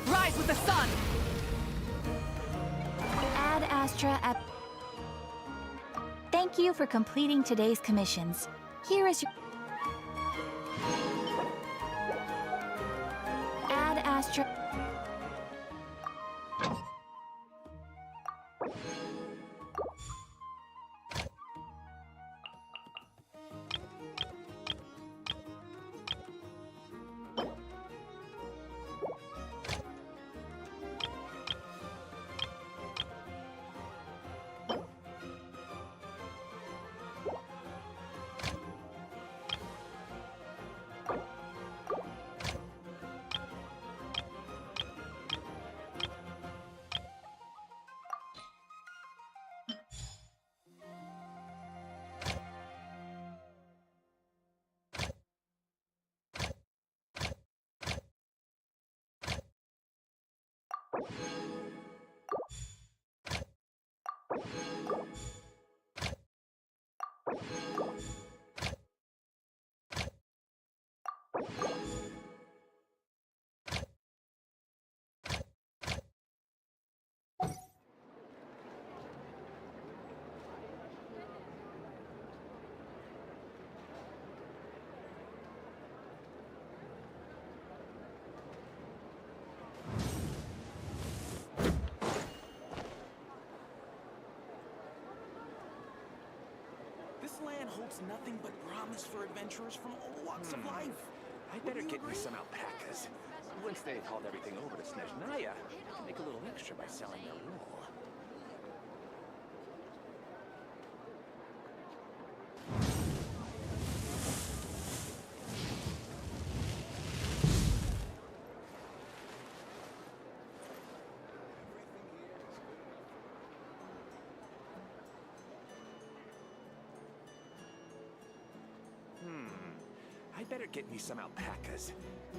Rise with the sun! Ad Astra at... Thank you for completing today's commissions. Here is your... Ad Astra... This land holds nothing but promise for adventurers from all walks of life. I better get me some alpacas. Once they've hauled everything over to Snezhnaya, I can make a little extra by selling their wool. I better get me some alpacas.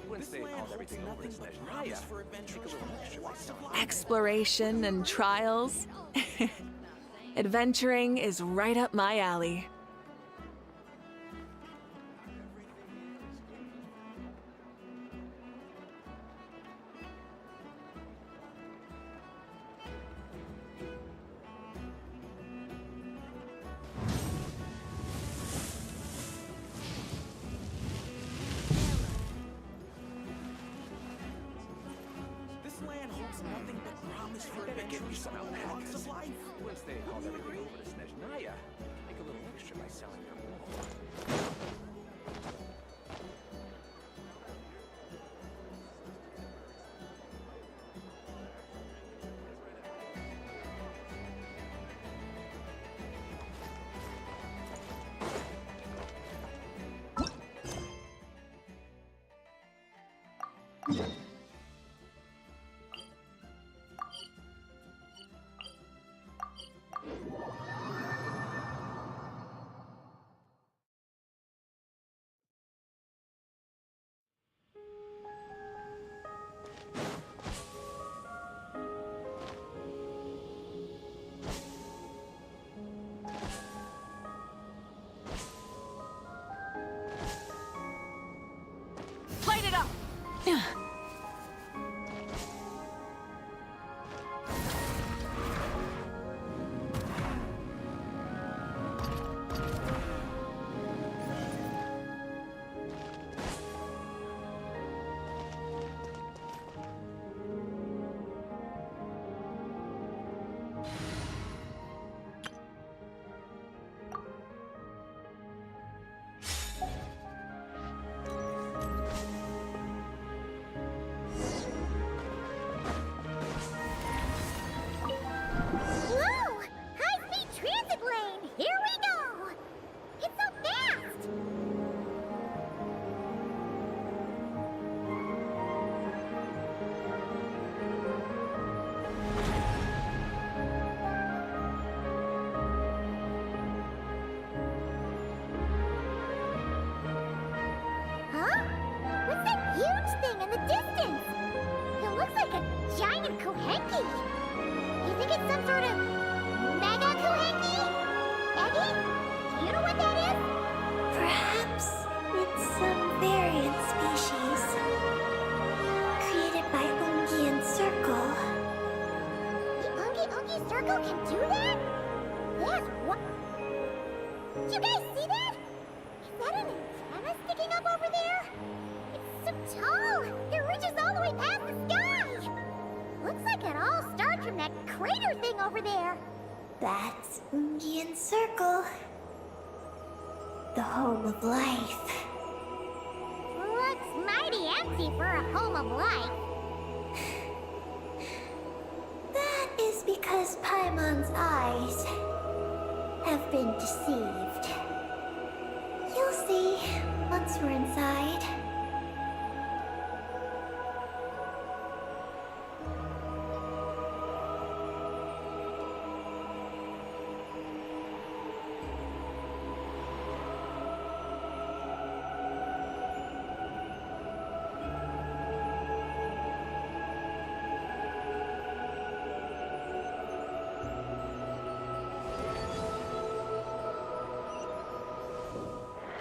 Once they've hauled everything over to Snezhnaya, for adventurers from all walks of life. Exploration and trials. Adventuring is right up my alley. This land holds nothing but promise for I better get me adventurers some from all walks alpacas. of life. Once they've hauled everything over to Snezhnaya, make a little extra by selling their wool. Kuhenki. You think it's some sort of mega Kuhenki? Eggy? Do you know what that is? Perhaps it's some variant species created by Ungian Circle. The Ungi Circle can do that? Yes, what? You guys see that? Is that an antenna sticking up over there? It's so tall! It reaches all the way past the sky! Looks like it all starts from that crater thing over there. That's Ungian Circle, the home of life. Looks mighty empty for a home of life. That is because Paimon's eyes have been deceived. You'll see once we're inside.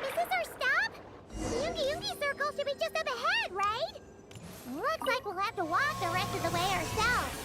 Is this our stop? The Ungi Circle should be just up ahead, right? Looks like we'll have to walk the rest of the way ourselves.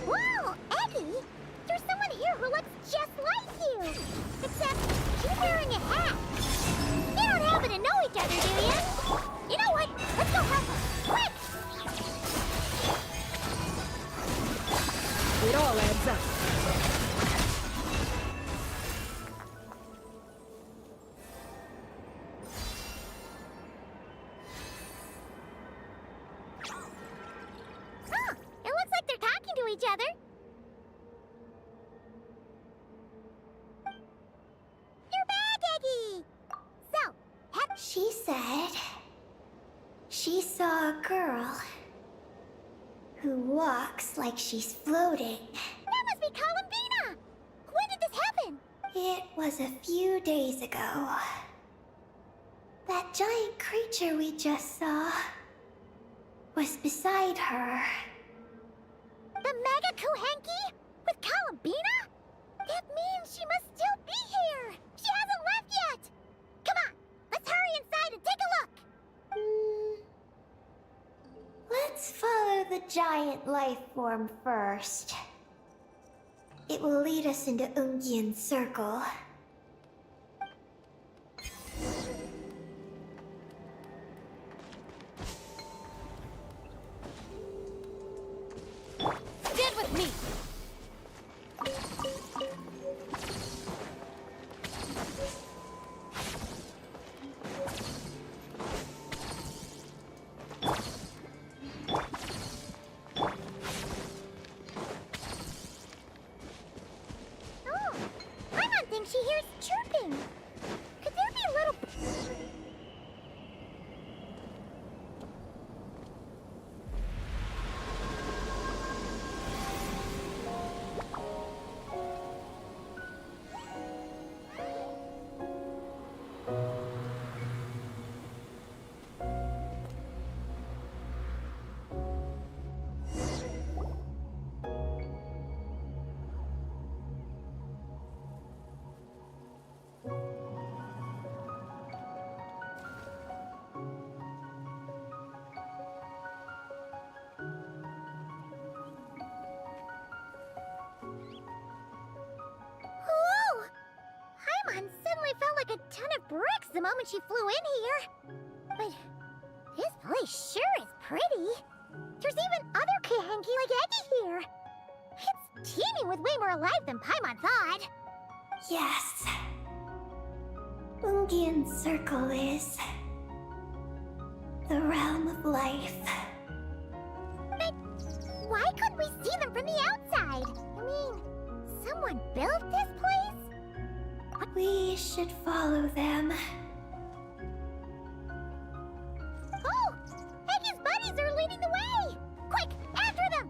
Whoa, Eggy! There's someone here who looks just like you! Except she's wearing a hat. You don't happen to know each other, do you? You know what? Let's go help her. Quick! It all adds up. Huh, it looks like they're talking to each other. You're back, Eggy! So, She said she saw a girl who walks like she's floating. that must be Columbina! When did this happen? It was a few days ago. That giant creature we just saw was beside her. The Mega Kuhenki? With Columbina? That means she must still be here! She hasn't left yet! Come on, let's hurry inside and take a look! Let's follow the giant life form first. It will lead us into Ungian Circle. Stand with me. Oh, Paimon thinks she bricks the moment she flew in here. But this place sure is pretty. There's even other Kahenki like Eggy here. It's teeming with way more alive than Paimon thought. Yes. Ungian Circle is the realm of life. But why couldn't we see them from the outside? I mean, someone built this place? We should follow them. Oh! Eggy's buddies are leading the way! Quick, after them!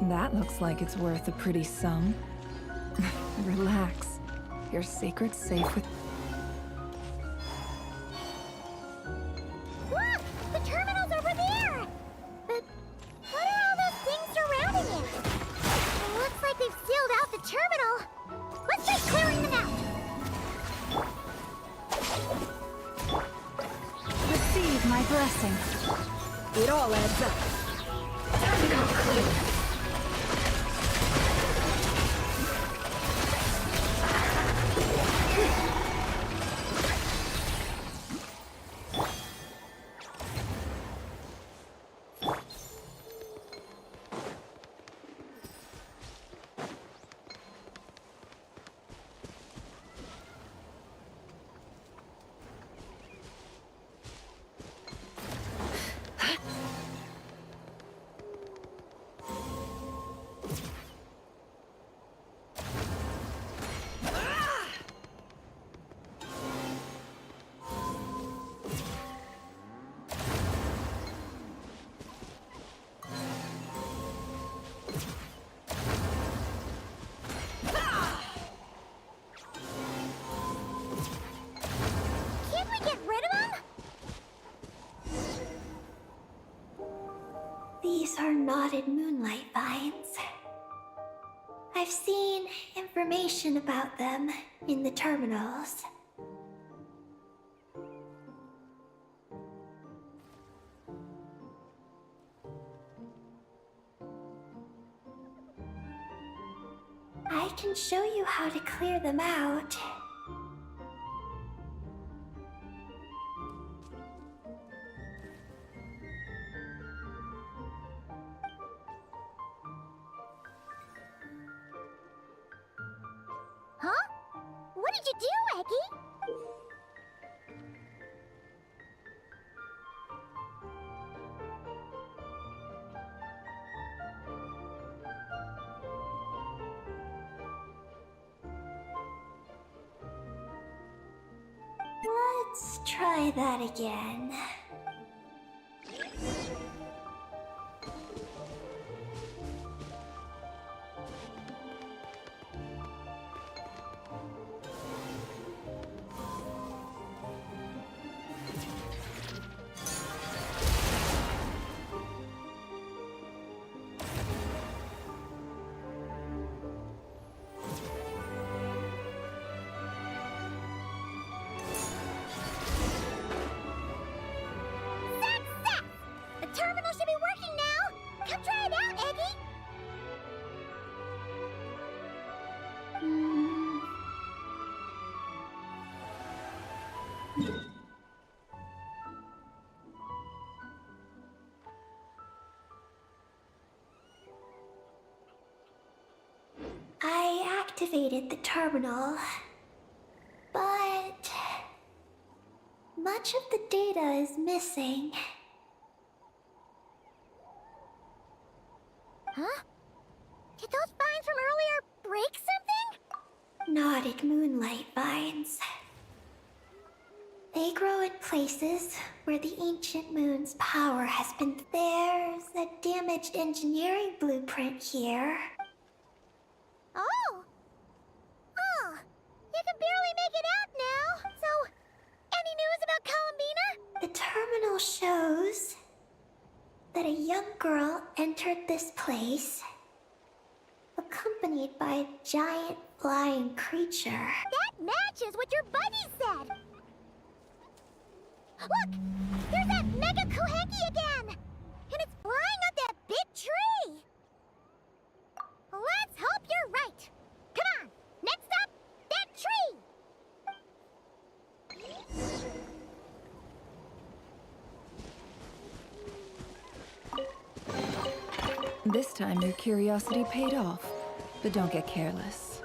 That looks like it's worth a pretty sum. Relax. Your secret's safe with... Look! The terminal's over there! But what are all those things surrounding it? It looks like they've sealed out the terminal. Let's try clearing them out! Receive my blessing. It all adds up. Time to come clean. are knotted moonlight vines. I've seen information about them in the terminals. I can show you how to clear them out. Huh? What did you do, Eggy? Let's try that again. Success! The terminal should be working now! Come try it out, Eggy! I activated the terminal, but much of the data is missing. Huh? Did those vines from earlier break something? Knotted moonlight vines. They grow in places where the ancient moon's power has been. There's a damaged engineering blueprint here. Oh! Oh! You can barely make it out now! So, any news about Columbina? The terminal shows that a young girl entered this place, accompanied by a giant flying creature. That matches what your buddy said! Look! There's that Mega Kohenki again! And it's flying up that big tree! Let's hope you're right! Come on! Next up, that tree! This time your curiosity paid off, but don't get careless.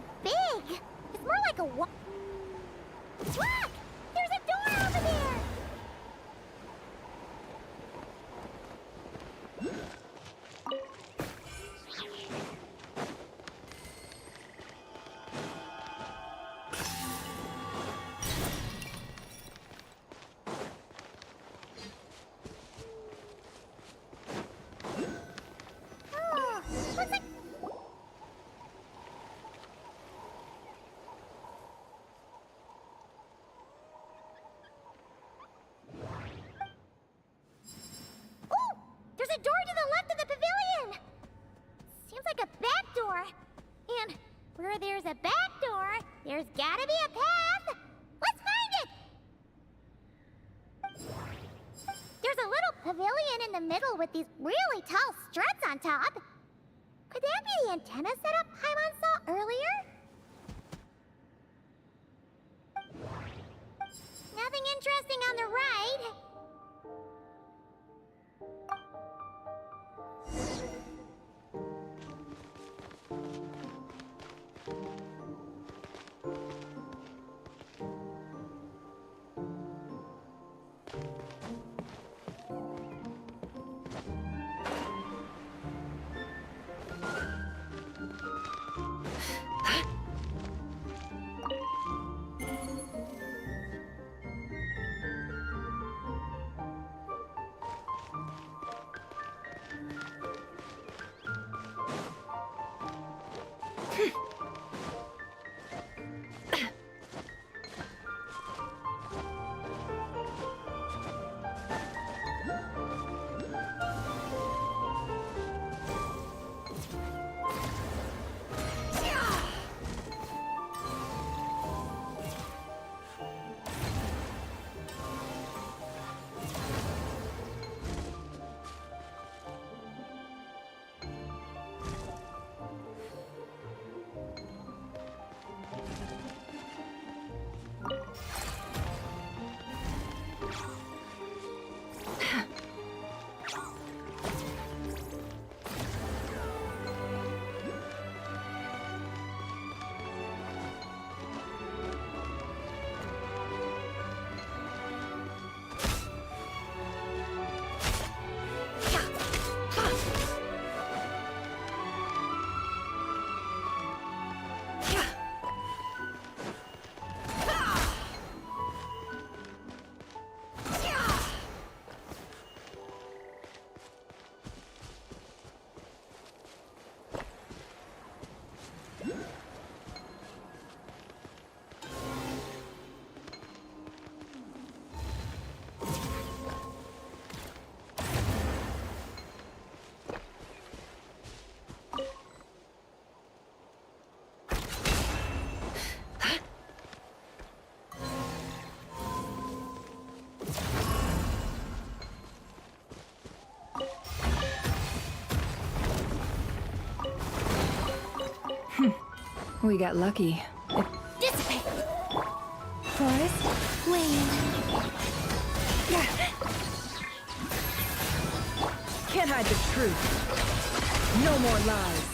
so big. It's more like a Look! There's a door over there! Oh, looks like... Oh! There's a door to the left of the pavilion! Seems like a back door. And where there's a back door, there's gotta be a path! Let's find it! There's a little pavilion in the middle with these really tall struts on top. Could that be the antenna set up Paimon saw earlier? Nothing interesting on the right. We got lucky. Dissipate! Forest? Wait. Can't hide the truth. No more lies.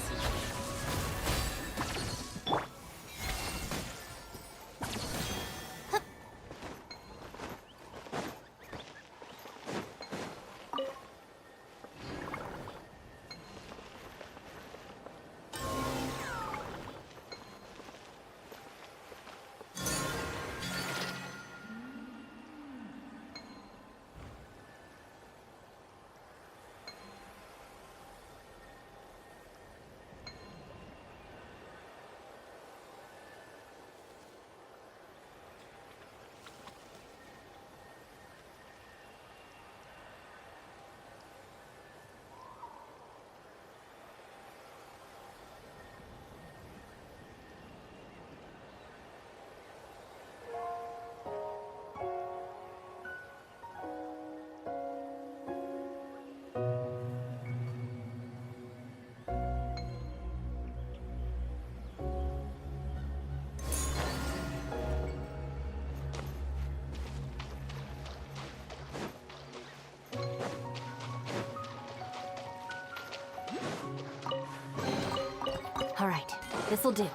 All right, this'll do.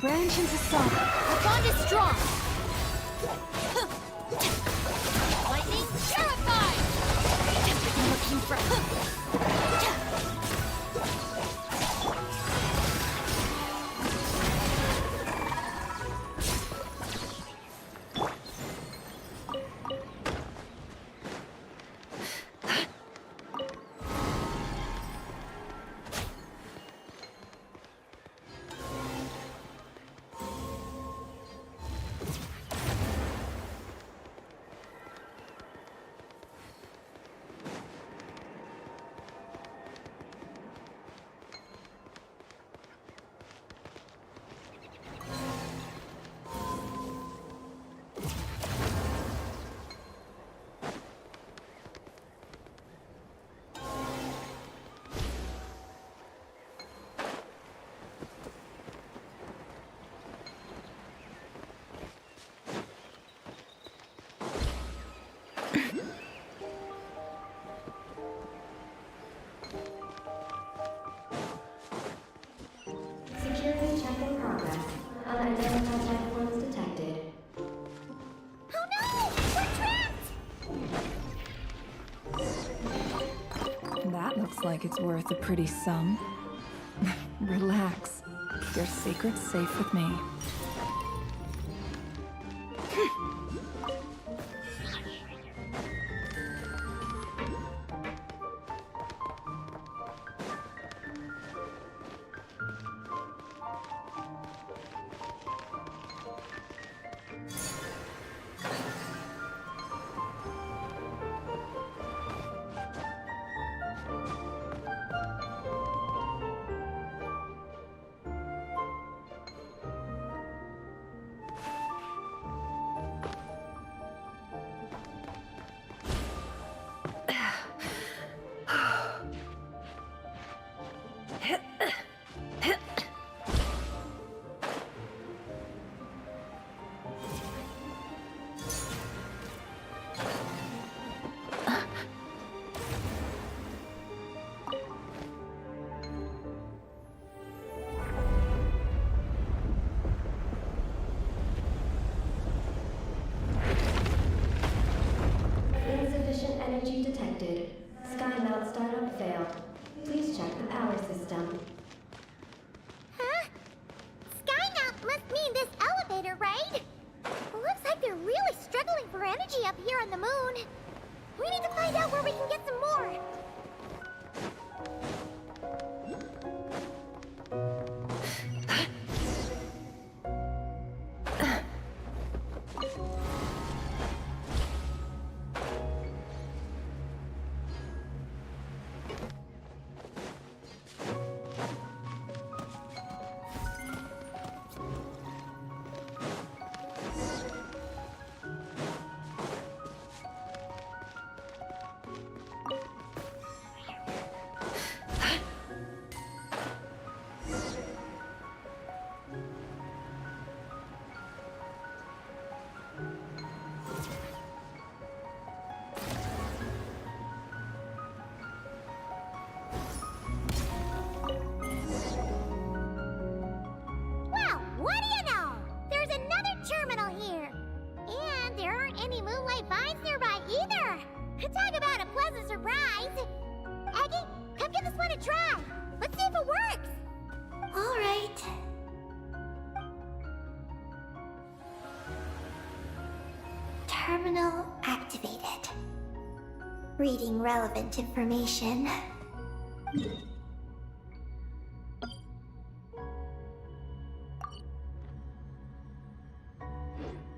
Branch into song. The bond is strong. Lightning terrified. Looking for. Security check in progress. Unidentified life forms detected. Oh no! We're trapped! That looks like it's worth a pretty sum. Relax. Your secret's safe with me. Insufficient energy detected. Sky mount startup failed. Please check the power system. Huh? Skynaut must mean this elevator, right? Looks like they're really struggling for energy up here on the moon. We need to find out where we can get some more. Well, what do you know? There's another terminal here. And there aren't any moonlight vines nearby either. Talk about a pleasant surprise. Aggie, come give this one a try. Let's see if it works. All right. Terminal activated. Reading relevant information.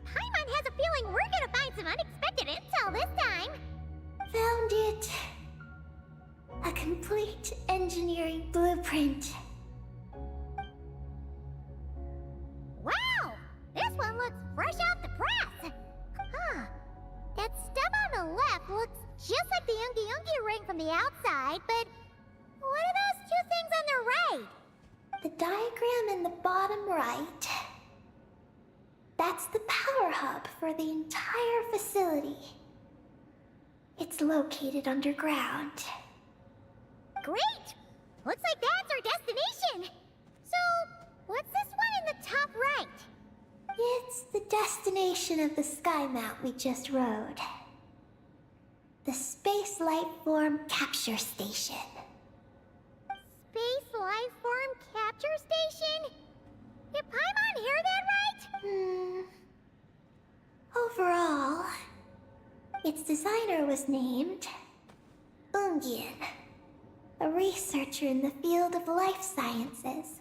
Paimon has a feeling we're gonna find some unexpected intel this time. Found it. A complete engineering blueprint. Wow! This one looks fresh off the press. Huh. That stub on the left looks just like the Ungi ring from the outside, but what are those two things on the right? The diagram in the bottom right. That's the power hub for the entire facility. It's located underground. Great! Looks like that's our destination. So, what's this one in the top right? It's the destination of the sky mount we just rode. The Space Life Form Capture Station. Space Life Form Capture Station? Did Paimon hear that right? Overall, its designer was named Ungien, a researcher in the field of life sciences.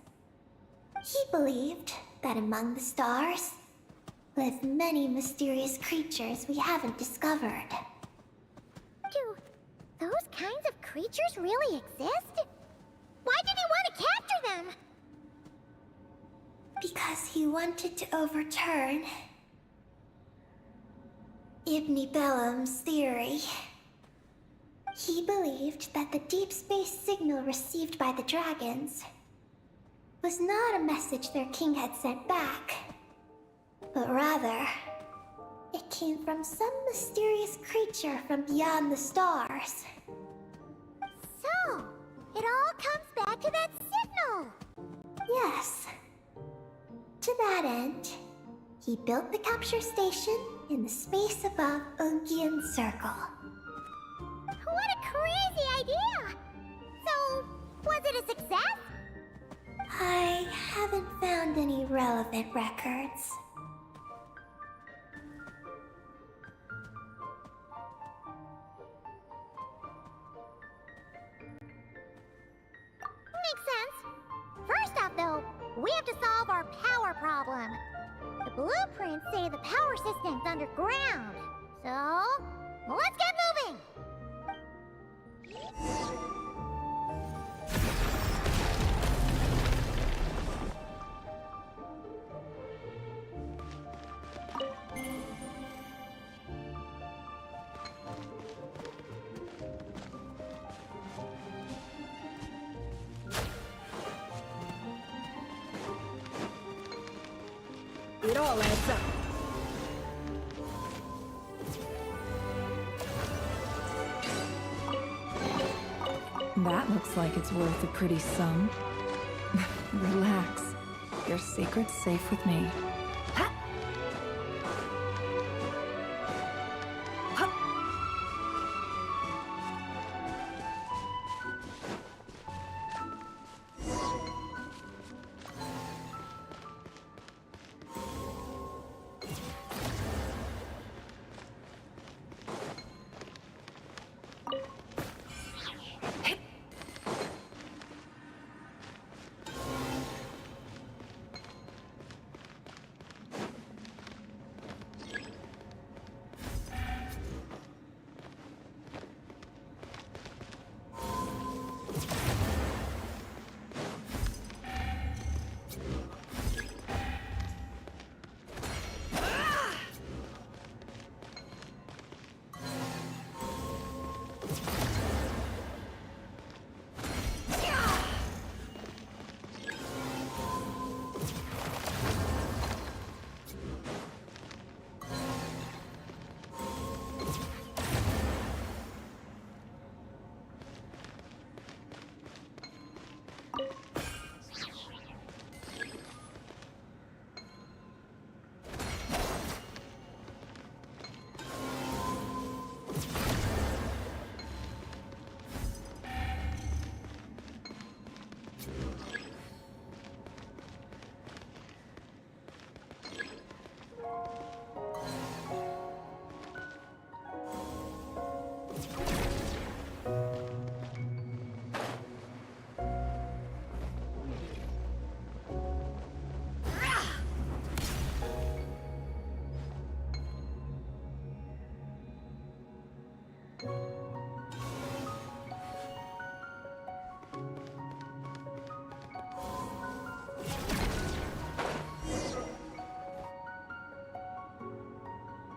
He believed that among the stars live many mysterious creatures we haven't discovered. Do those kinds of creatures really exist? Why did he want to capture them? Because he wanted to overturn Ibn Bellum's theory. He believed that the deep space signal received by the dragons was not a message their king had sent back, but rather, it came from some mysterious creature from beyond the stars. So, it all comes back to that signal! Yes. To that end, he built the capture station in the space above Ungian's circle. What a crazy idea! So, was it a success? I haven't found any relevant records. Makes sense. First off, though, we have to solve our power problem. The blueprints say the power system's underground. So, let's get moving! It all adds up. That looks like it's worth a pretty sum. Relax. Your secret's safe with me.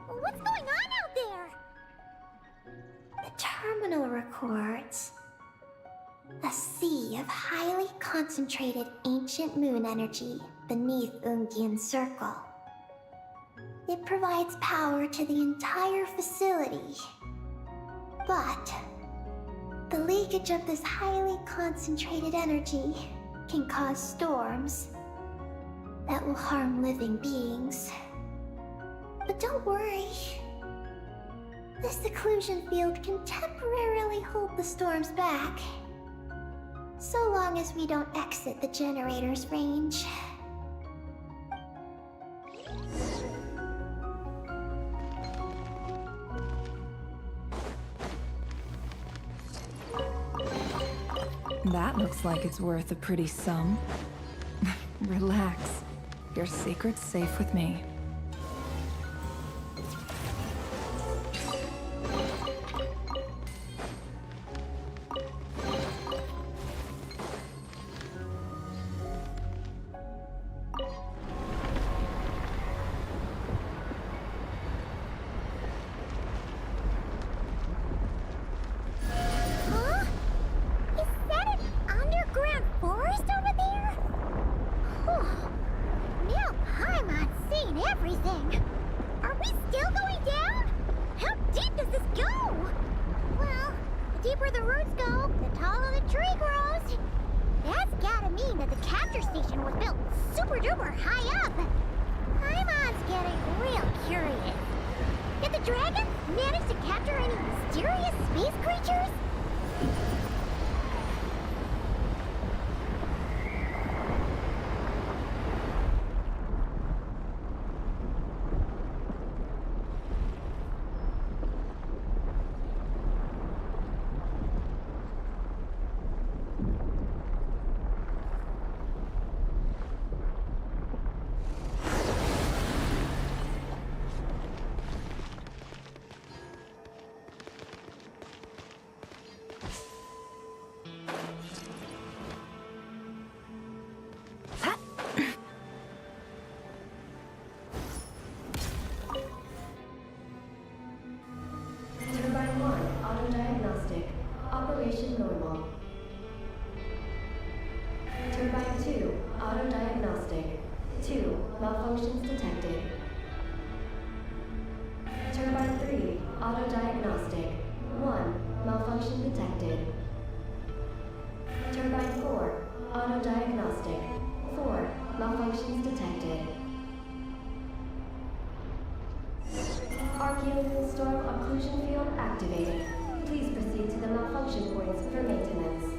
What's going on out there? The terminal records a sea of highly concentrated ancient moon energy beneath Ungian's circle. It provides power to the entire facility. But the leakage of this highly concentrated energy can cause storms. that will harm living beings. But don't worry. This seclusion field can temporarily hold the storms back. So long as we don't exit the generator's range. That looks like it's worth a pretty sum. Relax. Your secret's safe with me. Huh? Is that an underground forest over there? Whew. Now Paimon's seen everything. Are we still going down? How deep does this go? Well, the deeper the roots go, the taller the tree grows. That's gotta mean that the capture station was built super duper high up. Paimon's getting real curious. Did the dragon manage to capture any mysterious space creatures? Turbine 1, auto-diagnostic. Operation normal. Turbine 2, auto-diagnostic. 2, malfunctions detected. Turbine 3, auto-diagnostic. 1, malfunction detected. Turbine 4, auto-diagnostic. 4, malfunctions detected. Archaean storm occlusion field activated. Please proceed to the malfunction points for maintenance.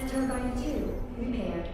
Turbine 2, repaired.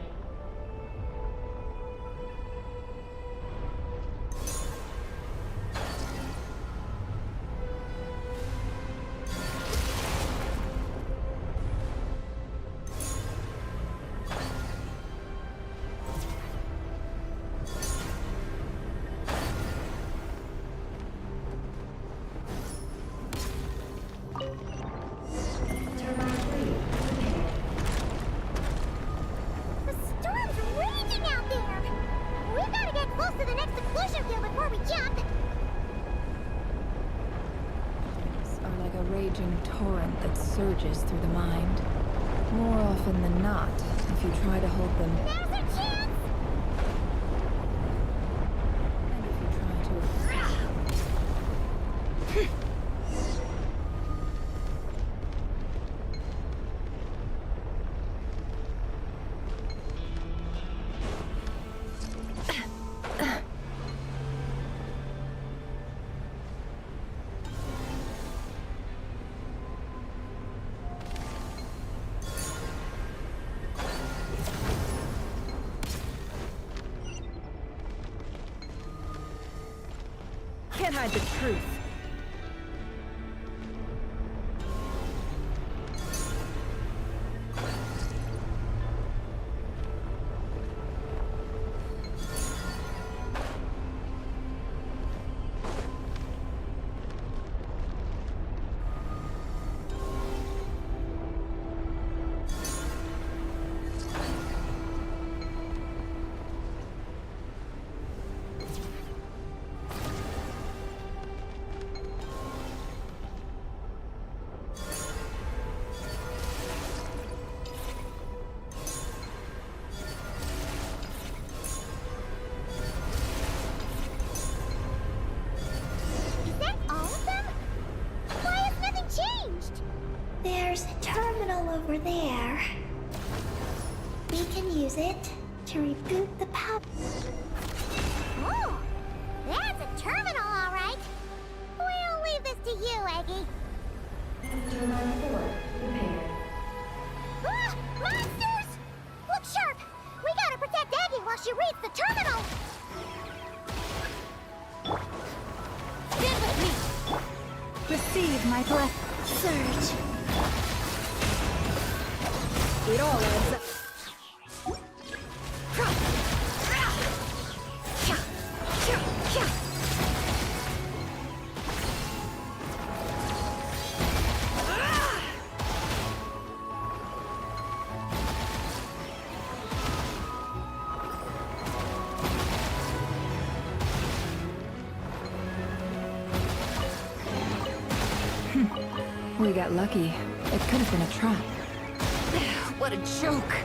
torrent that surges through the mind. More often than not, if you try to hold them... Now's our chance! And if you try to... Can't hide the truth. Is that all of them? Why has nothing changed? There's a terminal over there. We can use it to reboot the power. Oh, that's a terminal, all right. We'll leave this to you, Eggy. System line 4, repaired. Ah! Monsters! Look sharp! We gotta protect Eggy while she reads the terminal! Stand with me! Receive my breath. Surge. It all adds up. We got lucky. It could have been a trap. What a joke!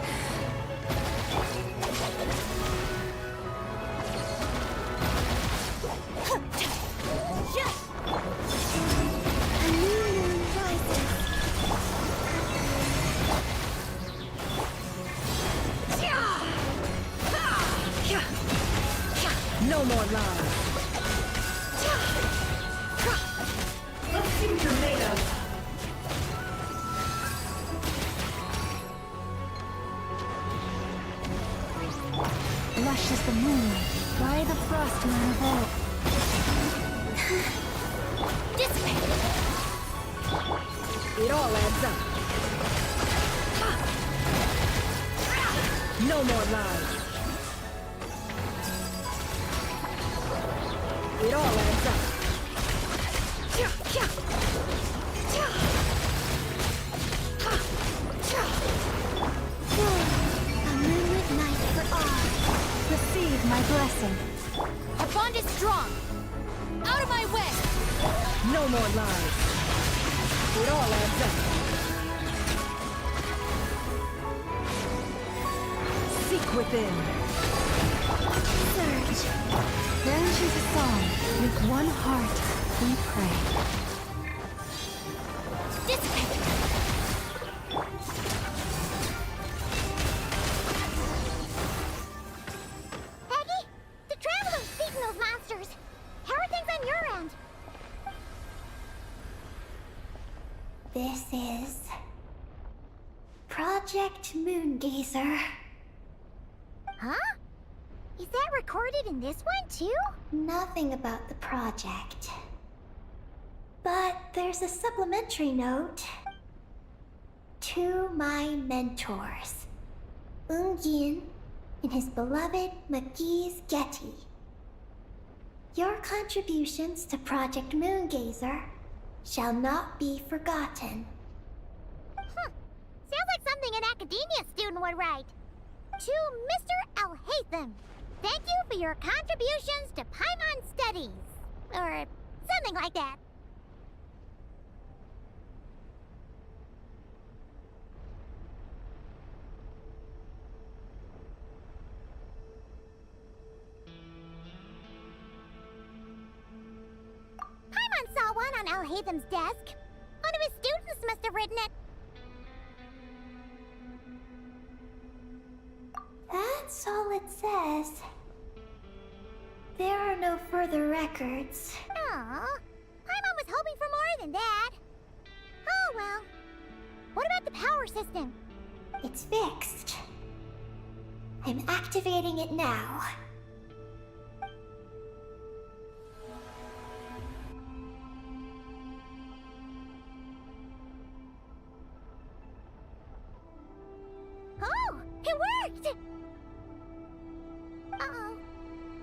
A new moon rises. No more lies. Let's see what you're made of. Lush as the moonlight. Why the frost moon evolve? Dissipate! It all adds up. No more lies. It all adds up. A moonlit night for all. Receive my blessing. Our bond is strong! Out of my way! No more lies. It all adds up. Seek within. Surge. Then choose a song. With one heart, we pray. Dissipate! Peggy, the Traveler's beaten those monsters. How are things on your end? This is Project Moongazer. Huh? Is that recorded in this one, too? Nothing about the project. But there's a supplementary note. To my mentors, Ungin and his beloved McGee's Getty. Your contributions to Project Moongazer shall not be forgotten. Sounds like something an academia student would write. To Mr. Alhaitham, thank you for your contributions to Paimon Studies. Or something like that. Al-Haytham's desk. One of his students must have written it. That's all it says. There are no further records. Aw, Paimon was hoping for more than that. Oh well. What about the power system? It's fixed. I'm activating it now. Oh, it worked! Uh-oh.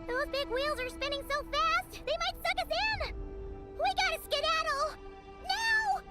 Those big wheels are spinning so fast, they might suck us in! We gotta skedaddle! Now!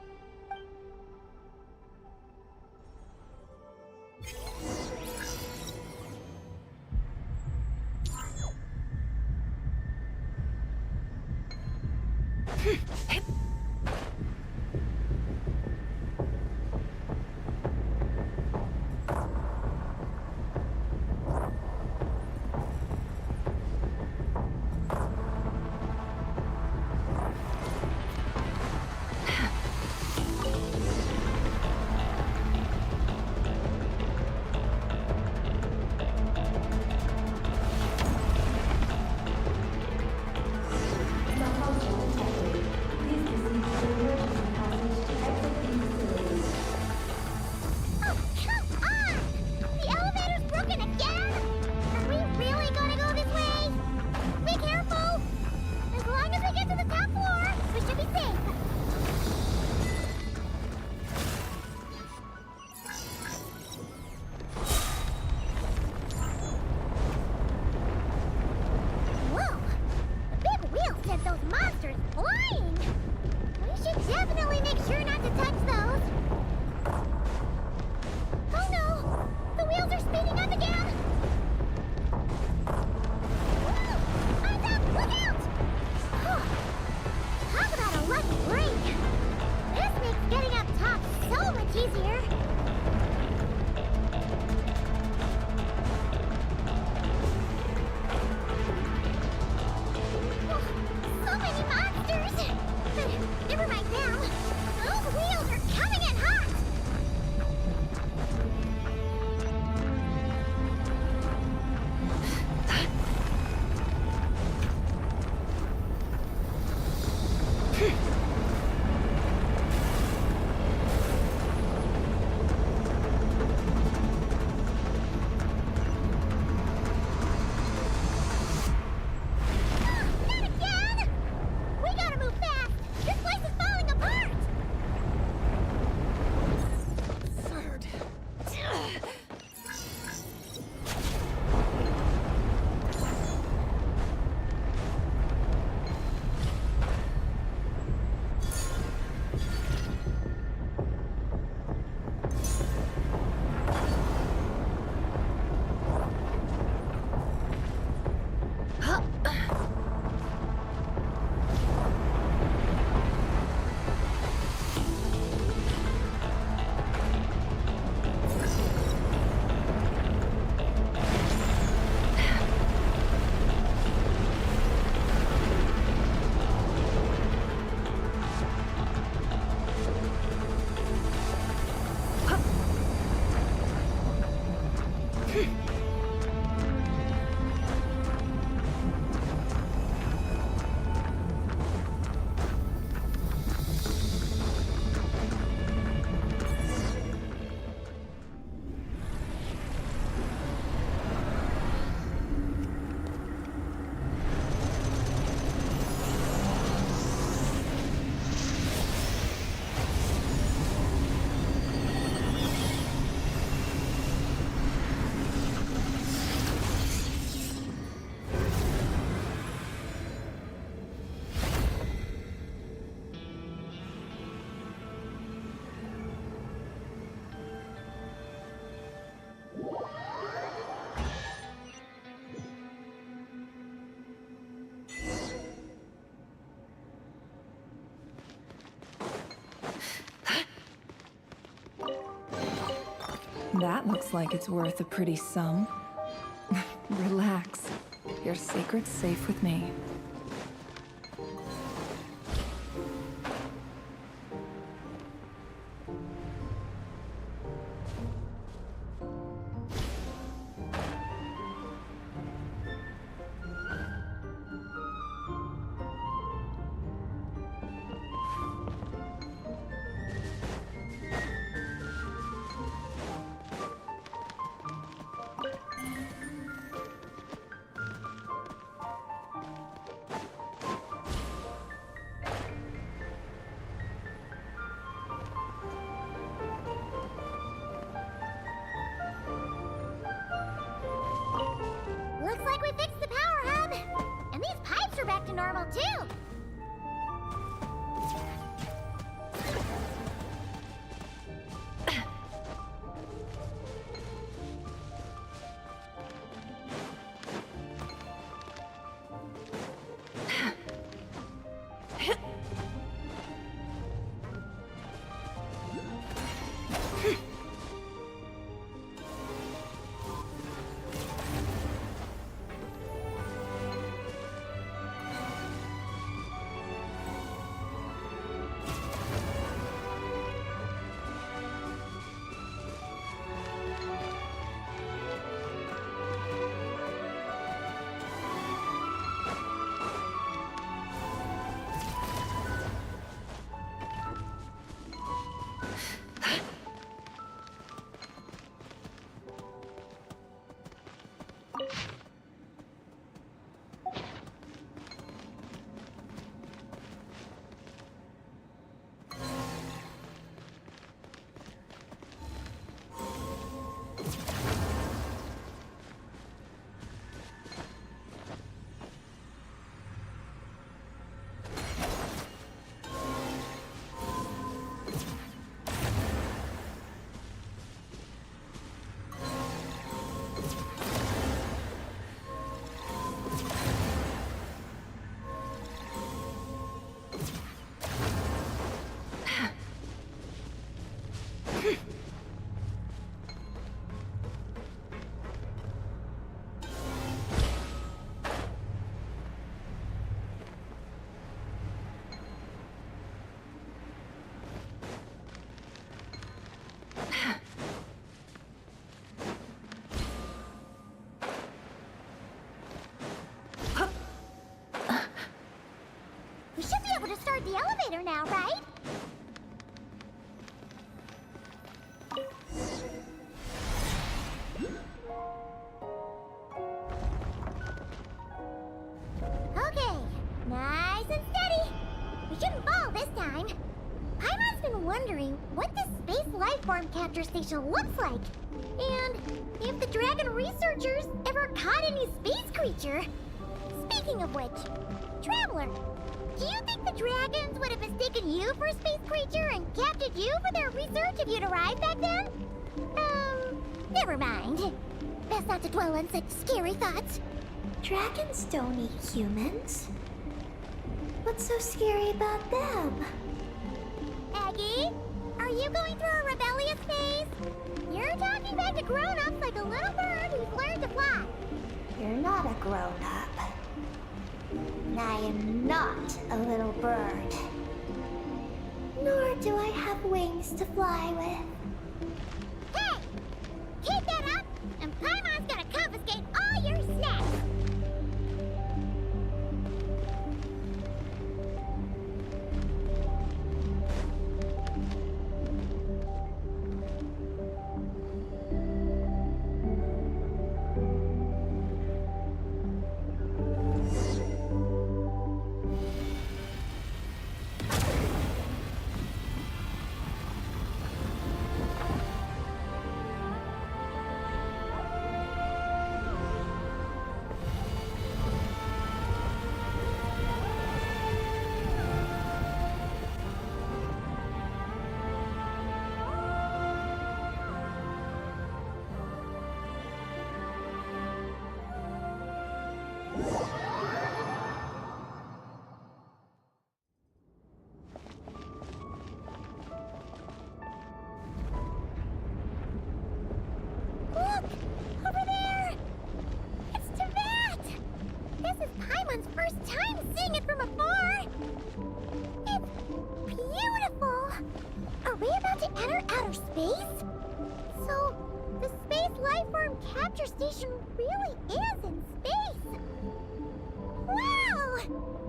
Malfunction detected. Please proceed to the emergency passage to exit the facility. Oh, come on! The elevator's broken again? Are we really gonna go this way? Be careful! As long as we get to the top floor, we should be safe. Whoa! The big wheel sent those monsters flying! We should definitely make sure not to touch those. Oh no! The wheels are speeding up again! Whoa! On top! Look out! Whew. Talk about a lucky break! This makes getting up top so much easier! So many monsters! But never mind them. Those wheels are coming in hot! Not again! We gotta move fast! This place is falling apart! Third. That looks like it's worth a pretty sum. Relax. Your secret's safe with me. beautiful too. We should be able to start the elevator now, right? Okay, nice and steady. We shouldn't fall this time. Paimon's been wondering what this space life form capture station looks like. And if the dragon researchers ever caught any space creature. Speaking of which, Traveler, do you think the dragons would have mistaken you for a space creature and captured you for their research if you'd arrived back then? Never mind. Best not to dwell on such scary thoughts. Dragons don't eat humans. What's so scary about them? Aggie, are you going through a rebellious phase? You're talking back to grown-ups like a little bird who's learned to fly. You're not a grown-up. I am not a little bird. Nor do I have wings to fly with. Hey! Keep that up, and Paimon's gonna confiscate all your snacks! Look! Over there! It's Teyvat! This is Paimon's first time seeing it from afar! It's beautiful! Are we about to enter outer space? So, the space lifeform capture station really is in space! Wow!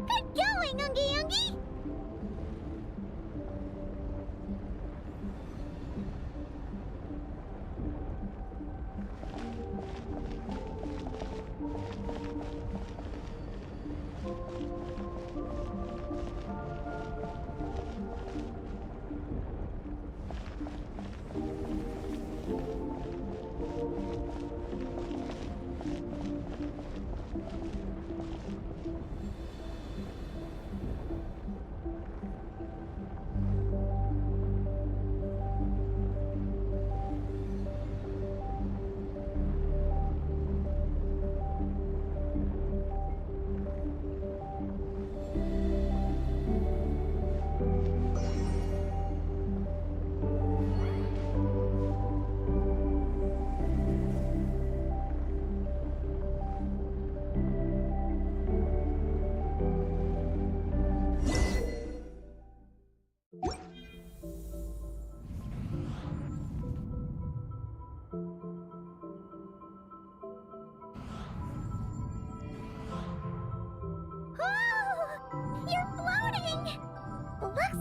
Good going, Ungi Ungi!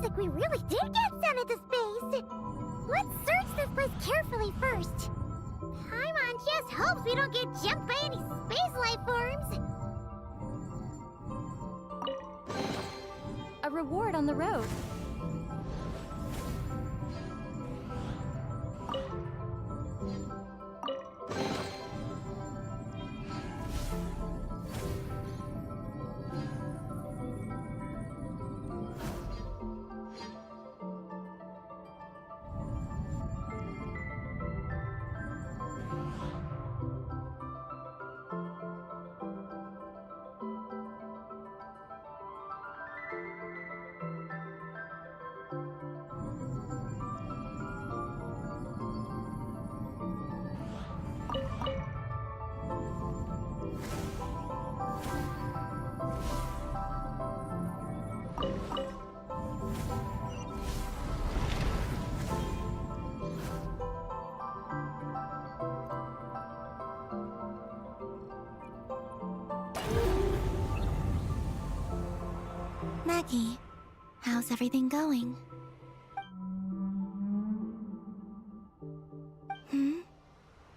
like we really did get sent into space. Let's search this place carefully first. Paimon just hopes we don't get jumped by any space life forms. A reward on the road. Maggie, how's everything going?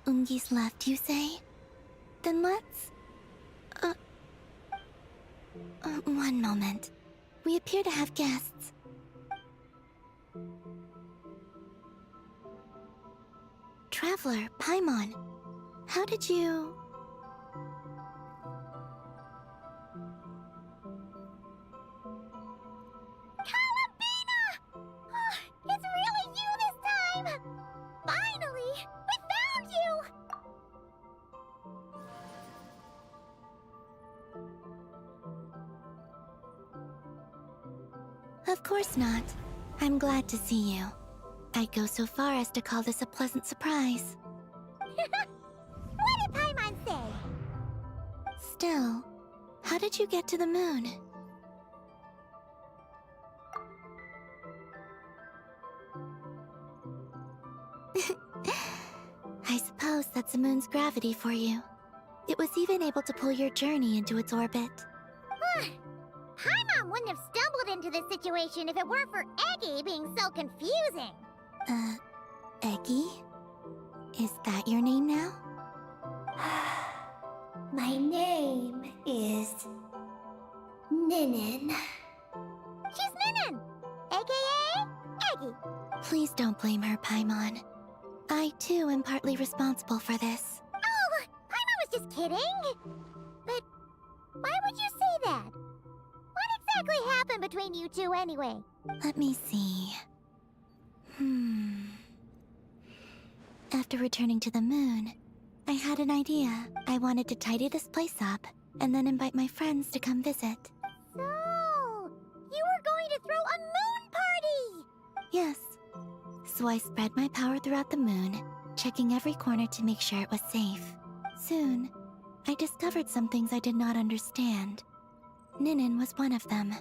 Ungi's left, you say? Then let's... one moment. We appear to have guests. Traveler, Paimon, how did you... It's really you this time! Finally! We found you! Of course not. I'm glad to see you. I'd go so far as to call this a pleasant surprise. What did Paimon say? Still, how did you get to the moon? I suppose that's the moon's gravity for you. It was even able to pull your journey into its orbit. Paimon wouldn't have stumbled into this situation if it weren't for Eggy being so confusing. Eggy? Is that your name now? My name is... Ninin. She's Ninin, aka Eggy. Please don't blame her, Paimon. I, too, am partly responsible for this. Oh, Paimon was just kidding. But why would you say that? What exactly happened between you two anyway? Let me see. After returning to the moon, I had an idea. I wanted to tidy this place up, and then invite my friends to come visit. So, you were going to throw a moon party! Yes. So I spread my power throughout the moon, checking every corner to make sure it was safe. Soon, I discovered some things I did not understand. Ninin was one of them.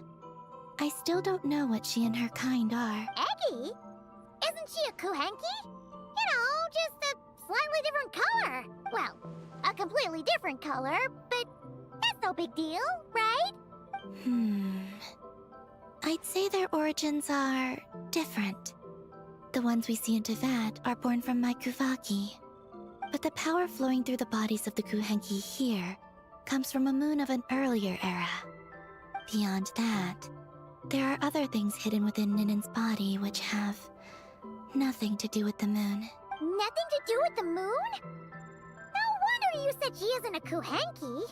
I still don't know what she and her kind are. Eggy? Isn't she a Kuhenki? You know, just a slightly different color. Well, a completely different color, but that's no big deal, right? I'd say their origins are different. The ones we see in Tevat are born from my Kuvaki. But the power flowing through the bodies of the Kuhenki here comes from a moon of an earlier era. Beyond that, there are other things hidden within Ninin's body which have nothing to do with the moon. Nothing to do with the moon? No wonder you said she isn't a Kuhenki.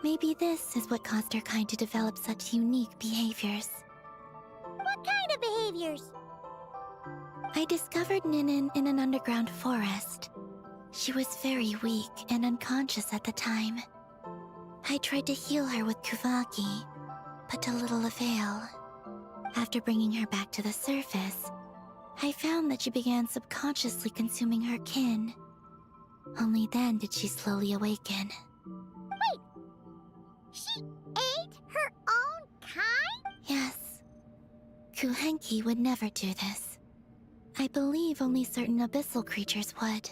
Maybe this is what caused her kind to develop such unique behaviors. What kind of behaviors? I discovered Ninin in an underground forest. She was very weak and unconscious at the time. I tried to heal her with Kuvaki, but to little avail. After bringing her back to the surface, I found that she began subconsciously consuming her kin. Only then did she slowly awaken. Wait! She ate her own kind? Yes. Kuhenki would never do this. I believe only certain abyssal creatures would.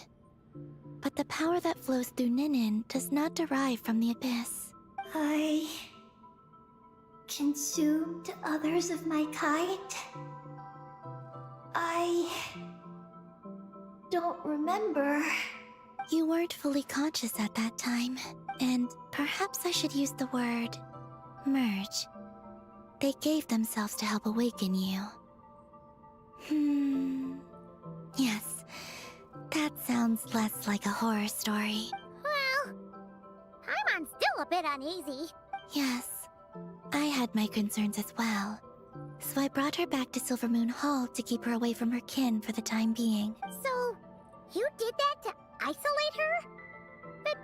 But the power that flows through Ninin does not derive from the abyss. consumed others of my kind? I don't remember. You weren't fully conscious at that time, and perhaps I should use the word merge. They gave themselves to help awaken you. Yes, that sounds less like a horror story. Well, Paimon's still a bit uneasy. Yes, I had my concerns as well. So I brought her back to Silvermoon Hall to keep her away from her kin for the time being. So, you did that to isolate her? But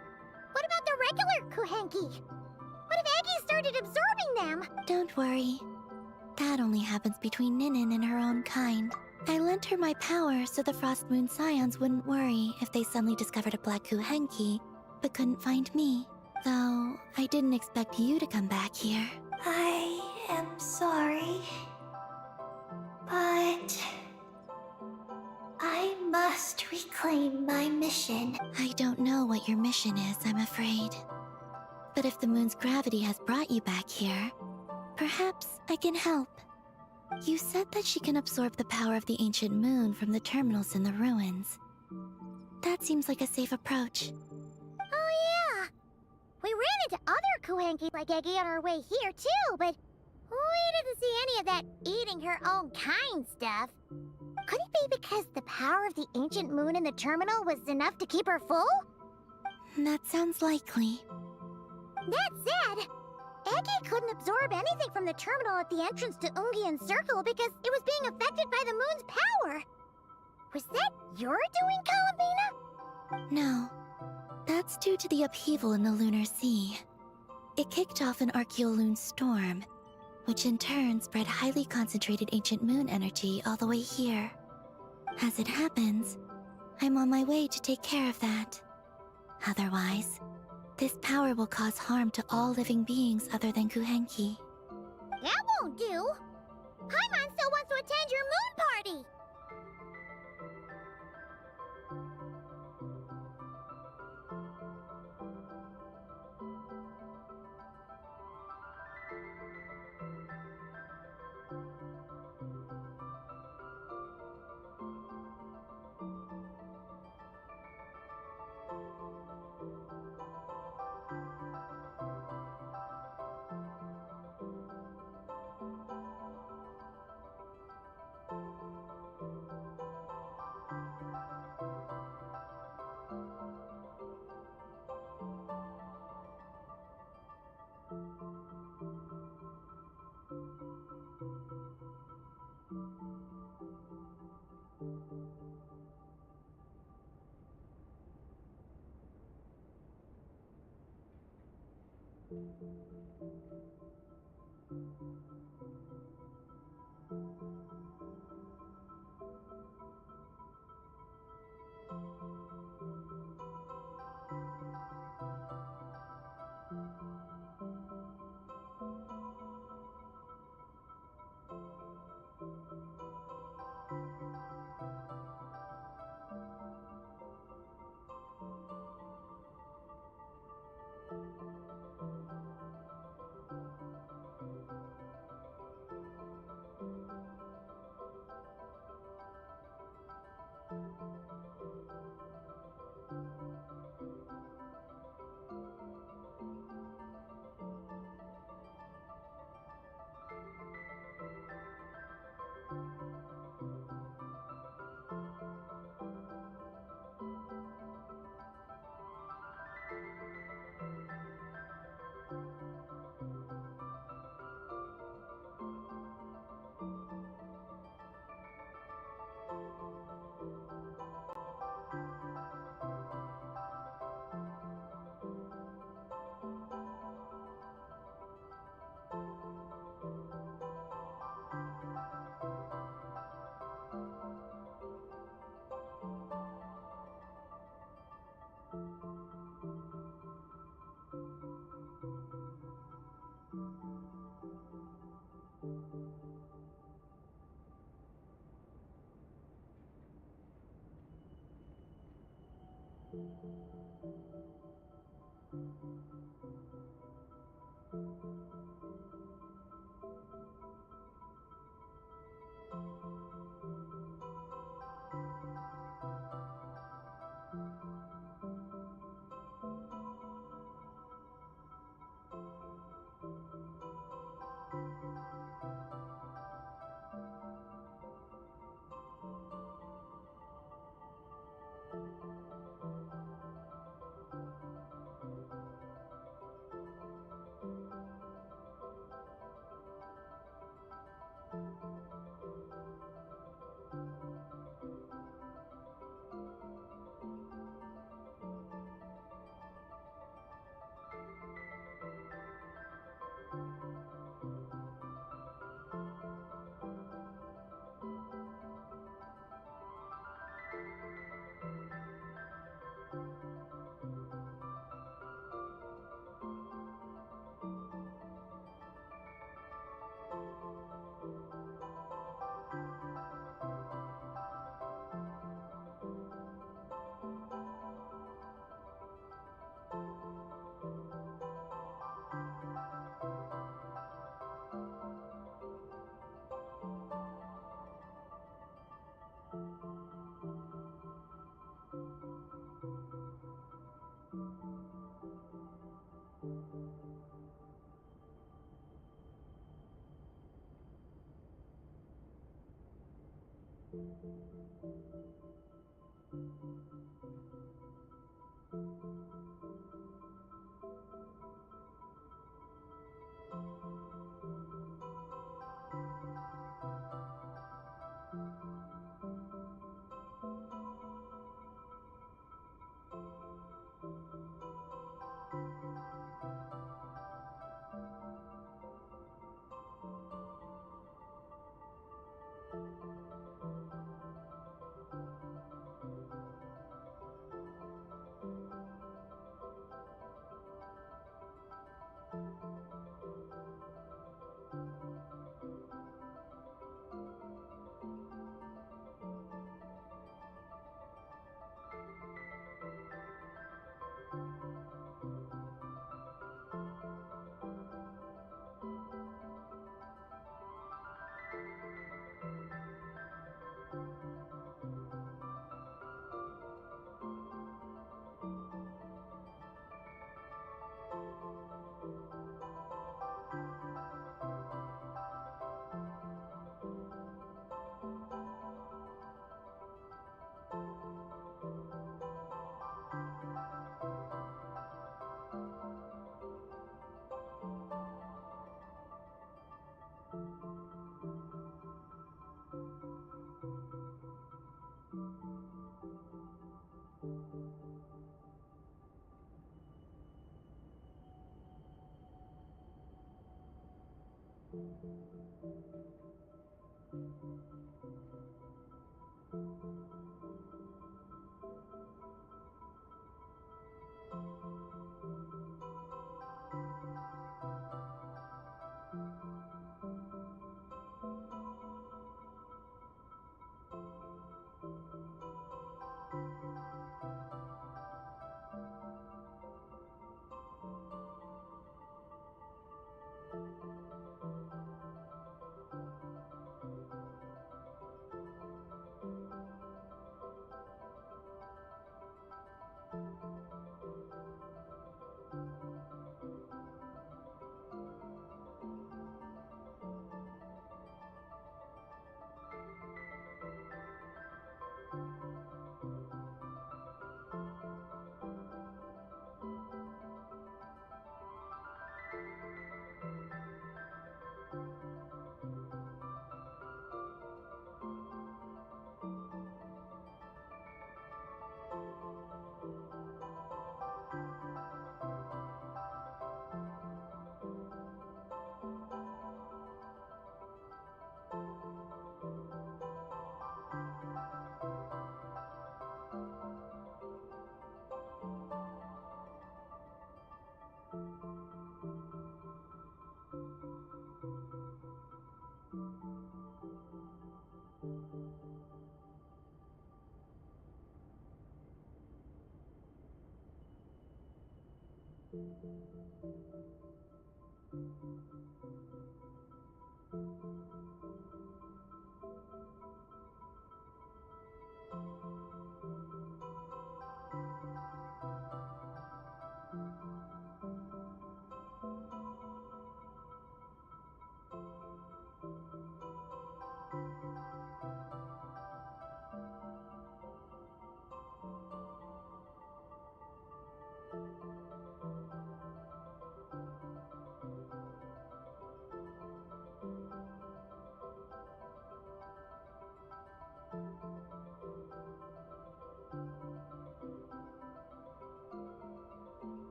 what about the regular Kuhenki? What if Aggie started absorbing them? Don't worry. That only happens between Ninin and her own kind. I lent her my power so the Frost Moon Scions wouldn't worry if they suddenly discovered a Black Kuhenki, but couldn't find me. Though, I didn't expect you to come back here. I am sorry, but I must reclaim my mission. I don't know what your mission is, I'm afraid. But if the moon's gravity has brought you back here, perhaps I can help. You said that she can absorb the power of the ancient moon from the terminals in the ruins. That seems like a safe approach. Oh yeah! We ran into other Kuhenki like Aggie on our way here too, but we didn't see any of that eating her own kind stuff. Could it be because the power of the ancient moon in the terminal was enough to keep her full? That sounds likely. That said, Aggie couldn't absorb anything from the terminal at the entrance to Ungian Circle because it was being affected by the moon's power. Was that your doing, Columbina? No. That's due to the upheaval in the Lunar Sea. It kicked off an Archeoloon storm, which in turn spread highly concentrated ancient moon energy all the way here. As it happens, I'm on my way to take care of that. Otherwise, this power will cause harm to all living beings other than Kuhenki. That won't do. Paimon still wants to attend your moon party.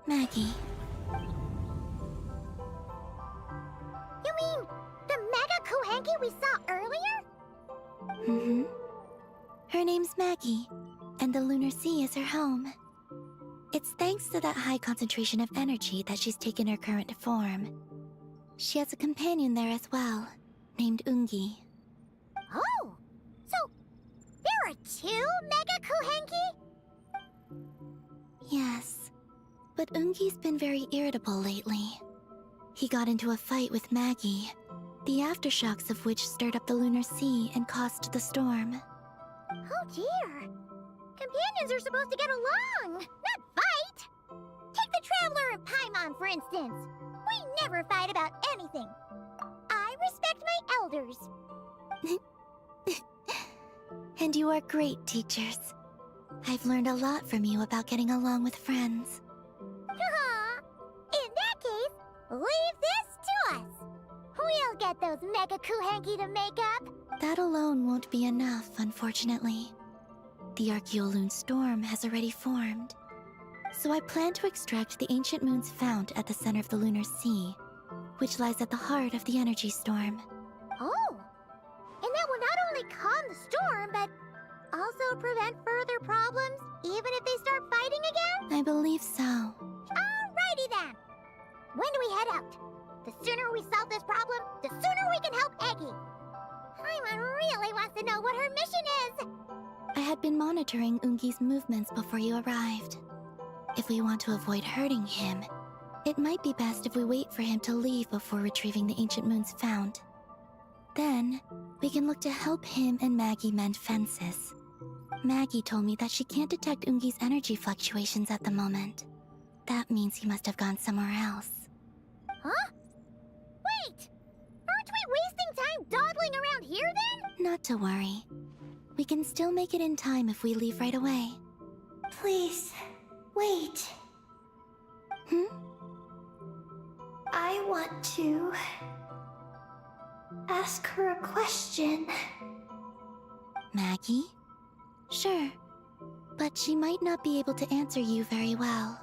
Maggie. You mean the Mega Kuhanki we saw earlier? Mm-hmm. Her name's Maggie, and the Lunar Sea is her home. It's thanks to that high concentration of energy that she's taken her current form. She has a companion there as well, named Ungi. Oh! So, there are two Mega Kuhanki? Yes, but Ungi's been very irritable lately. He got into a fight with Maggie, the aftershocks of which stirred up the Lunar Sea and caused the storm. Oh dear. Companions are supposed to get along, not fight. Take the Traveler and Paimon, for instance. We never fight about anything. I respect my elders. And you are great teachers. I've learned a lot from you about getting along with friends. Aw, in that case, leave this to us. We'll get those Mega Kuhanki to make up. That alone won't be enough, unfortunately. The Archeoloon storm has already formed. So I plan to extract the ancient moons found at the center of the Lunar Sea, which lies at the heart of the energy storm. Oh, and that will not only calm the storm, but also prevent further problems, even if they start fighting again? I believe so. Alrighty then. When do we head out? The sooner we solve this problem, the sooner we can help Eggy. Paimon really wants to know what her mission is. I had been monitoring Ungi's movements before you arrived. If we want to avoid hurting him, it might be best if we wait for him to leave before retrieving the ancient moons found. Then, we can look to help him and Maggie mend fences. Maggie told me that she can't detect Ungi's energy fluctuations at the moment. That means he must have gone somewhere else. Huh? Aren't we wasting time dawdling around here then? Not to worry. We can still make it in time if we leave right away. Please, wait. Hmm? I want to ask her a question. Maggie? Sure. But she might not be able to answer you very well.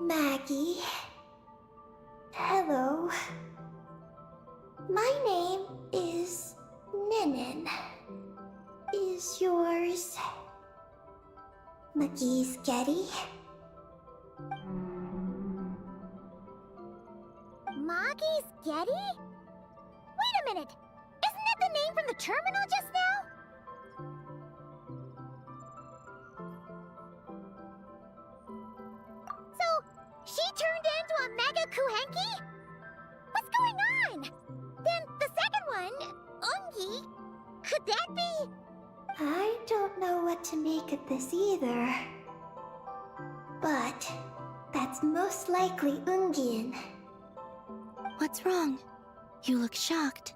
Maggie. Hello. My name is Ninin. Is yours McGee's Getty? Maggie's Getty? Wait a minute! Isn't that the name from the terminal just now? So, she turned into a Mega Kuhenki? What's going on? Then the second one, Ungi, could that be? I don't know what to make of this either. But that's most likely Ungian. What's wrong? You look shocked.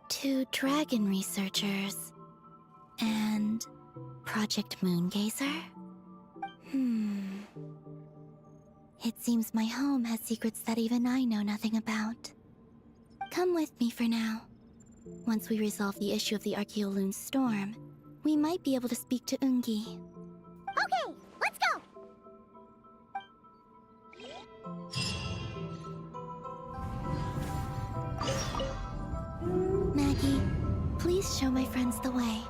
Two dragon researchers and Project Moongazer? It seems my home has secrets that even I know nothing about. Come with me for now. Once we resolve the issue of the Archeoloon storm, we might be able to speak to Ungi. Okay, let's go! Maggie, please show my friends the way.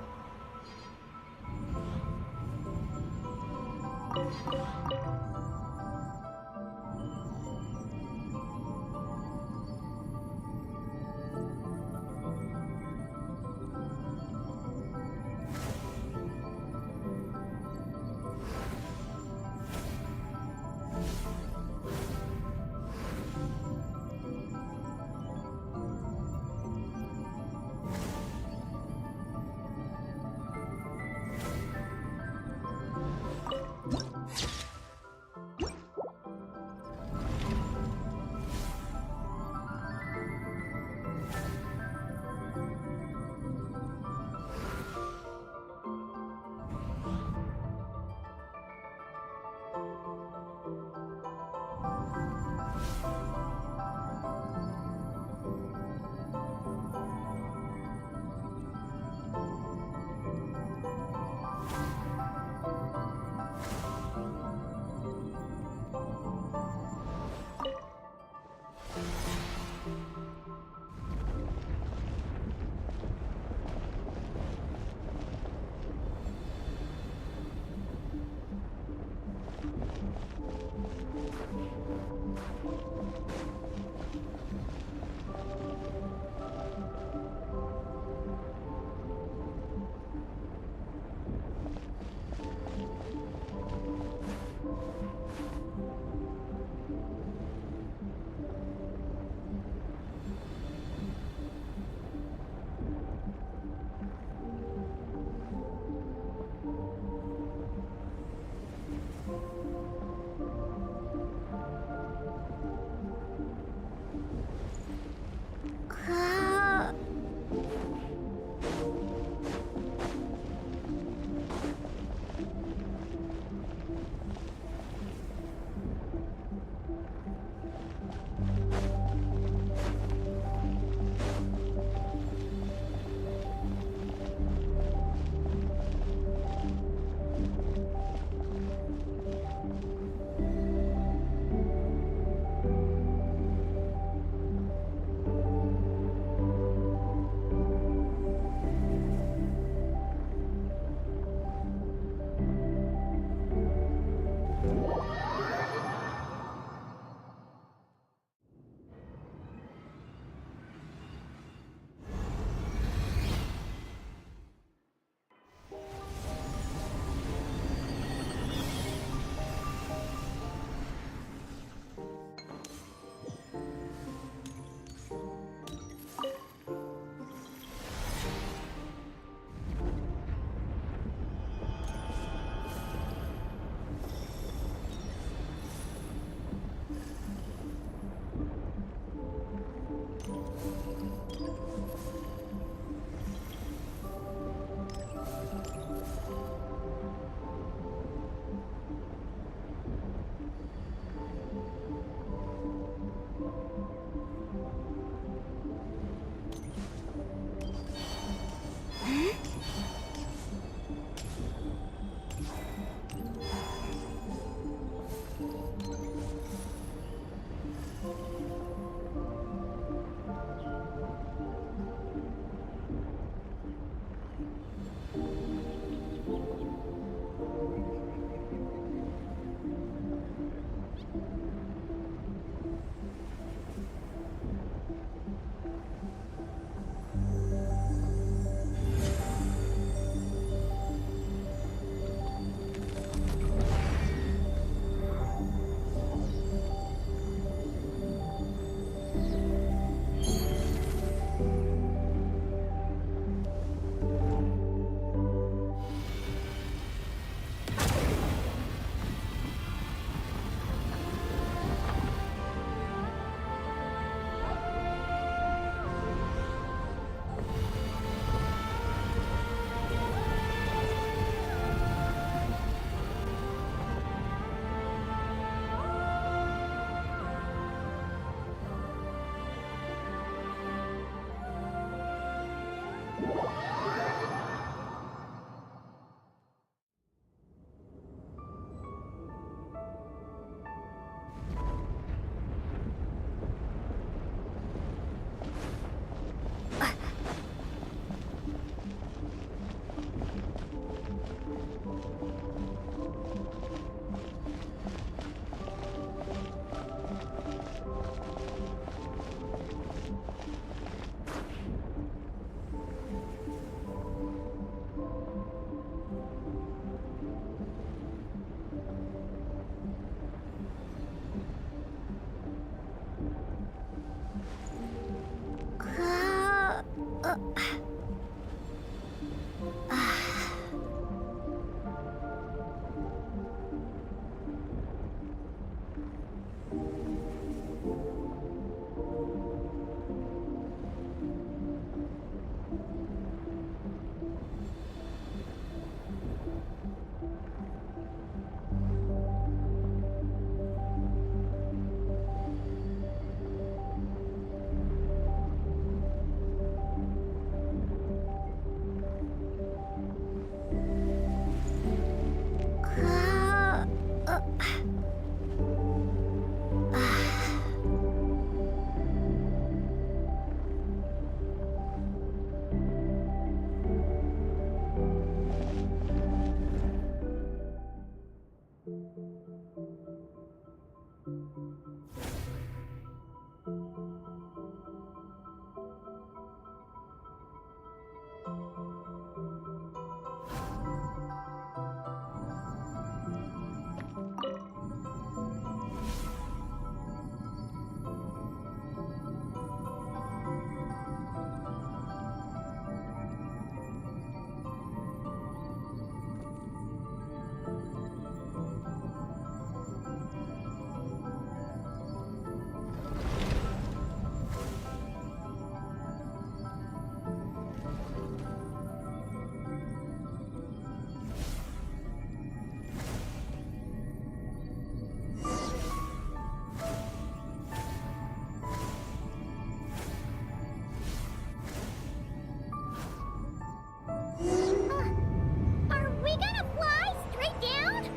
Are we gonna fly straight down?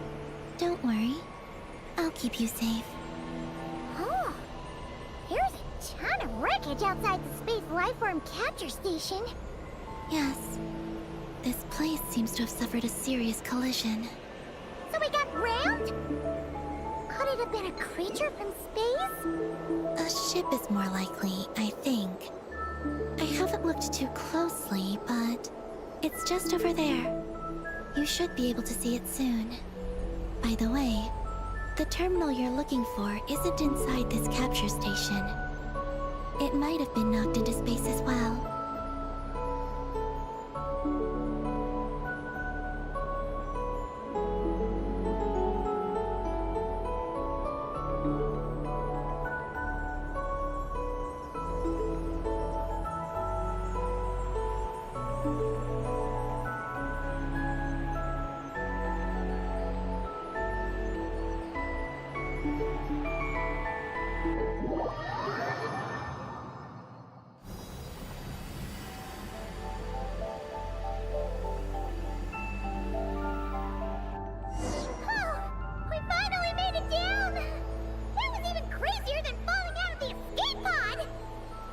Don't worry. I'll keep you safe. Oh, there's a ton of wreckage outside the Space Lifeform Capture Station. Yes. This place seems to have suffered a serious collision. So we got rammed? Could it have been a creature from space? A ship is more likely, I think. I haven't looked too closely, but it's just over there. You should be able to see it soon. By the way, the terminal you're looking for isn't inside this capture station. It might have been knocked into space as well.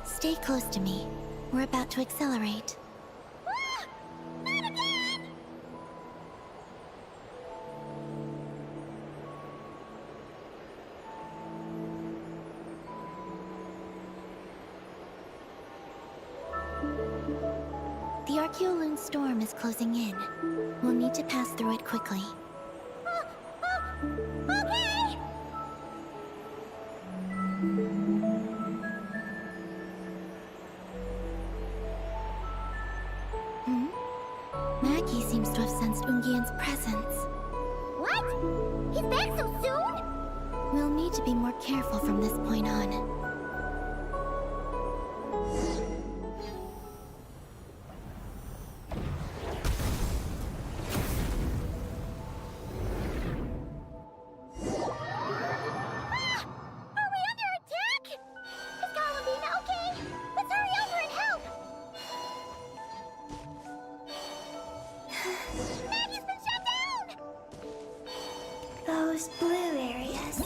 Stay close to me. We're about to accelerate. Ah! Not again! The Archeoloon storm is closing in. We'll need to pass through it quickly. Okay! Maggie seems to have sensed Ungian's presence. What? He's back so soon? We'll need to be more careful from this point on. Are we under attack? Is Carolina okay? Let's hurry over and help! Maggie's been shut down! Those blue areas.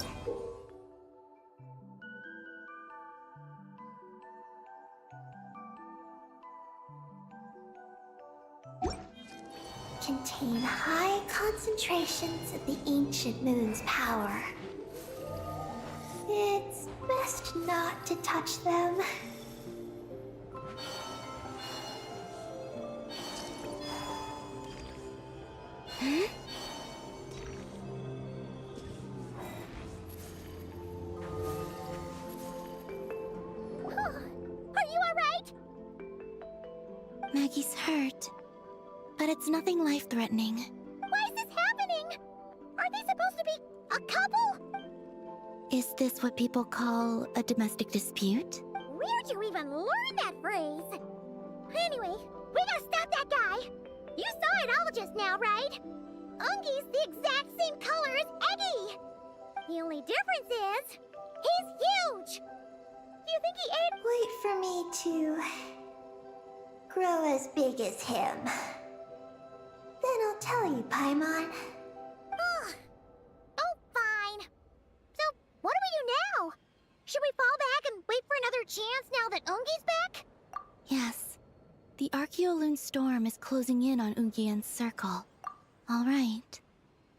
Contain high concentrations of the ancient moon's power. It's best not to touch them. Are you alright? Maggie's hurt, but it's nothing life-threatening. Why is this happening? Are they supposed to be a couple? Is this what people call a domestic dispute? Where'd you even learn that phrase? Anyway, we gotta stop that guy. You saw it all just now, right? Ungi's the exact same color as Eggy. The only difference is, he's huge. Do you think he ate? Wait for me to grow as big as him. Then I'll tell you, Paimon. Ugh. Oh, fine. So, what do we do now? Should we fall back and wait for another chance now that Ungi's back? Yes. The Archeoloon storm is closing in on Ungian's circle. All right.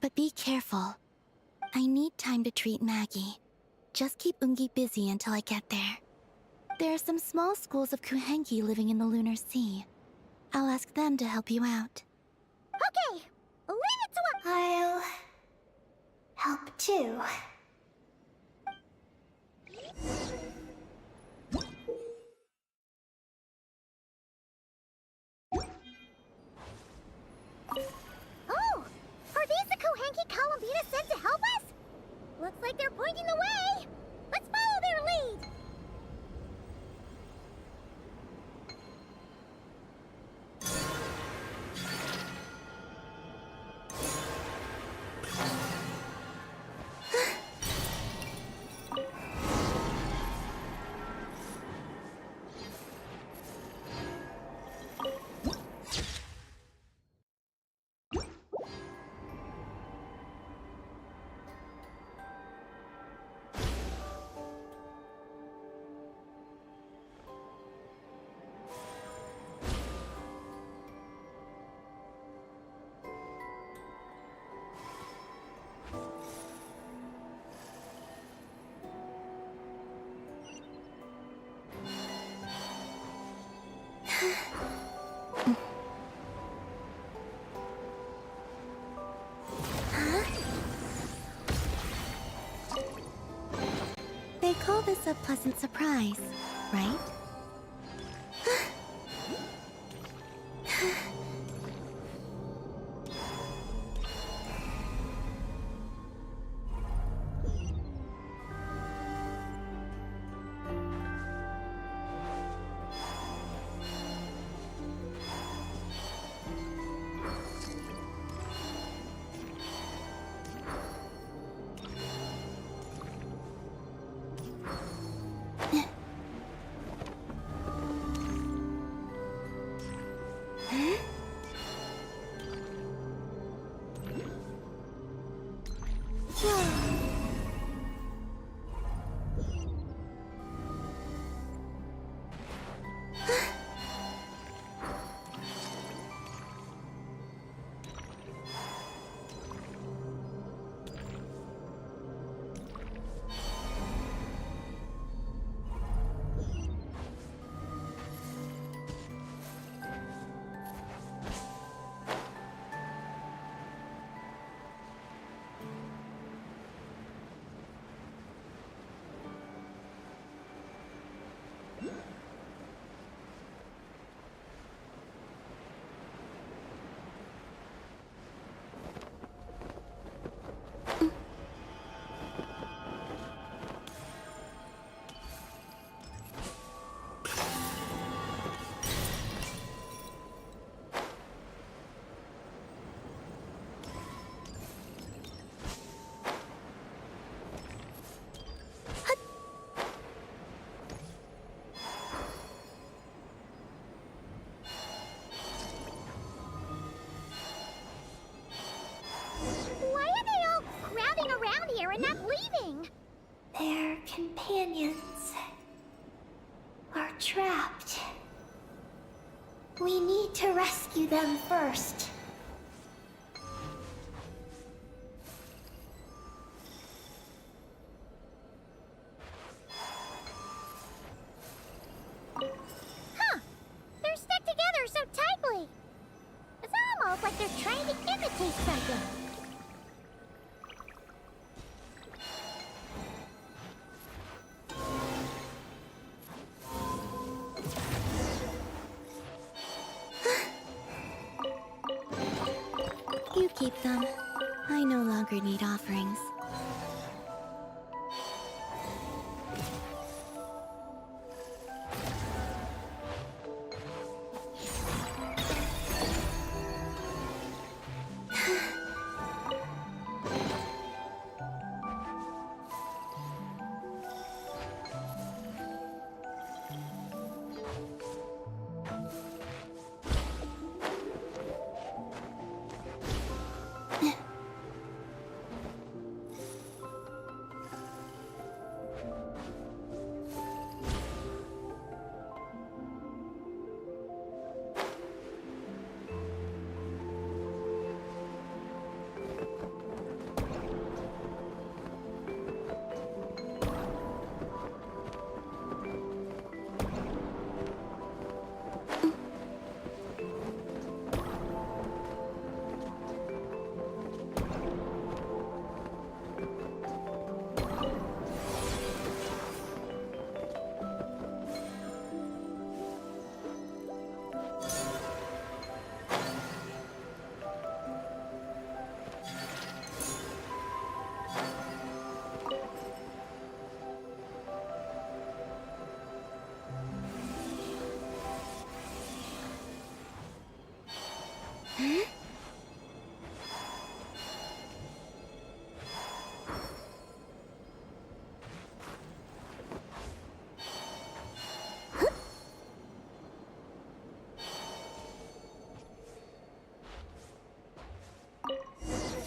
But be careful. I need time to treat Maggie. Just keep Ungi busy until I get there. There are some small schools of Kuhenki living in the Lunar Sea. I'll ask them to help you out. Okay, leave it to us. I'll help too. Oh, are these the Kuhenki Columbina sent to help us? Looks like they're pointing the way. Let's follow their lead. They call this a pleasant surprise, right? We're not leaving! Their companions are trapped. We need to rescue them first. Huh! They're stuck together so tightly! It's almost like they're trying to imitate something. keep them. I no longer need offerings.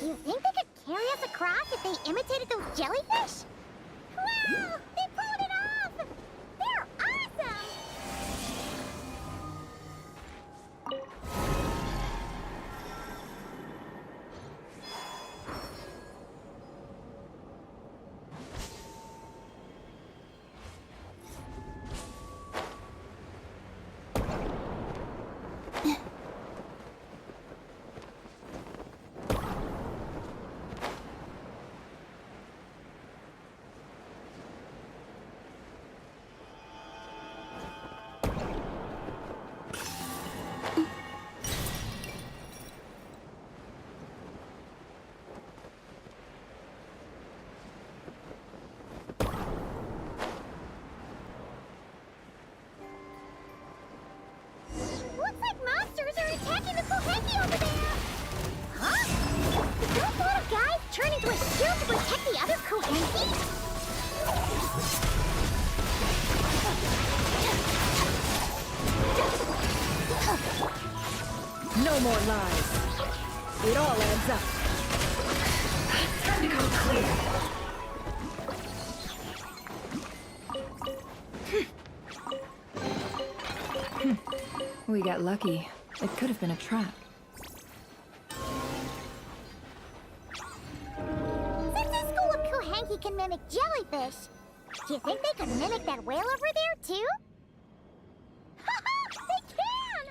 You think they could carry us across if they imitated those jellyfish? Wow! They pulled it off! They're awesome! Looks like monsters are attacking the Koheki over there! Huh? Did those little guys turn into a shield to protect the other Koheki? No more lies. It all adds up. Time to go clear. We got lucky. It could have been a trap. Since this school of Koheki can mimic jellyfish, do you think they could mimic that whale over there, too? They can!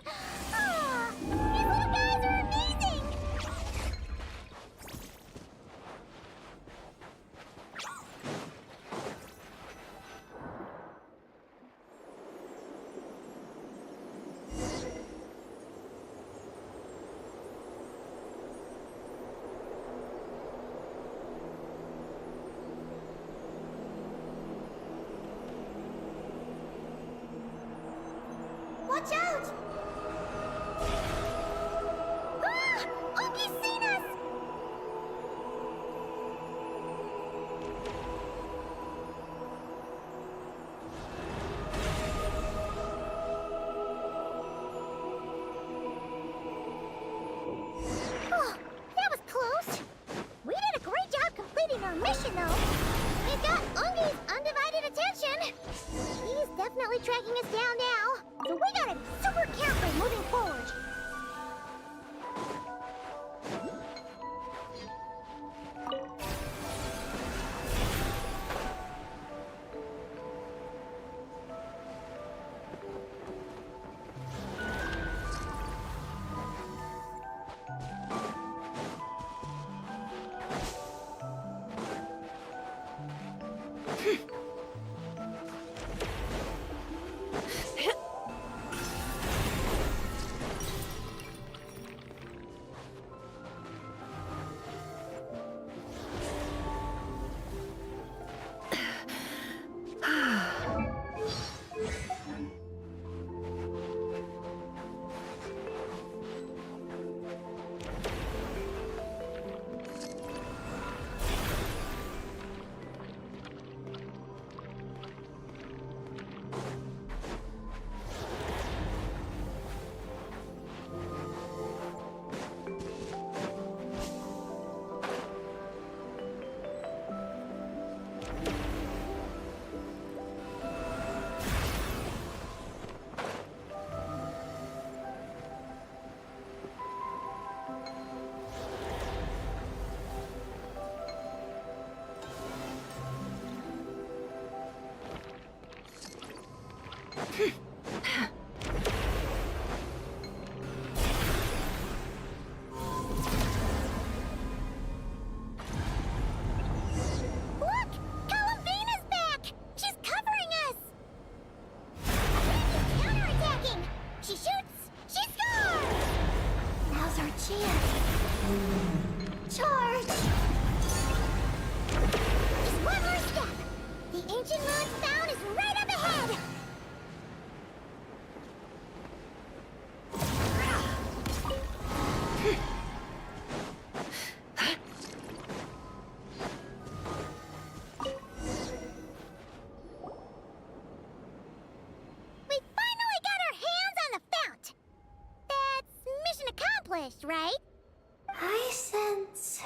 Ah, these little guys are amazing! Watch out! Ah! Oki's seen us! Oh, that was close. We did a great job completing our mission, though. We got Ungi's undivided attention. He's definitely tracking us down now. So we gotta be super careful moving forward. Look! Columbina's back! She's covering us! Brandy's counterattacking! She shoots! She scores! Now's our chance. Charge! Just one more step! The ancient moon's bound is right up ahead! We finally got our hands on the fount! That's mission accomplished, right? I sense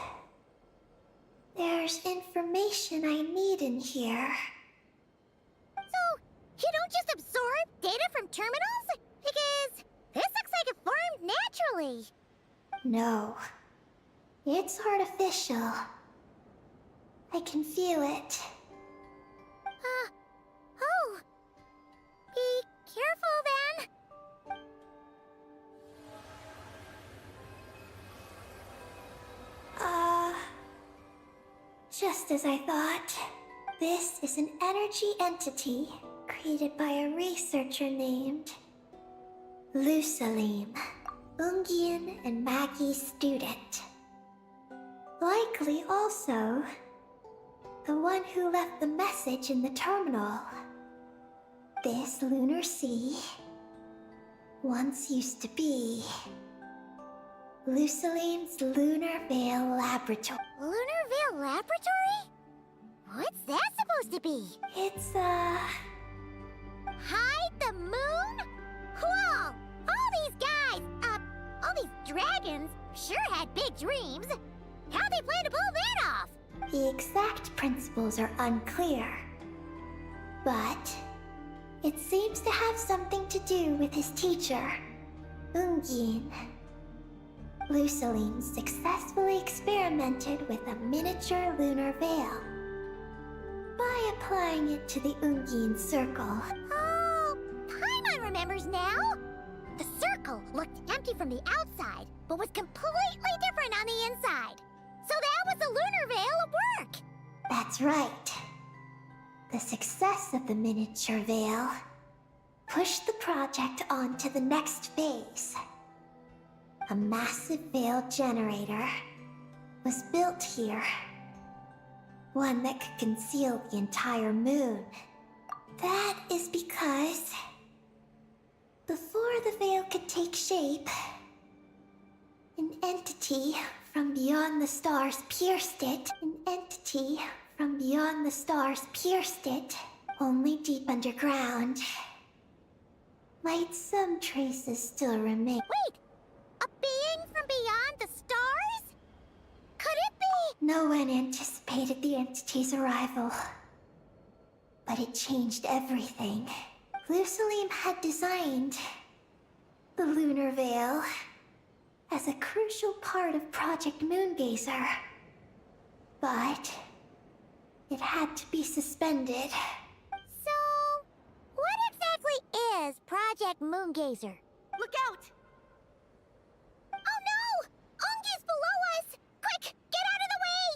there's information I need in here. So, you don't just absorb data from terminals? Because this looks like it formed naturally. No, it's artificial. I can feel it. Oh. Be careful then. Just as I thought. This is an energy entity created by a researcher named Lusalim, Ungian and Maggie's student. Likely also the one who left the message in the terminal. This lunar sea once used to be Lusalim's Lunar Veil Laboratory. Lunar Veil Laboratory? What's that supposed to be? It's, Hide the moon? Whoa! All these guys, all these dragons sure had big dreams. How'd they plan to pull that off? the exact principles are unclear. But it seems to have something to do with his teacher, Ungin. Lusaline successfully experimented with a miniature lunar veil by applying it to the Ungin circle. Oh, Paimon remembers now! The circle looked empty from the outside, but was completely different on the inside. So that was the lunar veil at work! That's right. The success of the miniature veil pushed the project on to the next phase. A massive veil generator was built here. One that could conceal the entire moon. That is because before the veil could take shape, an entity from beyond the stars pierced it. An entity from beyond the stars pierced it. Only deep underground might some traces still remain. Wait! A being from beyond the stars? Could it be? No one anticipated the entity's arrival, but it changed everything. Lusalim had designed the lunar veil as a crucial part of Project Moongazer, but it had to be suspended. So, what exactly is Project Moongazer? Look out! Oh no! Ungi's below us! Quick, get out of the way!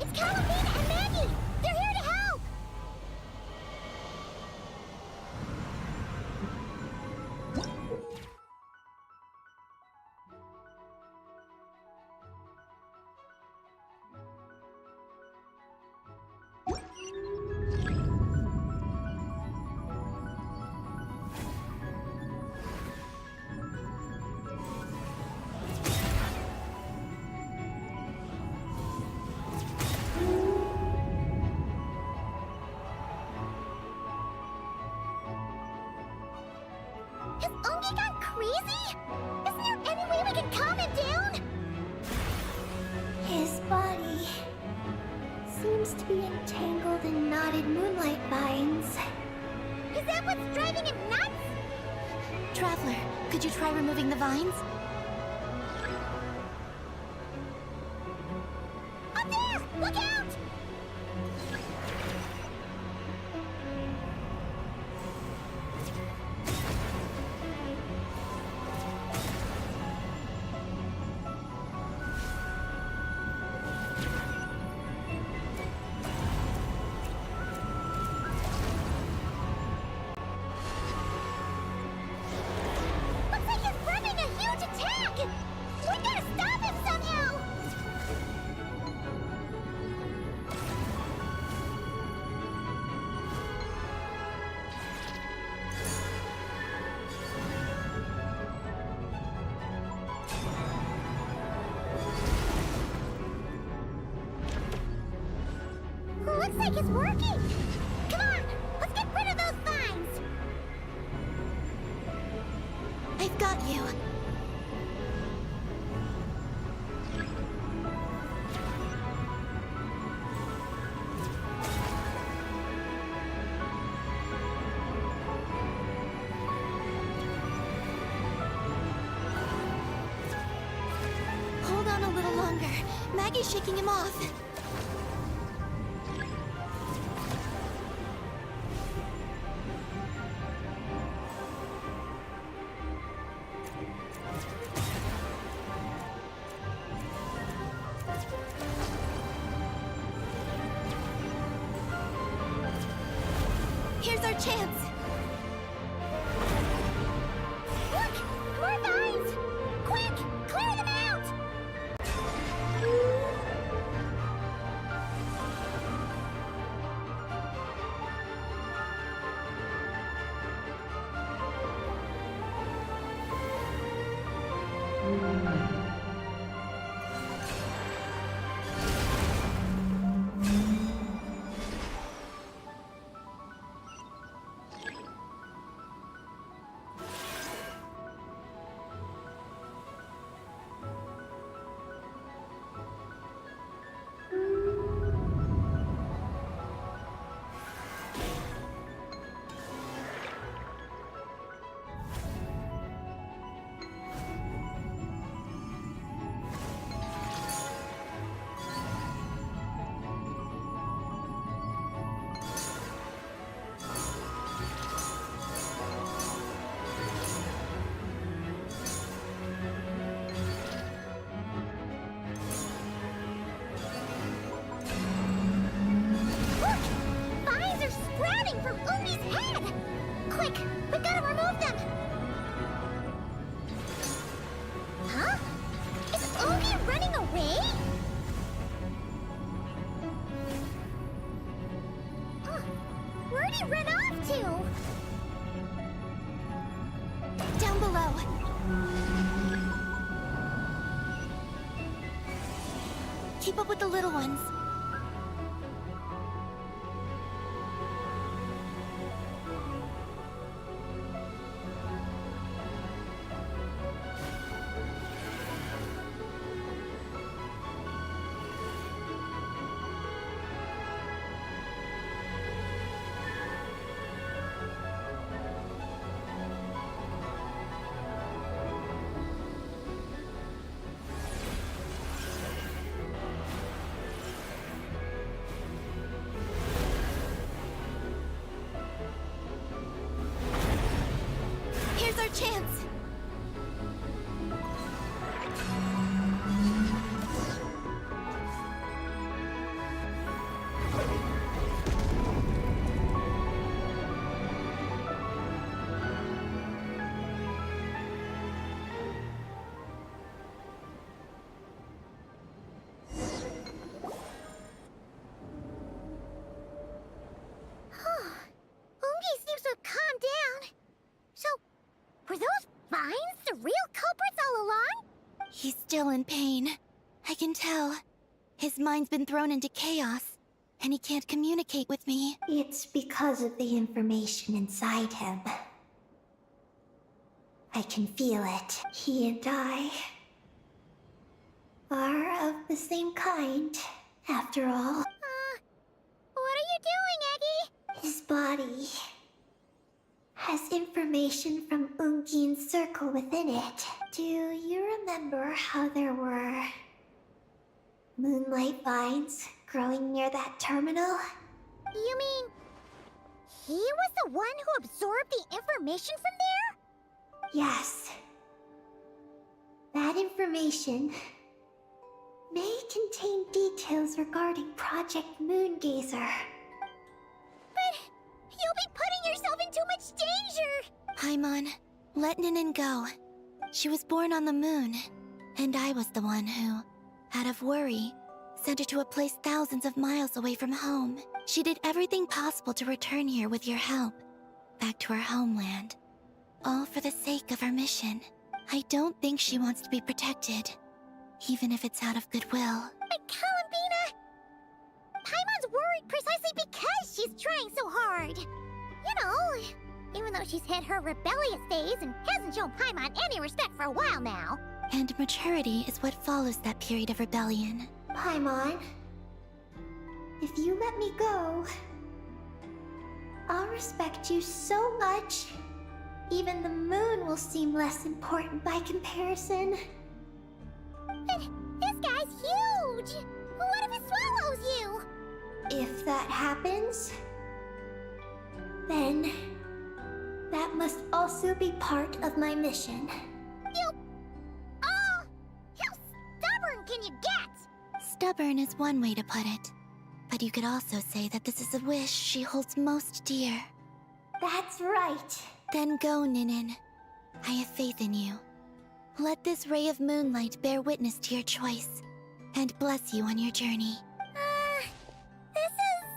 It's Calamina and Maggie! They're here to help! Has Ungi gone crazy? Isn't there any way we can calm him down? His body seems to be entangled in knotted moonlight vines. what's driving him nuts? Traveler, could you try removing the vines? Up there! Look out! Looks like he's running a huge attack! We gotta stop him somehow! Looks like it's working! Come on, let's get rid of those vines! I've got you. Hold on a little longer. Maggie's shaking him off. Here's our chance. Look! More vines! Quick! Clear them out! Look! Vines are sprouting from Umi's head! Quick! We gotta remove them! Huh? Is Umi running away? Where'd he run off to? Down below. Keep up with the little ones. Here's our chance. Ungi seems to have calmed down. So, were those vines the real culprits all along? He's still in pain. I can tell. His mind's been thrown into chaos, and he can't communicate with me. It's because of the information inside him. I can feel it. He and I are of the same kind, after all. What are you doing, Eggy? His body has information from Ungeen's circle within it. Do you remember how there were moonlight vines growing near that terminal? You mean he was the one who absorbed the information from there? Yes. That information may contain details regarding Project Moongazer. But you'll be putting yourself in too much danger! Paimon, let Ninin go. She was born on the moon, and I was the one who, out of worry, sent her to a place thousands of miles away from home. She did everything possible to return here with your help, back to her homeland. All for the sake of her mission. I don't think she wants to be protected, even if it's out of goodwill. But Columbina! Paimon's worried precisely because she's trying so hard. You know, even though she's hit her rebellious phase and hasn't shown Paimon any respect for a while now. And maturity is what follows that period of rebellion. Paimon, if you let me go, I'll respect you so much, even the moon will seem less important by comparison. But this guy's huge! What if it swallows you? If that happens, then that must also be part of my mission. How stubborn can you get? Stubborn is one way to put it, but you could also say that this is a wish she holds most dear. That's right. Then go, Ninin. I have faith in you. Let this ray of moonlight bear witness to your choice, and bless you on your journey. This is...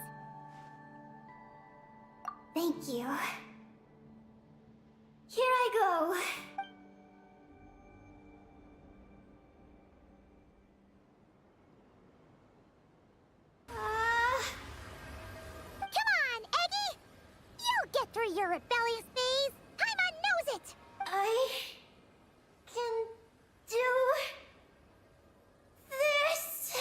Thank you. Here I go. Come on, Eggy! You'll get through your rebellious phase! Paimon knows it! I can do this.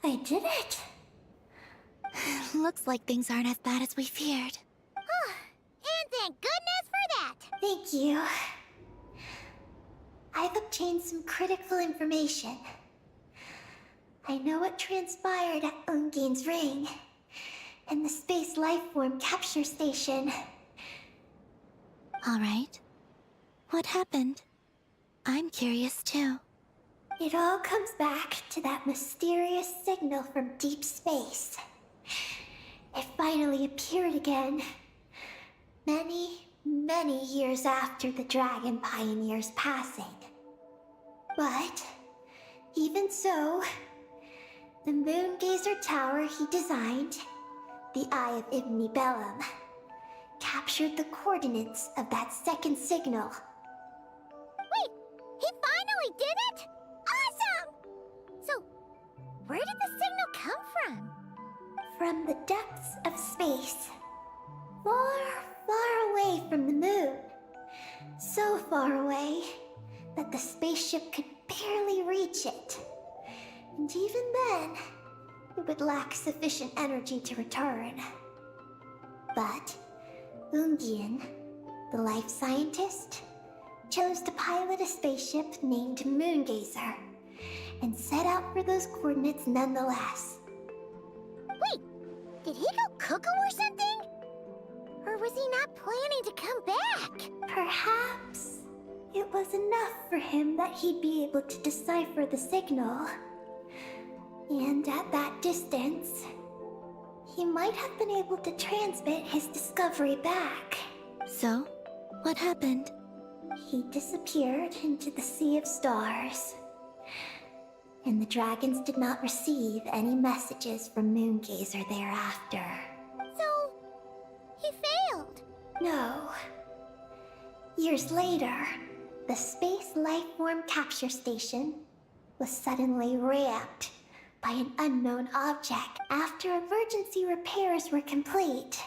I did it. Looks like things aren't as bad as we feared. And thank goodness for that! Thank you. I've obtained some critical information. I know what transpired at Ungeen's ring and the space lifeform capture station. All right. What happened? I'm curious too. It all comes back to that mysterious signal from deep space. It finally appeared again. Many years after the Dragon Pioneer's passing. But, even so, the Moongazer Tower he designed, the Eye of Ibni Bellum, captured the coordinates of that second signal. Wait, he finally did it? Awesome! So, where did the signal come from? From the depths of space. Far away from the moon. So far away that the spaceship could barely reach it. And even then, it would lack sufficient energy to return. But Ungeen, the life scientist, chose to pilot a spaceship named Moongazer and set out for those coordinates nonetheless. Wait, did he go cuckoo or something? Or was he not planning to come back? Perhaps it was enough for him that he'd be able to decipher the signal. And at that distance, he might have been able to transmit his discovery back. So, what happened? He disappeared into the sea of stars. And the dragons did not receive any messages from Moongazer thereafter. So, he failed. No. Years later, the Space Lifeform Capture Station was suddenly ramped by an unknown object. After emergency repairs were complete,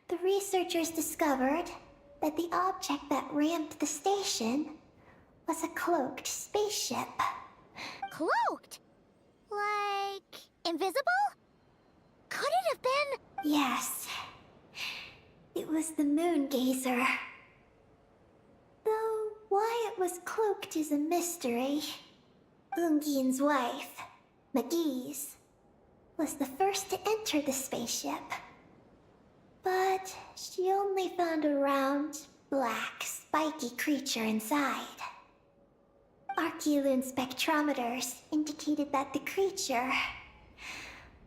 the researchers discovered that the object that rammed the station was a cloaked spaceship. Cloaked? Like invisible? Could it have been? Yes. It was the Moon Gazer. Though why it was cloaked is a mystery. Ungian's wife, McGee's, was the first to enter the spaceship. But she only found a round, black, spiky creature inside. Archeoloon spectrometers indicated that the creature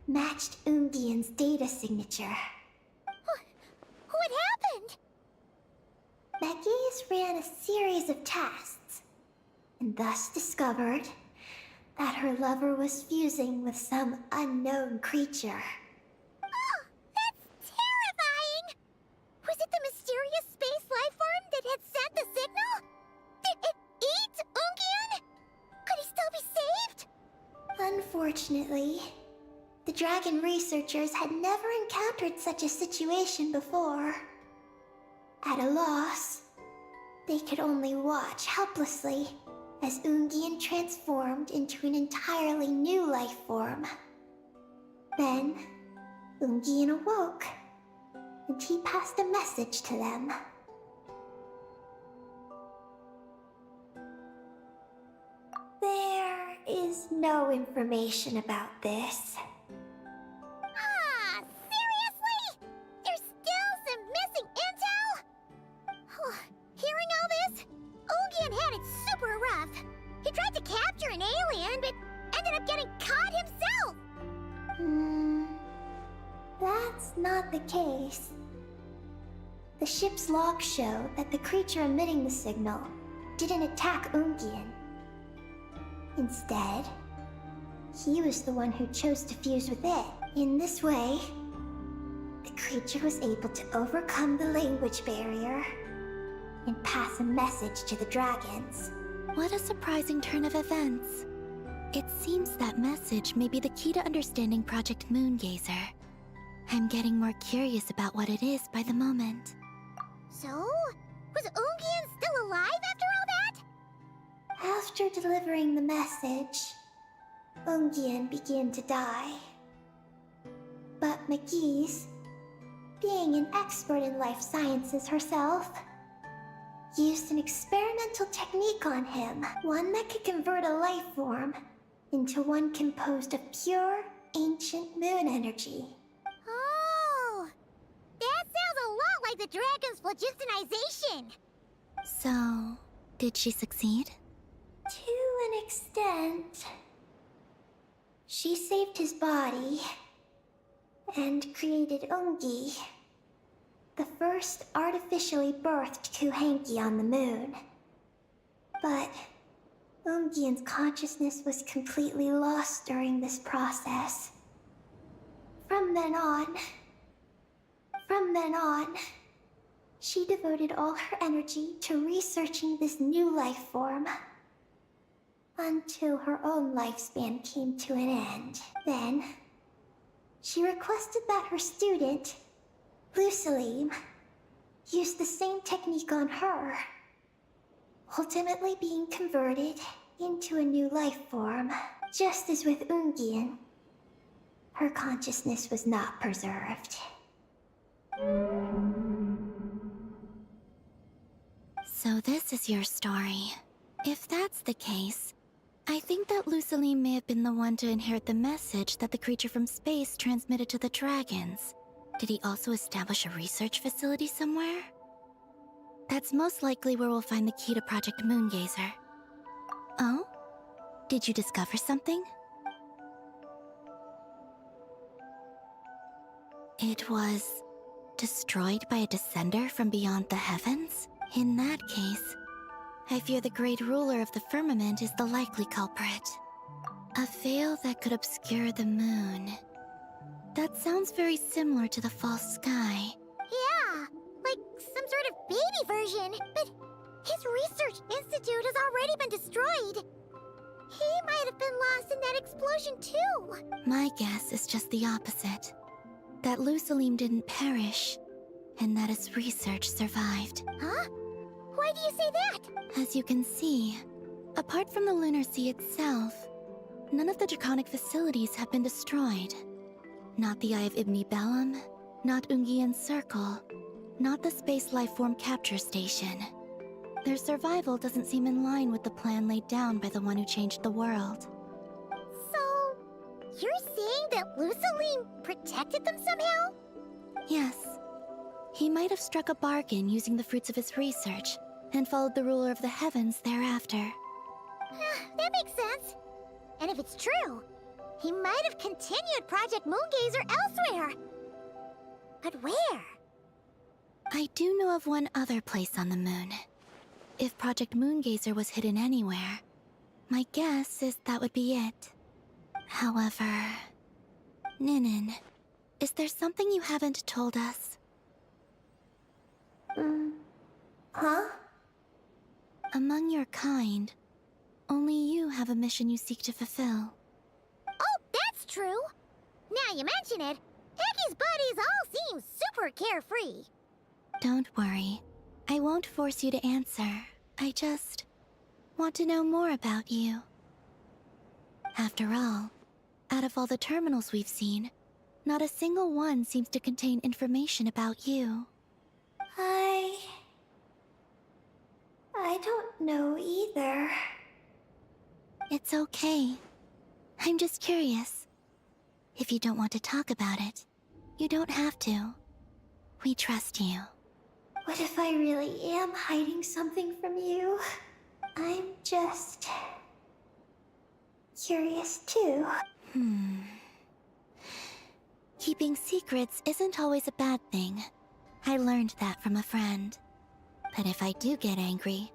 matched Ungian's data signature. What happened? McGee's ran a series of tests, and thus discovered that her lover was fusing with some unknown creature. Oh, that's terrifying! Was it the mysterious space life form that had sent the signal? Did it eat Ungian? Could he still be saved? Unfortunately, the dragon researchers had never encountered such a situation before. At a loss, they could only watch helplessly as Ungian transformed into an entirely new life form. Then, Ungian awoke, and he passed a message to them. There is no information about this. Ah, seriously? There's still some missing intel? Hearing all this, Ungian had it super rough. He tried to capture an alien, but ended up getting caught himself. That's not the case. The ship's logs show that the creature emitting the signal didn't attack Ungian. Instead, he was the one who chose to fuse with it. In this way, the creature was able to overcome the language barrier and pass a message to the dragons. What a surprising turn of events. It seems that message may be the key to understanding Project Moongazer. I'm getting more curious about what it is by the moment. So, was Ungian still alive after all that? After delivering the message, Ungian began to die. But McGee's, being an expert in life sciences herself, used an experimental technique on him, one that could convert a life form into one composed of pure, ancient moon energy. Oh, that sounds a lot like the dragon's phlogistonization. So, did she succeed? To an extent. She saved his body and created Ungi, the first artificially birthed Kuhanki on the moon. But Ungian's consciousness was completely lost during this process. From then on, she devoted all her energy to researching this new life form, until her own lifespan came to an end. Then, she requested that her student, Lusalim, use the same technique on her, ultimately being converted into a new life form. Just as with Ungian, her consciousness was not preserved. So this is your story. If that's the case, I think that Lusaline may have been the one to inherit the message that the creature from space transmitted to the dragons. Did he also establish a research facility somewhere? That's most likely where we'll find the key to Project Moongazer. Oh? Did you discover something? It was destroyed by a descender from beyond the heavens? In that case, I fear the great ruler of the firmament is the likely culprit. A veil that could obscure the moon. That sounds very similar to the false sky. Yeah, like some sort of baby version. But his research institute has already been destroyed. He might have been lost in that explosion too. My guess is just the opposite. That Lusalim didn't perish, and that his research survived. Huh? Why do you say that? As you can see, apart from the Lunar Sea itself, none of the draconic facilities have been destroyed. Not the Eye of Ibni Bellum, not Ungian's Circle, not the Space Lifeform Capture Station. Their survival doesn't seem in line with the plan laid down by the one who changed the world. So, you're saying that Lusaline protected them somehow? Yes. He might have struck a bargain using the fruits of his research, and followed the ruler of the heavens thereafter. That makes sense. And if it's true, he might have continued Project Moongazer elsewhere. But where? I do know of one other place on the moon. If Project Moongazer was hidden anywhere, my guess is that would be it. However... Ninin, is there something you haven't told us? Huh? Among your kind, only you have a mission you seek to fulfill. Oh, that's true. Now you mention it, Heki's buddies all seem super carefree. Don't worry. I won't force you to answer. I just want to know more about you. After all, out of all the terminals we've seen, not a single one seems to contain information about you. I don't know either. It's okay. I'm just curious. If you don't want to talk about it, you don't have to. We trust you. What if I really am hiding something from you? I'm just... curious too. Keeping secrets isn't always a bad thing. I learned that from a friend. But if I do get angry,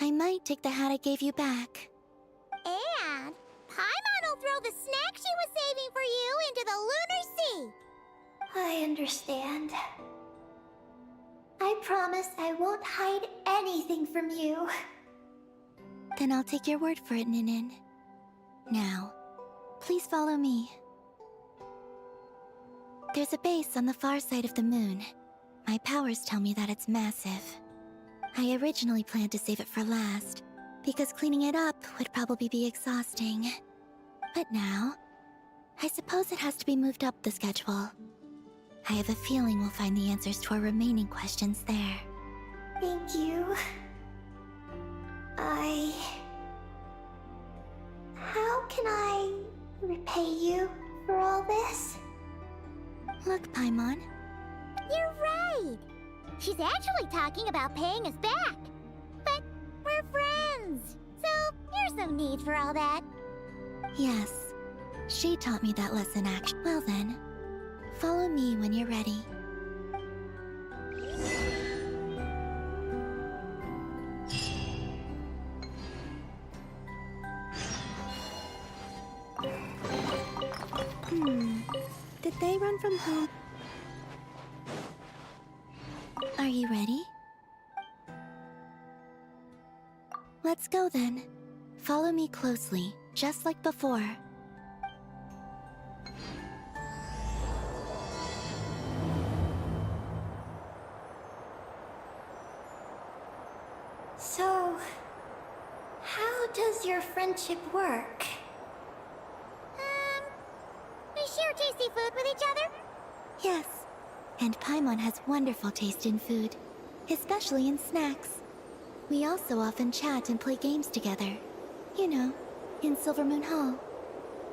I might take the hat I gave you back. And Paimon will throw the snack she was saving for you into the Lunar Sea. I understand. I promise I won't hide anything from you. Then I'll take your word for it, Ninin. Now, please follow me. There's a base on the far side of the moon. My powers tell me that it's massive. I originally planned to save it for last, because cleaning it up would probably be exhausting. But now, I suppose it has to be moved up the schedule. I have a feeling we'll find the answers to our remaining questions there. Thank you. How can I repay you for all this? Look, Paimon. You're right. She's actually talking about paying us back. But we're friends, so there's no need for all that. Yes, she taught me that lesson Well then, follow me when you're ready. Did they run from home? Are you ready? Let's go then. Follow me closely, just like before. So, how does your friendship work? We share tasty food with each other? Yes, and Paimon has wonderful taste in food, especially in snacks. We also often chat and play games together. You know, in Silvermoon Hall.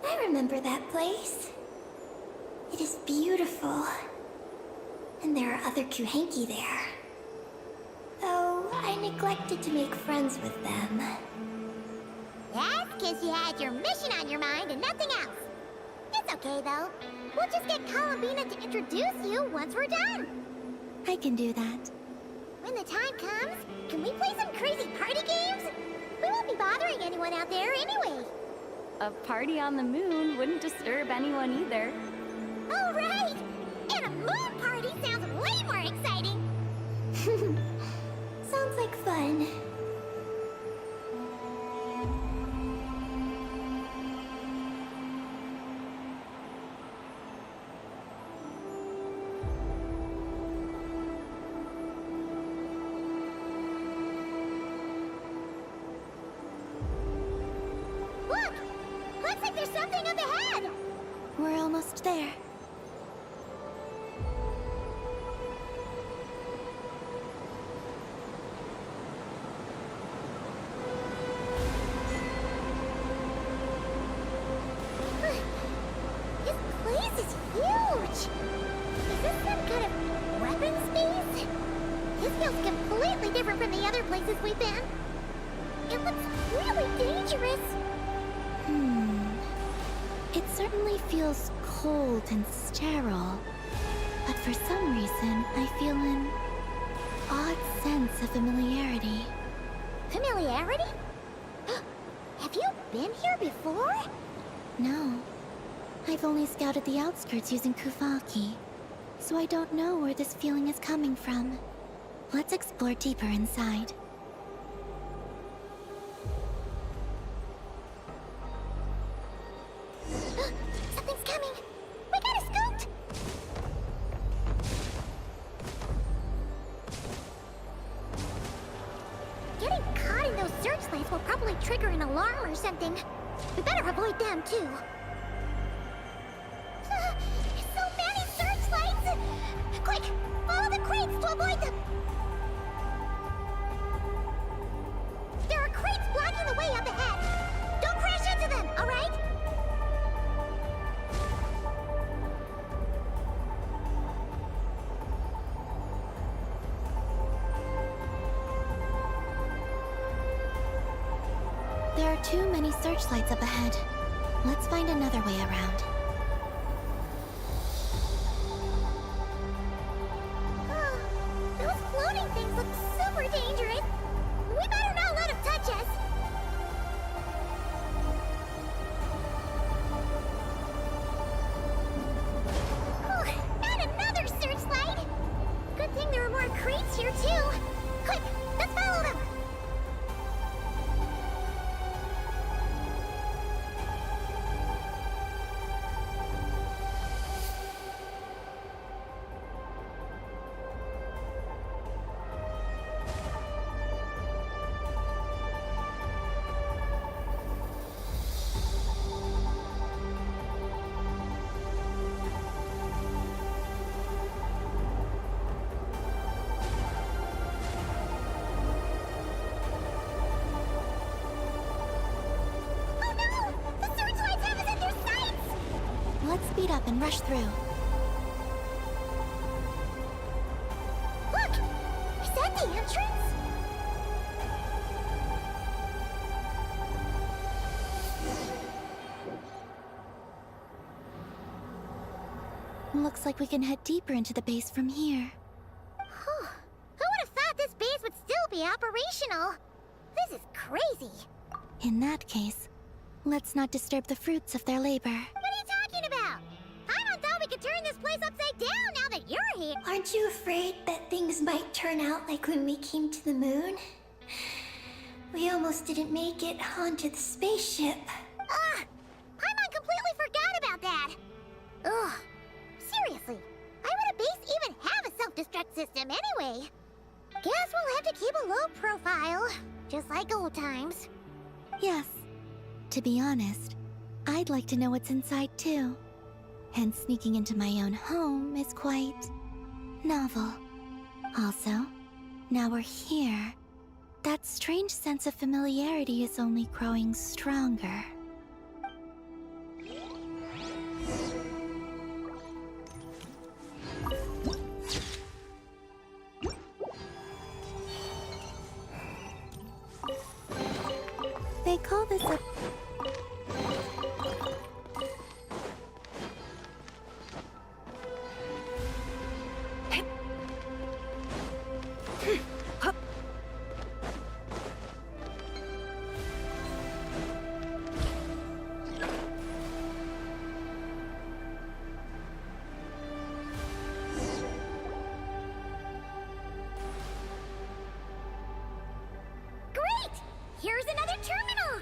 I remember that place. It is beautiful. And there are other Kuhenki there. Though I neglected to make friends with them. That's because you had your mission on your mind and nothing else. It's okay, though. We'll just get Columbina to introduce you once we're done. I can do that. When the time comes, can we play some crazy party games? We won't be bothering anyone out there anyway. A party on the moon wouldn't disturb anyone either. Oh, right! And a moon party sounds way more exciting! Sounds like fun. like there's something up ahead! We're almost there. This place is huge! Is this some kind of weapons space? This feels completely different from the other places we've been. It looks really dangerous. It certainly feels cold and sterile. But for some reason, I feel an odd sense of familiarity. Familiarity? Have you been here before? No. I've only scouted the outskirts using Kuvaki, so I don't know where this feeling is coming from. Let's explore deeper inside. Something's coming! We gotta scoot! Getting caught in those searchlights will probably trigger an alarm or something. We better avoid them, too. So many searchlights! Quick! Follow the crates to avoid them! There are crates blocking the way up ahead! Don't crash into them, alright? There are too many searchlights up ahead. Let's find another way around. Those floating things look super dangerous. We better not let them touch us. And another searchlight. Good thing there are more crates here too. Quick, let's follow them. Let's speed up and rush through. Look! Is that the entrance? Looks like we can head deeper into the base from here. Who would have thought this base would still be operational? This is crazy. In that case, let's not disturb the fruits of their labor. What are you talking about? Paimon thought we could turn this place upside down now that you're here. Aren't you afraid that things might turn out like when we came to the moon? We almost didn't make it onto the spaceship. Paimon completely forgot about that. Ugh. Seriously, why would a base even have a self-destruct system anyway? Guess we'll have to keep a low profile, just like old times. Yes. To be honest, I'd like to know what's inside too. And sneaking into my own home is quite novel. Also, now we're here. That strange sense of familiarity is only growing stronger. They call this a... Great! Here's another terminal!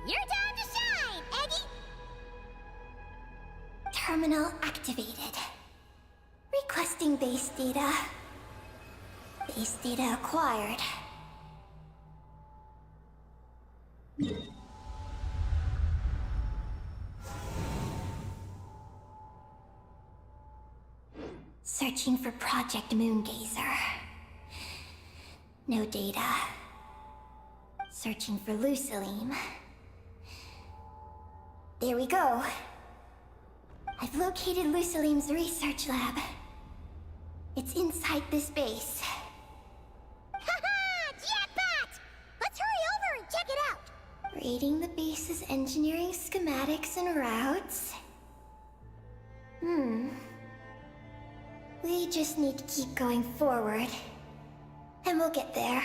Your time to shine, Eggy! Terminal activated. Requesting base data. Base data acquired. Searching for Project Moongazer. No data. Searching for Lucilim. There we go. I've located Lucilim's research lab. It's inside this base. Haha! Jackpot! Let's hurry over and check it out! Reading the base's engineering schematics and routes. We just need to keep going forward. And we'll get there.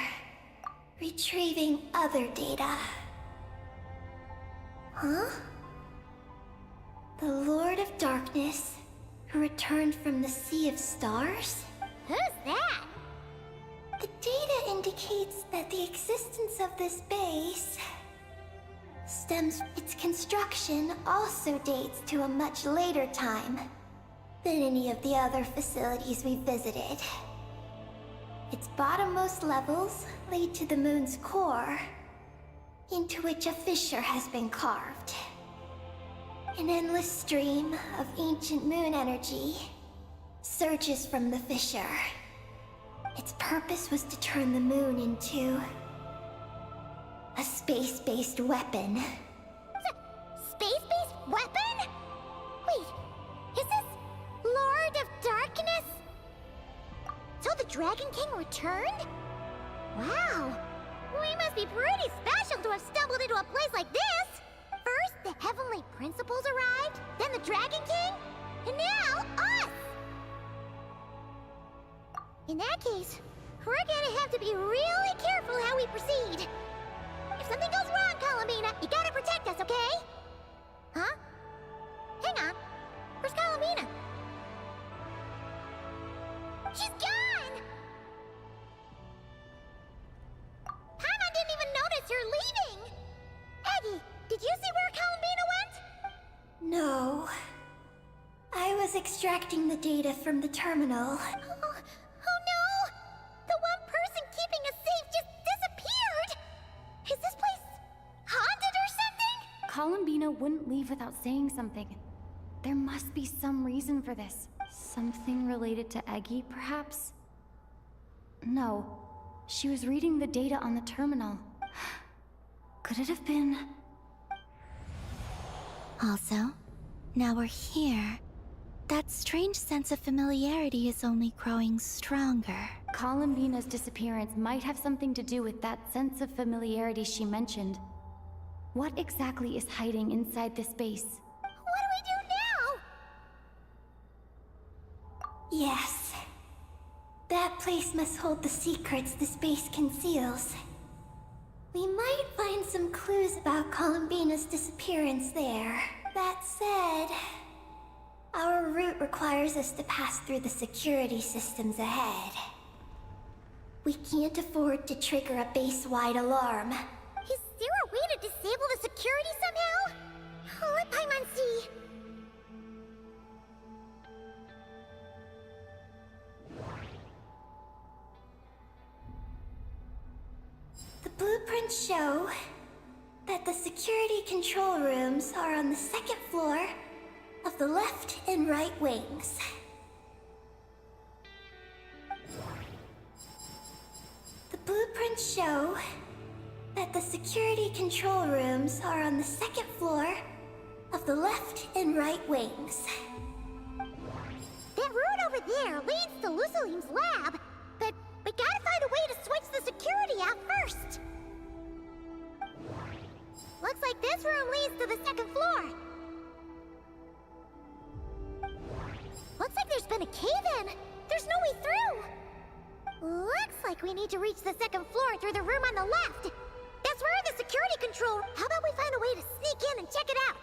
Retrieving other data. Huh? The Lord of Darkness, who returned from the Sea of Stars? Who's that? The data indicates that the existence of this base its construction also dates to a much later time than any of the other facilities we visited. Its bottommost levels lead to the moon's core, into which a fissure has been carved. An endless stream of ancient moon energy surges from the fissure. Its purpose was to turn the moon into a space-based weapon. Space-based weapon? Wait, is this Lord of Darkness? So the Dragon King returned? Wow, we must be pretty special to have stumbled into a place like this. First, the Heavenly Principles arrived, then the Dragon King, and now us! In that case, we're gonna have to be really careful how we proceed. If something goes wrong, Colomina, you gotta protect us, okay? Huh? Hang on. Where's Colomina? She's gone! Paimon didn't even notice her leaving! Aggie, did you see where Colomina went? No. I was extracting the data from the terminal. Oh no! The one person keeping us safe just disappeared! Is this place haunted or something? Columbina wouldn't leave without saying something. There must be some reason for this. Something related to Eggy, perhaps? No. She was reading the data on the terminal. Could it have been... Also, now we're here. That strange sense of familiarity is only growing stronger. Columbina's disappearance might have something to do with that sense of familiarity she mentioned. What exactly is hiding inside this base? What do we do now? Yes. That place must hold the secrets this base conceals. We might find some clues about Columbina's disappearance there. That said, our route requires us to pass through the security systems ahead. We can't afford to trigger a base-wide alarm. Is there a way to disable the security somehow? Oh, let Paimon see. The blueprints show that the security control rooms are on the second floor of the left and right wings. The blueprints show that the security control rooms are on the second floor of the left and right wings. That route over there leads to Lucilim's lab, but we gotta find a way to switch the security out first. Looks like this room leads to the second floor. Looks like there's been a cave-in. There's no way through. Looks like we need to reach the second floor through the room on the left. That's where the security control. How about we find a way to sneak in and check it out?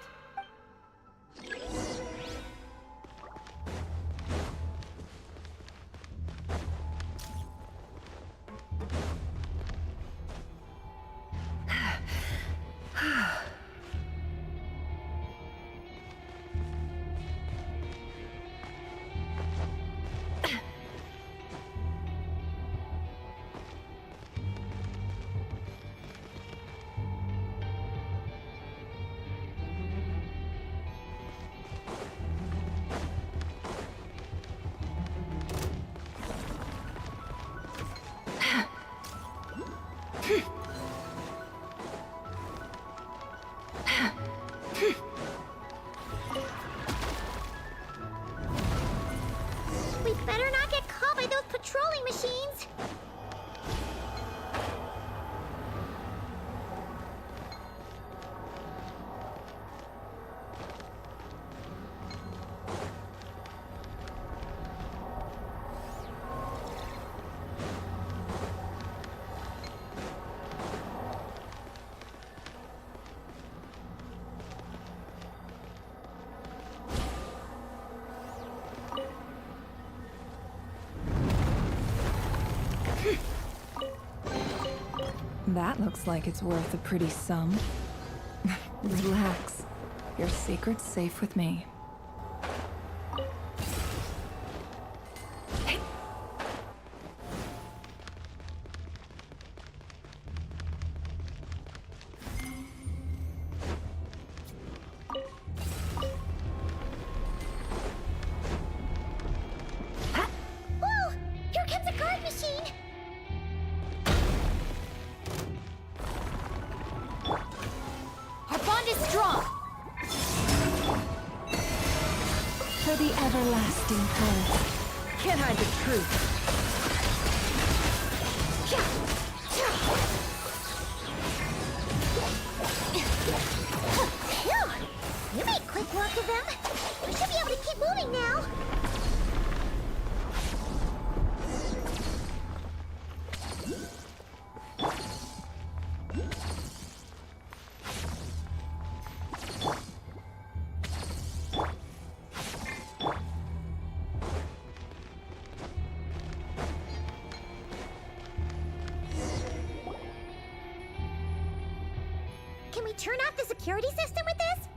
Better not get caught by those patrolling machines. That looks like it's worth a pretty sum. Relax. Your secret's safe with me. Whoa! Here comes a guard machine! Our bond is strong! For the everlasting cause. Can't hide the truth. Phew! You made quick work of them. We should be able to keep moving now. Can we turn off the security system with this?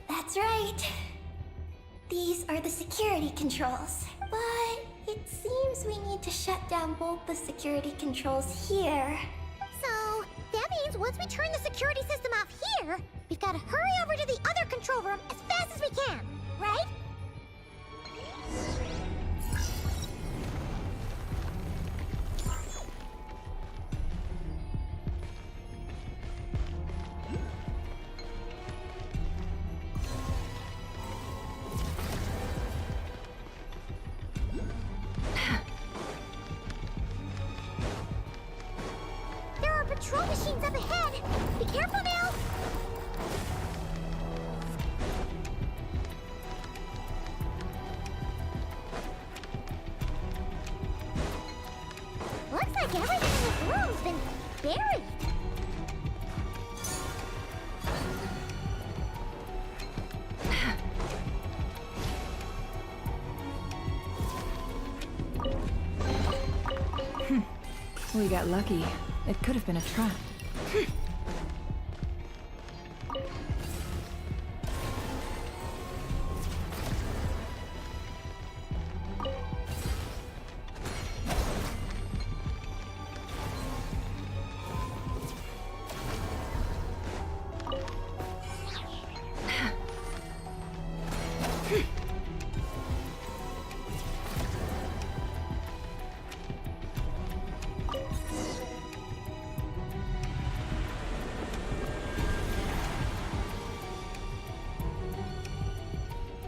That's right. These are the security controls. But it seems we need to shut down both the security controls here. So, that means once we turn the security system off here, we've got to hurry over to the other control room as fast as we can, right? There are patrol machines up ahead! Be careful now! Looks like everything in this room's been buried. We got lucky. It could have been a trap.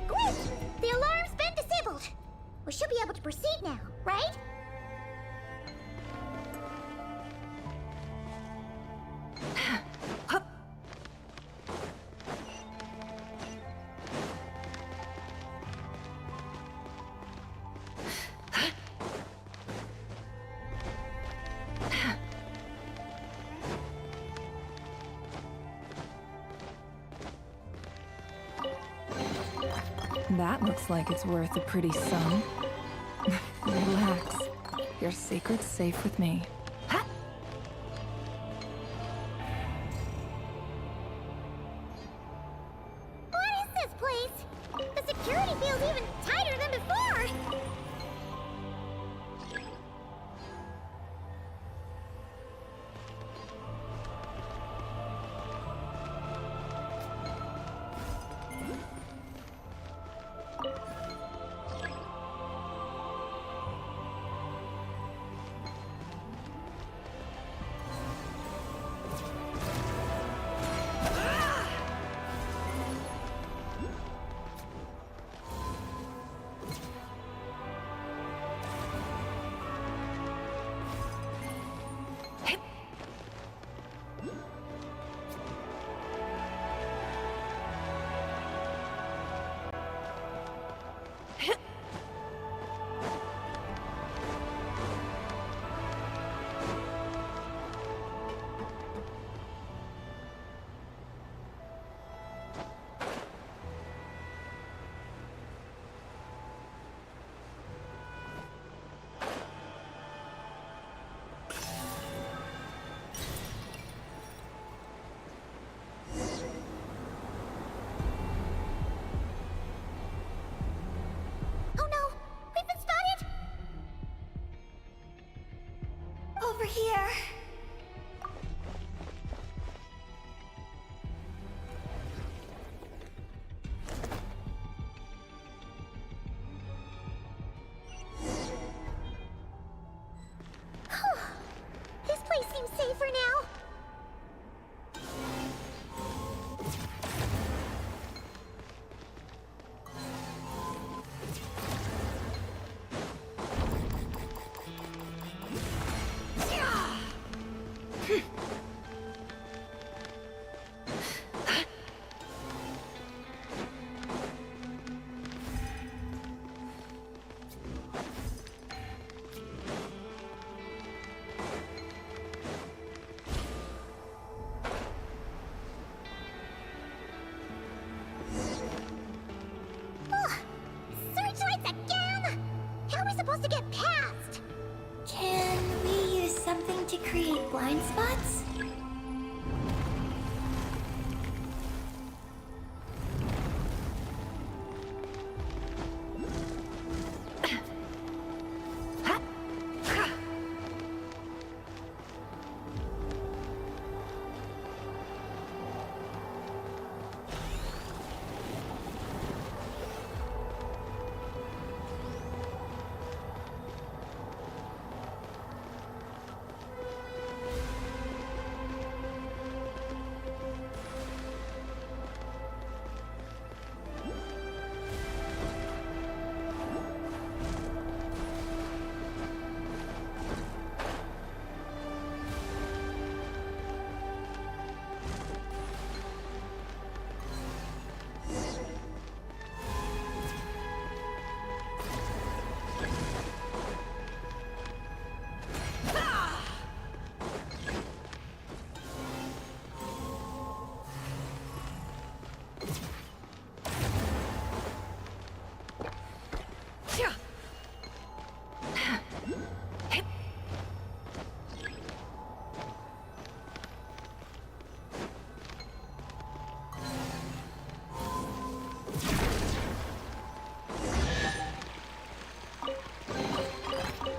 Great! The alarm's been disabled. We should be able to proceed now, right? That looks like it's worth a pretty sum. Relax. Your secret's safe with me. What is this place? The security feels even tighter than before! blind spots?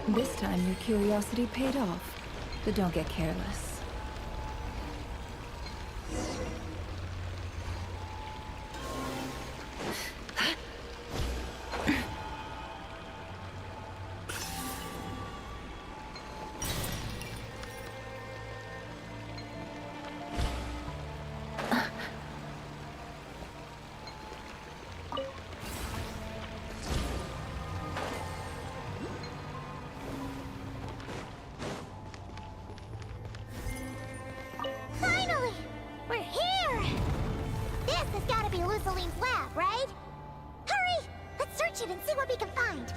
This time your curiosity paid off, but don't get careless. Finally! We're here! This has got to be Luciline's lab, right? Hurry! Let's search it and see what we can find.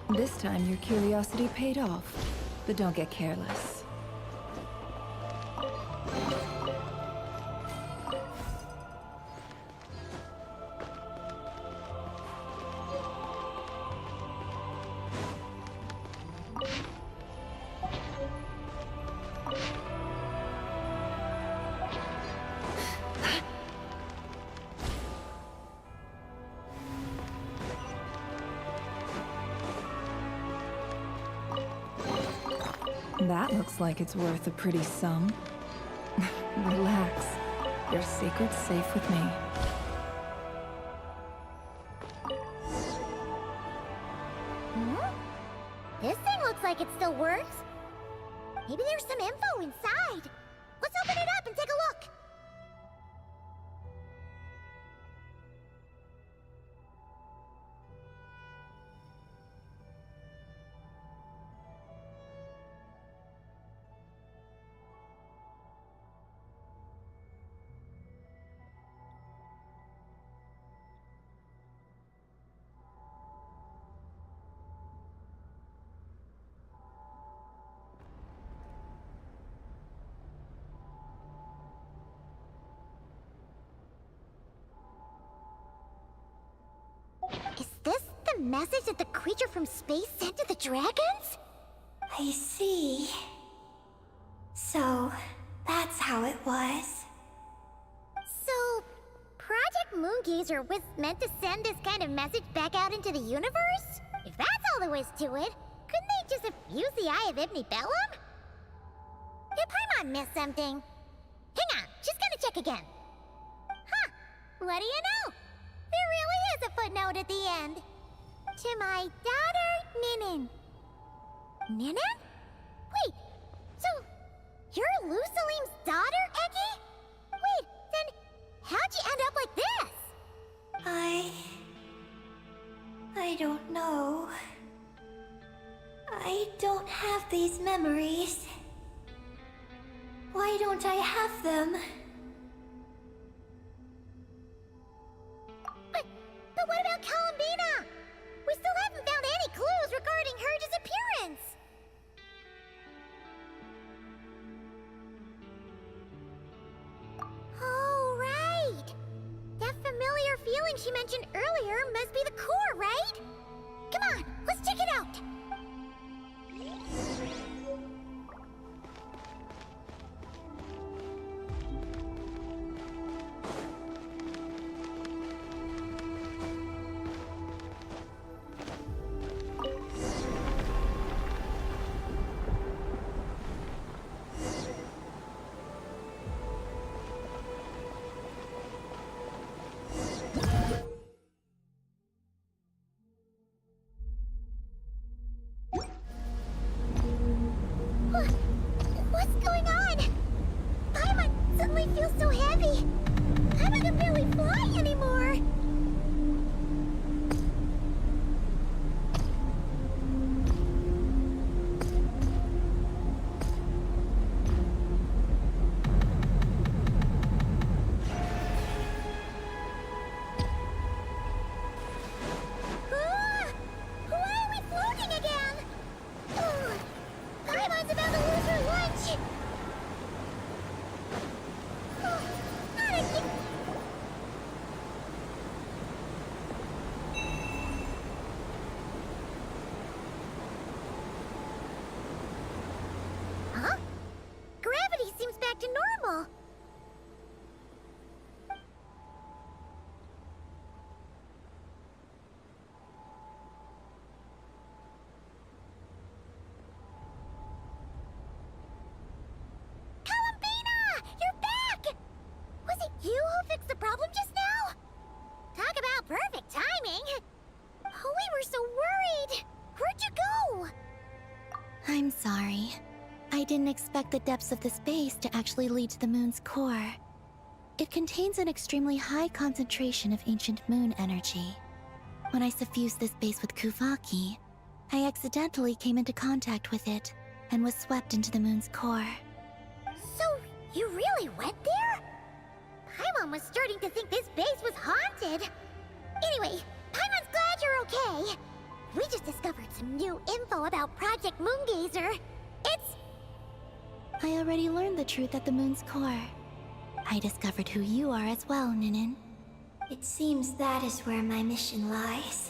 This time your curiosity paid off, but don't get careless. That looks like it's worth a pretty sum. Relax. Your secret's safe with me. This thing looks like it still works. Maybe there's some info inside. Let's open it up and take a look. Is this the message that the creature from space sent to the dragons? I see. So, that's how it was. So, Project Moongazer was meant to send this kind of message back out into the universe? If that's all there is to it, couldn't they just have used the Eye of Ibn Bellum? Did Paimon miss something? Hang on, just gonna check again. Huh, what do you know? There really is a footnote at the end. To my daughter, Ninin. Ninin? Wait, so you're Luciline's daughter, Eggy? Wait, then how'd you end up like this? I don't know. I don't have these memories. Why don't I have them? But what about Columbina? We still haven't found any clues regarding mentioned earlier must be the core, right? Come on, let's check it out! What's going on? Paimon suddenly feels so heavy. Paimon can barely fly anymore. Ah! Why are we floating again? Ugh. Paimon's about to lose her lunch! Oh, not again! Huh? Gravity seems back to normal. Columbina! You're back! Was it you who fixed the problem just now? Talk about perfect timing! Oh, we were so worried! Where'd you go? I'm sorry. I didn't expect the depths of this base to actually lead to the moon's core. It contains an extremely high concentration of ancient moon energy. When I suffused this base with Kuvaki, I accidentally came into contact with it and was swept into the moon's core. So, you really went there? Paimon was starting to think this base was haunted. Anyway, Paimon's glad you're okay. We just discovered some new info about Project Moongazer. It's... I already learned the truth at the moon's core. I discovered who you are as well, Ninin. It seems that is where my mission lies.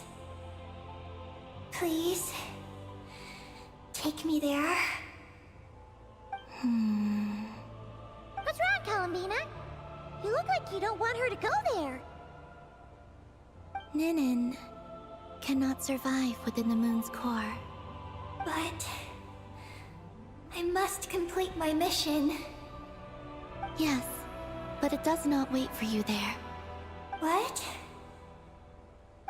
Please, take me there. What's wrong, Columbina? You look like you don't want her to go there. Ninin cannot survive within the moon's core. But I must complete my mission. Yes, but it does not wait for you there. What?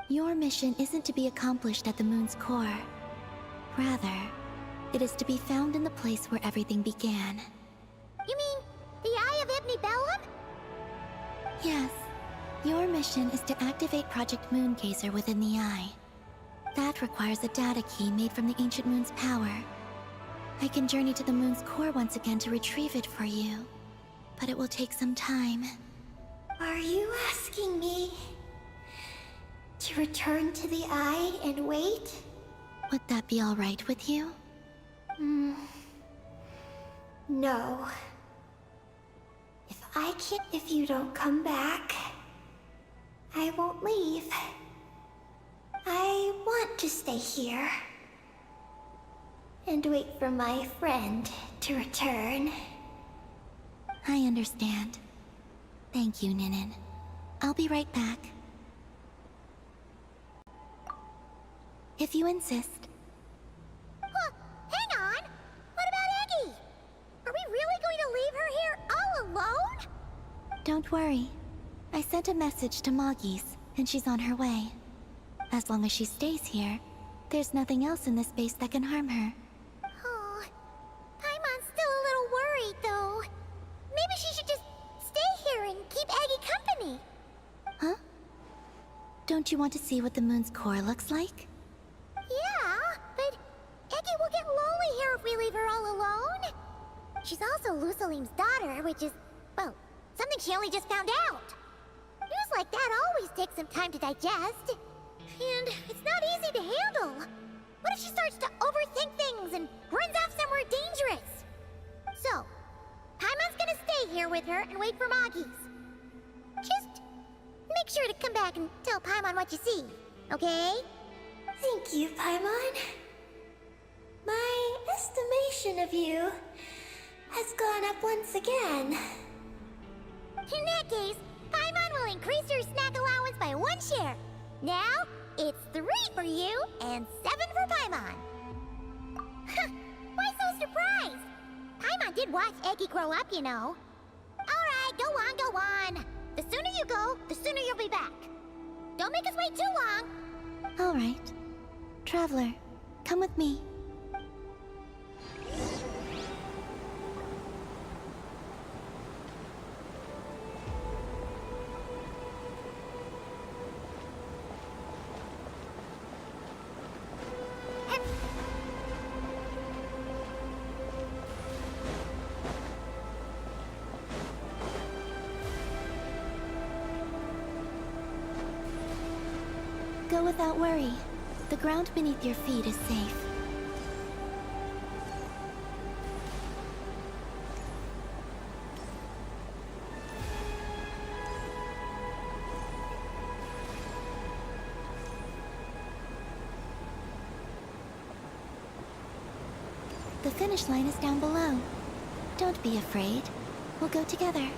Your mission isn't to be accomplished at the moon's core. Rather, it is to be found in the place where everything began. You mean the Eye of Ibn Bellum? Yes, your mission is to activate Project Moongazer within the Eye. That requires a data key made from the ancient moon's power. I can journey to the moon's core once again to retrieve it for you, but it will take some time. Are you asking me to return to the Eye and wait? Would that be all right with you? No. If you don't come back, I won't leave. I want to stay here and wait for my friend to return. I understand. Thank you, Ninin. I'll be right back. If you insist. Huh, hang on! What about Eggy? Are we really going to leave her here all alone? Don't worry. I sent a message to Moggy's, and she's on her way. As long as she stays here, there's nothing else in this base that can harm her. Oh, Paimon's still a little worried, though. Maybe she should just stay here and keep Eggy company. Huh? Don't you want to see what the moon's core looks like? Yeah, but Eggy will get lonely here if we leave her all alone. She's also Lusalim's daughter, which is, well, something she only just found out. News like that always takes some time to digest. And it's not easy to handle. What if she starts to overthink things and runs off somewhere dangerous? So, Paimon's gonna stay here with her and wait for Moggy's. Just Make sure to come back and tell Paimon what you see, okay? Thank you, Paimon. My estimation of you has gone up once again. In that case, Paimon will increase your snack allowance by 1 share. Now, it's 3 for you and 7 for Paimon. Why so surprised? Paimon did watch Eggy grow up, you know. Alright, go on, go on. The sooner you go, the sooner you'll be back. Don't make us wait too long. All right. Traveler, come with me. Go without worry. The ground beneath your feet is safe. The finish line is down below. Don't be afraid. We'll go together.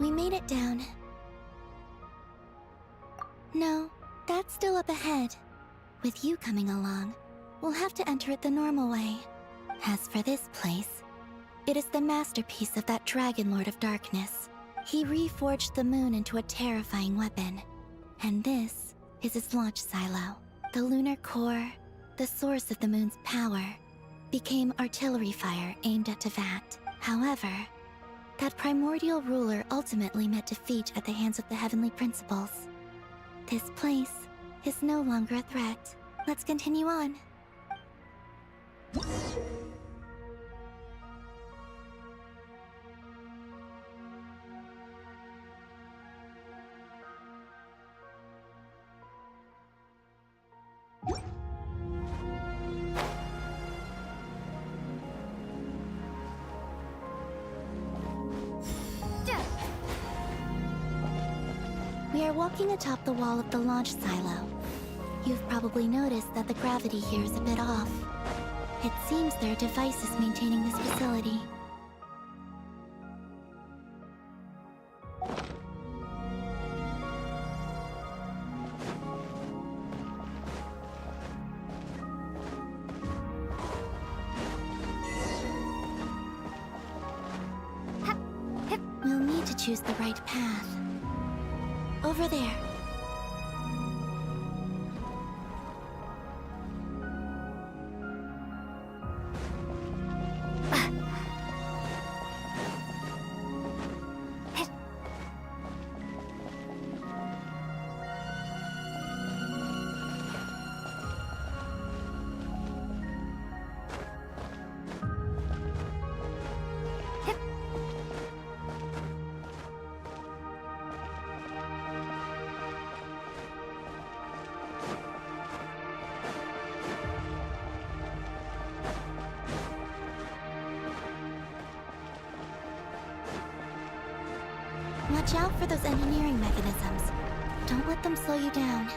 We made it down. No, that's still up ahead. With you coming along, we'll have to enter it the normal way. As for this place, it is the masterpiece of that Dragon Lord of Darkness. He reforged the moon into a terrifying weapon. And this is its launch silo. The lunar core, the source of the moon's power, became artillery fire aimed at Tevat. However, that primordial ruler ultimately met defeat at the hands of the Heavenly Principles. This place is no longer a threat. Let's continue on. We are walking atop the wall of the launch silo. You've probably noticed that the gravity here is a bit off. It seems there are devices maintaining this facility. We'll need to choose the right path. Over there. Watch out for those engineering mechanisms. Don't let them slow you down.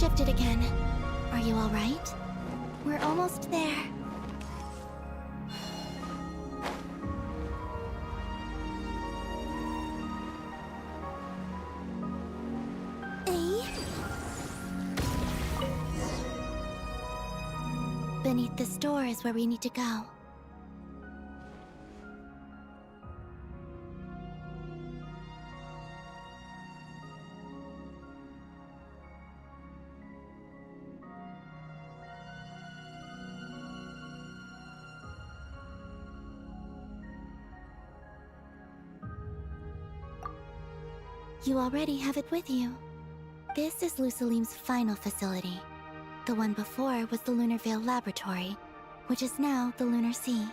shifted again. Are you alright? We're almost there. Beneath this door is where we need to go. You already have it with you. This is Lucilim's final facility. The one before was the Lunar Veil Laboratory, which is now the Lunar Sea.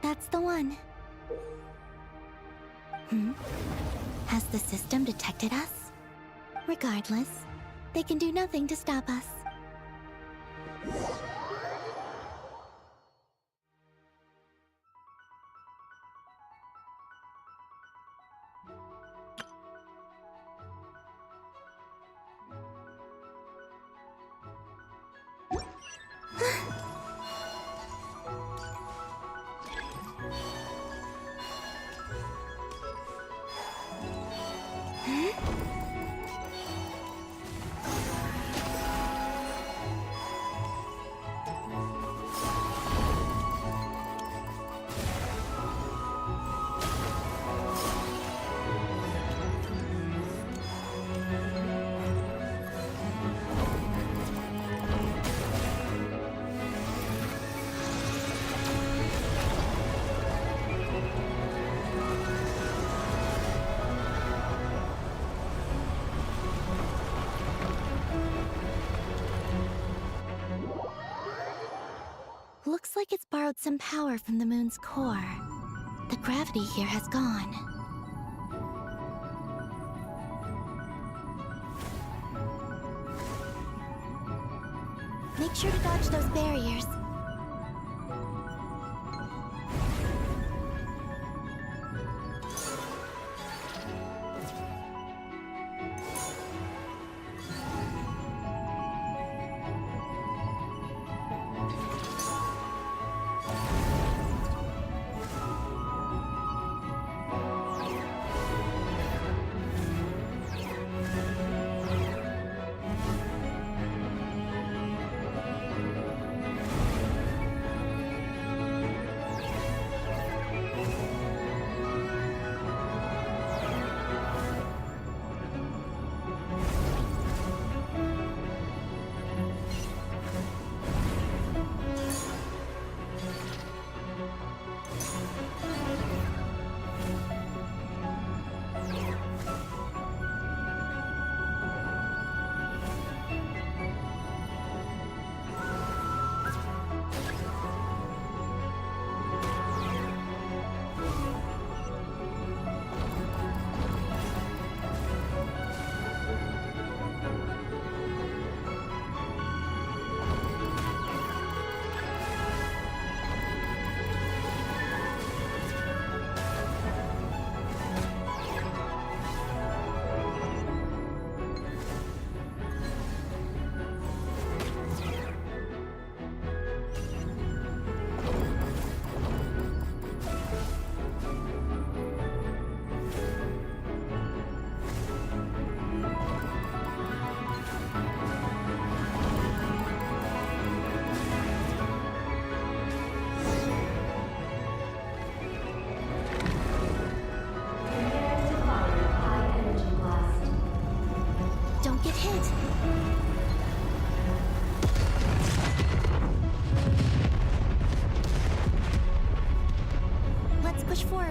That's the one. Has the system detected us? Regardless, they can do nothing to stop us. Looks like it's borrowed some power from the moon's core. The gravity here has gone. Make sure to dodge those barriers.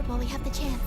While we have the chance.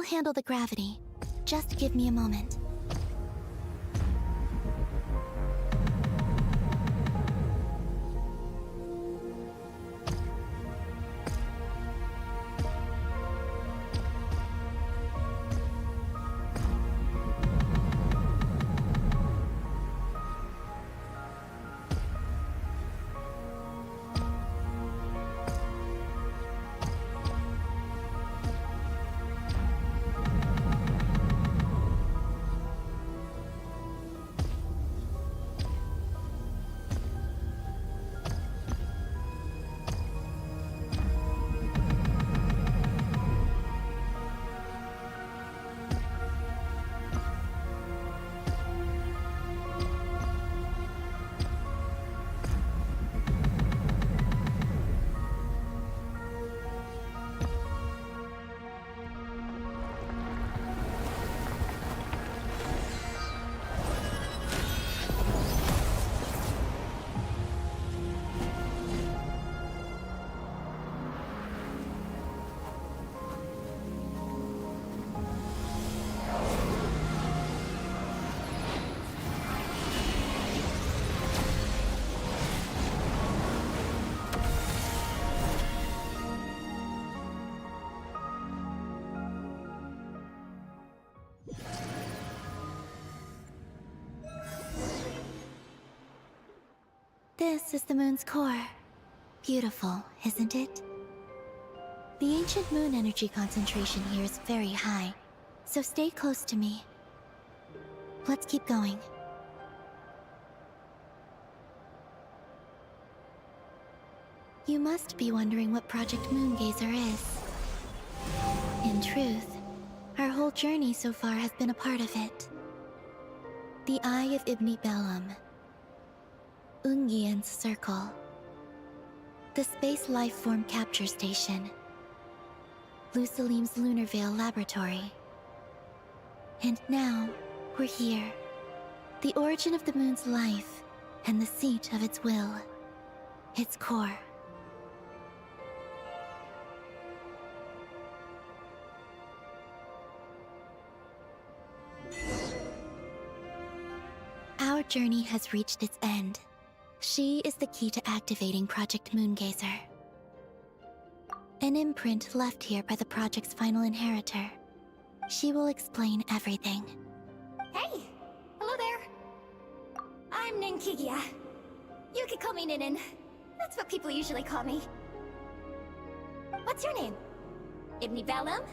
handle the gravity. Just give me a moment. This is the moon's core. Beautiful, isn't it? The ancient moon energy concentration here is very high, so stay close to me. Let's keep going. You must be wondering what Project Moongazer is. In truth, our whole journey so far has been a part of it. The Eye of Ibni Bellum, Ungian's Circle, the Space Lifeform Capture Station, Lucilim's Lunar Veil Laboratory. And now, we're here. The origin of the moon's life, and the seat of its will. Its core. Our journey has reached its end. She is the key to activating Project Moongazer. An imprint left here by the project's final inheritor. She will explain everything. Hey! Hello there! I'm Ninkigia. You could call me Ninin. That's what people usually call me. What's your name? Ibni Bellum?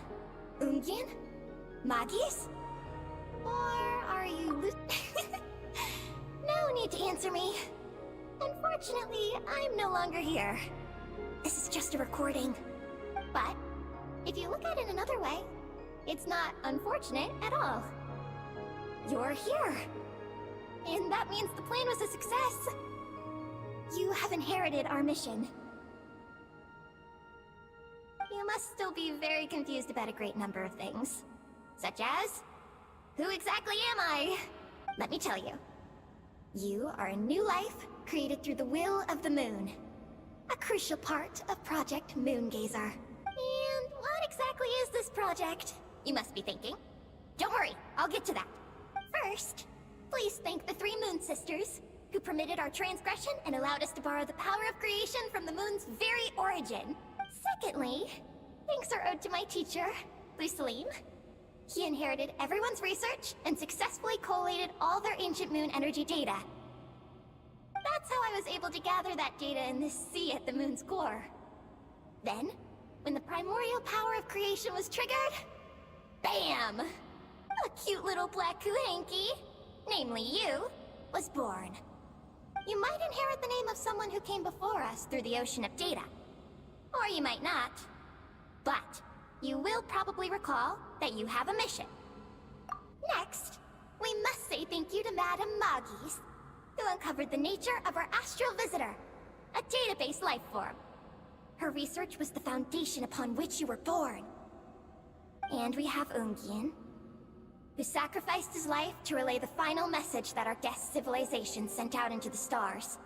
Ungian? Magis? Or are you No need to answer me. Unfortunately, I'm no longer here. This is just a recording. But, if you look at it another way, it's not unfortunate at all. You're here. And that means the plan was a success. You have inherited our mission. You must still be very confused about a great number of things. Such as, who exactly am I? Let me tell you. You are a new life created through the will of the moon. A crucial part of Project Moongazer. And what exactly is this project? You must be thinking. Don't worry, I'll get to that. First, please thank the three Moon Sisters, who permitted our transgression and allowed us to borrow the power of creation from the moon's very origin. Secondly, thanks are owed to my teacher, Lucilim. He inherited everyone's research and successfully collated all their ancient moon energy data. That's how I was able to gather that data in this sea at the moon's core. Then, when the primordial power of creation was triggered, BAM! A cute little black kuhanky, namely you, was born. You might inherit the name of someone who came before us through the ocean of data. Or you might not. But, you will probably recall that you have a mission. Next, we must say thank you to Madame Magis, who uncovered the nature of our astral visitor, a database life form. Her research was the foundation upon which you were born. And we have Ungian, who sacrificed his life to relay the final message that our guest civilization sent out into the stars.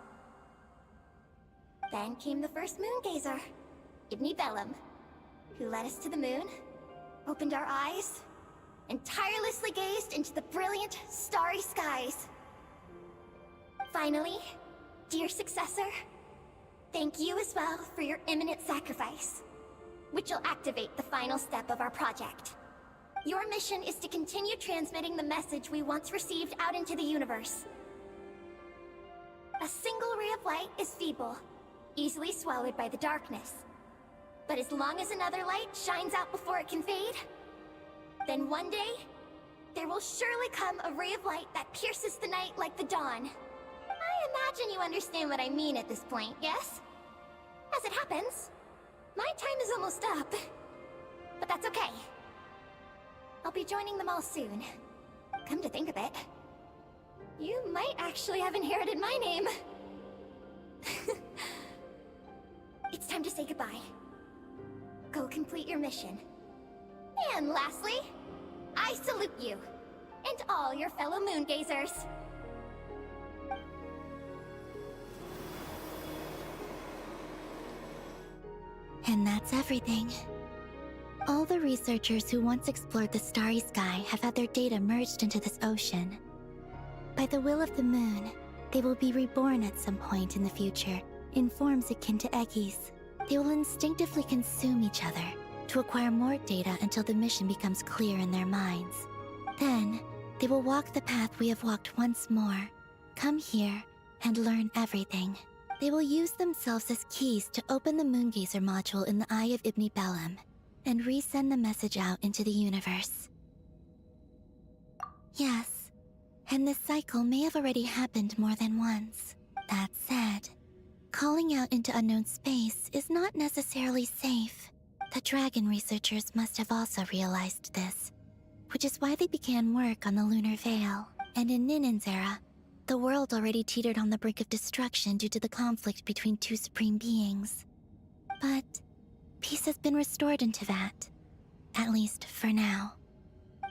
Then came the first Moongazer, Ibni Bellum, who led us to the moon, opened our eyes, and tirelessly gazed into the brilliant, starry skies. Finally, dear successor, thank you as well for your imminent sacrifice, which will activate the final step of our project. Your mission is to continue transmitting the message we once received out into the universe. A single ray of light is feeble, easily swallowed by the darkness. But as long as another light shines out before it can fade, then one day, there will surely come a ray of light that pierces the night like the dawn. I imagine you understand what I mean at this point, yes? As it happens, my time is almost up. But that's okay. I'll be joining them all soon. Come to think of it, you might actually have inherited my name. It's time to say goodbye. Go complete your mission. And lastly, I salute you, and all your fellow moongazers. And that's everything. All the researchers who once explored the starry sky have had their data merged into this ocean. By the will of the moon, they will be reborn at some point in the future, in forms akin to eggies. They will instinctively consume each other to acquire more data until the mission becomes clear in their minds. Then, they will walk the path we have walked once more, come here, and learn everything. They will use themselves as keys to open the Moongazer module in the Eye of Ibni Bellum, and resend the message out into the universe. Yes, and this cycle may have already happened more than once. That said, calling out into unknown space is not necessarily safe. The dragon researchers must have also realized this, which is why they began work on the Lunar Veil. And in Ninen's era, the world already teetered on the brink of destruction due to the conflict between two supreme beings. But peace has been restored into that, at least for now.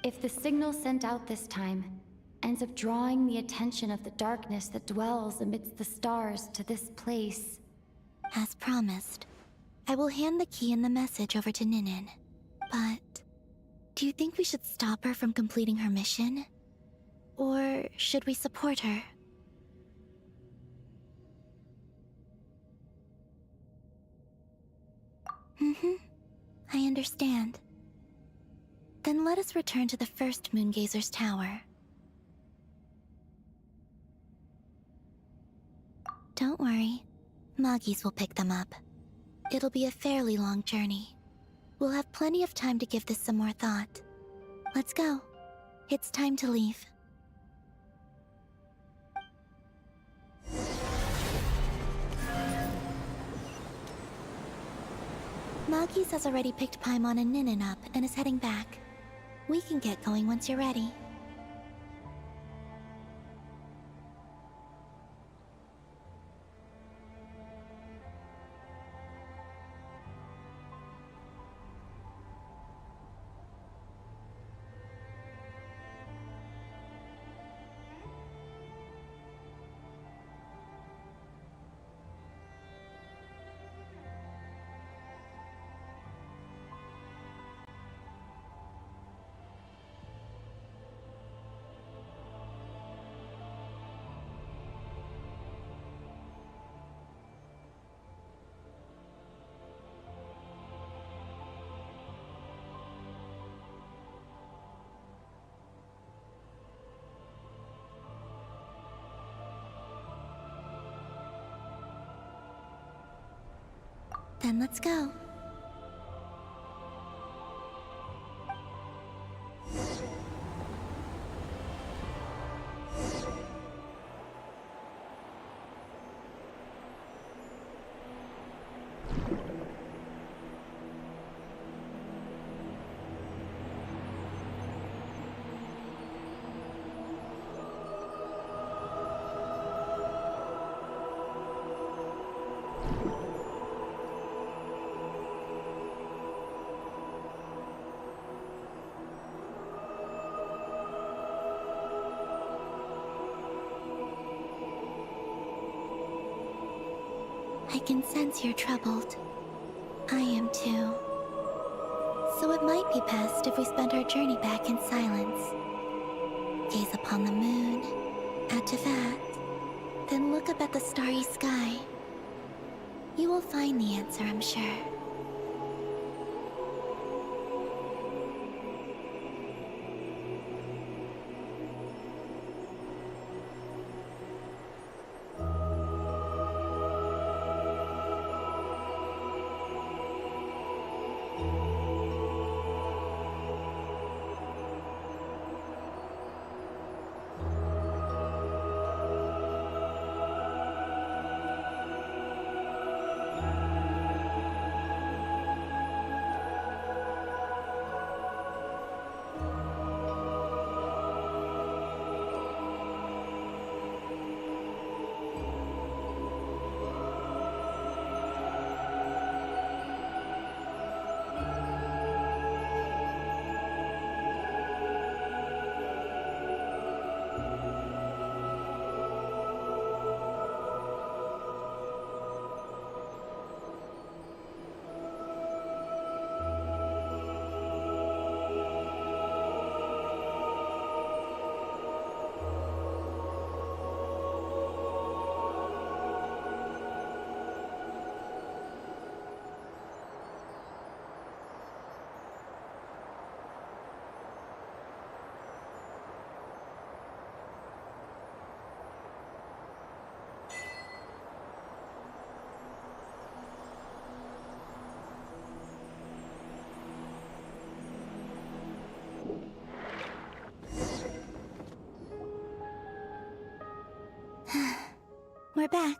If the signal sent out this time ends up drawing the attention of the darkness that dwells amidst the stars to this place... As promised, I will hand the key and the message over to Ninen. But do you think we should stop her from completing her mission? Or should we support her? I understand. Then let us return to the first Moongazer's tower. Don't worry, Moggies will pick them up. It'll be a fairly long journey. We'll have plenty of time to give this some more thought. Let's go. It's time to leave. Moggies has already picked Paimon and Ninen up and is heading back. We can get going once you're ready. Then let's go. I can sense you're troubled. I am too. So it might be best if we spend our journey back in silence. Gaze upon the moon, add to that, then look up at the starry sky. You will find the answer, I'm sure. We're back.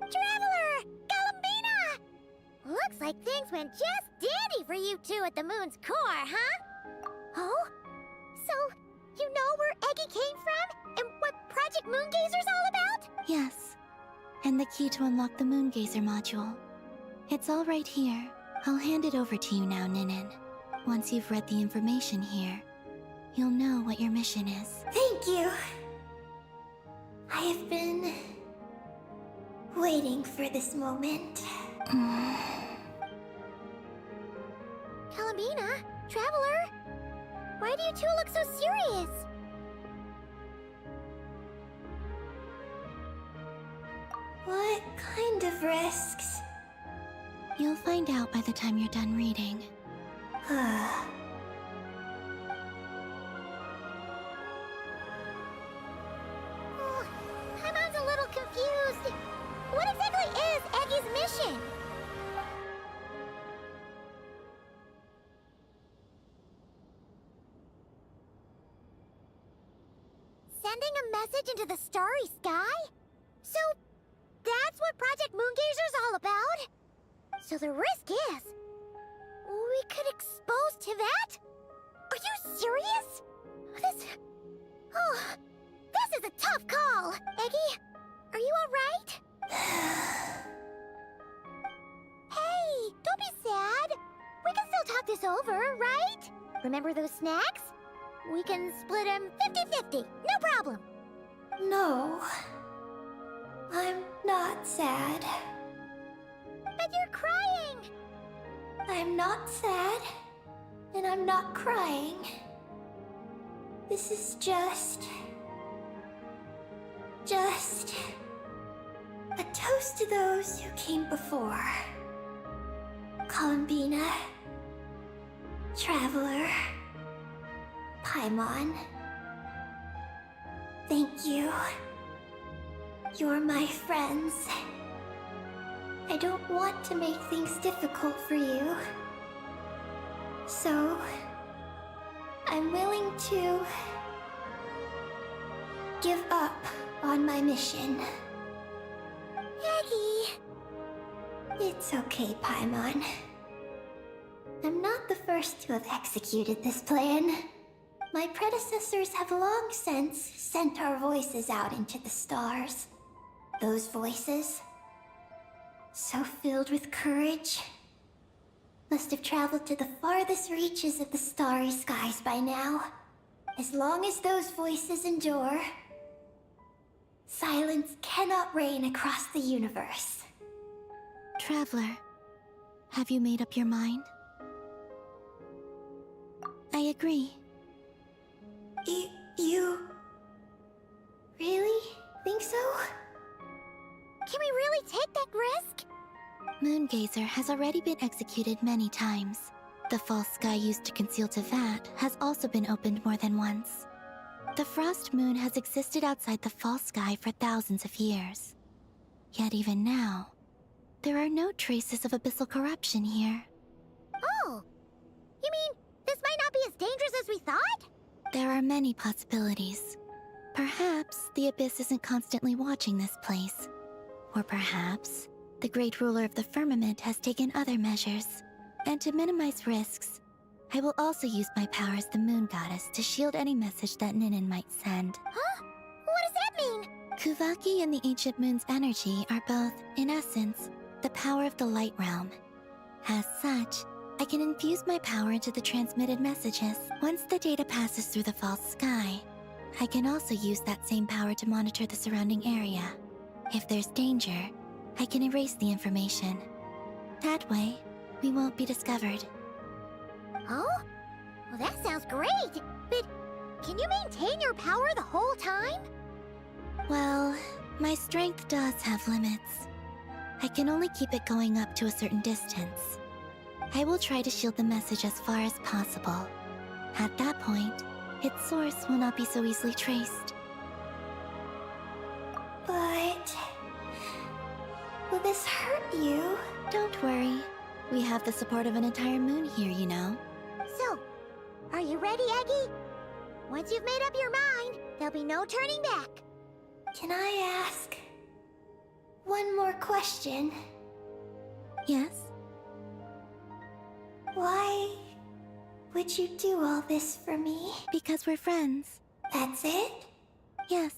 Traveler! Galambina! Looks like things went just dandy for you two at the moon's core, huh? Oh? So, you know where Eggy came from? And what Project Moongazer's all about? Yes. And the key to unlock the Moongazer module. It's all right here. I'll hand it over to you now, Ninin. Once you've read the information here, you'll know what your mission is. Thank you. I have been waiting for this moment. Galambina? Traveler? Why do you two look so serious? What kind of risks? You'll find out by the time you're done reading. Paimon's a little confused. What exactly is Eggy's mission? Sending a message into the starry sky? So, that's what Project Moongazer's all about? So the risk is... we could expose to that? Are you serious? This... oh... this is a tough call! Eggy, are you alright? Hey, don't be sad! We can still talk this over, right? Remember those snacks? We can split them 50-50, no problem! No. I'm not sad. But you're crying! I'm not sad. And I'm not crying. This is just a toast to those who came before. Galambina, Traveler, Paimon. Thank you. You're my friends. I don't want to make things difficult for you. So, I'm willing to give up on my mission. Eggy! It's okay, Paimon. I'm not the first to have executed this plan. My predecessors have long since sent our voices out into the stars. Those voices, so filled with courage, must have traveled to the farthest reaches of the starry skies by now. As long as those voices endure, silence cannot reign across the universe. Traveler, have you made up your mind? I agree. You... really think so? Can we really take that risk? Moongazer has already been executed many times. The false sky used to conceal Tevat has also been opened more than once. The Frost Moon has existed outside the false sky for thousands of years. Yet even now, there are no traces of abyssal corruption here. Oh! You mean, this might not be as dangerous as we thought? There are many possibilities. Perhaps the Abyss isn't constantly watching this place. Or perhaps the Great Ruler of the Firmament has taken other measures. And to minimize risks, I will also use my power as the Moon Goddess to shield any message that Ninin might send. Huh? What does that mean? Kuvaki and the Ancient Moon's energy are both, in essence, the power of the Light Realm. As such, I can infuse my power into the transmitted messages. Once the data passes through the false sky, I can also use that same power to monitor the surrounding area. If there's danger, I can erase the information. That way, we won't be discovered. Oh? Well, that sounds great! But can you maintain your power the whole time? Well, my strength does have limits. I can only keep it going up to a certain distance. I will try to shield the message as far as possible. At that point, its source will not be so easily traced. But... will this hurt you? Don't worry. We have the support of an entire moon here, you know. So, are you ready, Eggy? Once you've made up your mind, there'll be no turning back. Can I ask one more question? Yes? Why would you do all this for me? Because we're friends. That's it? Yes.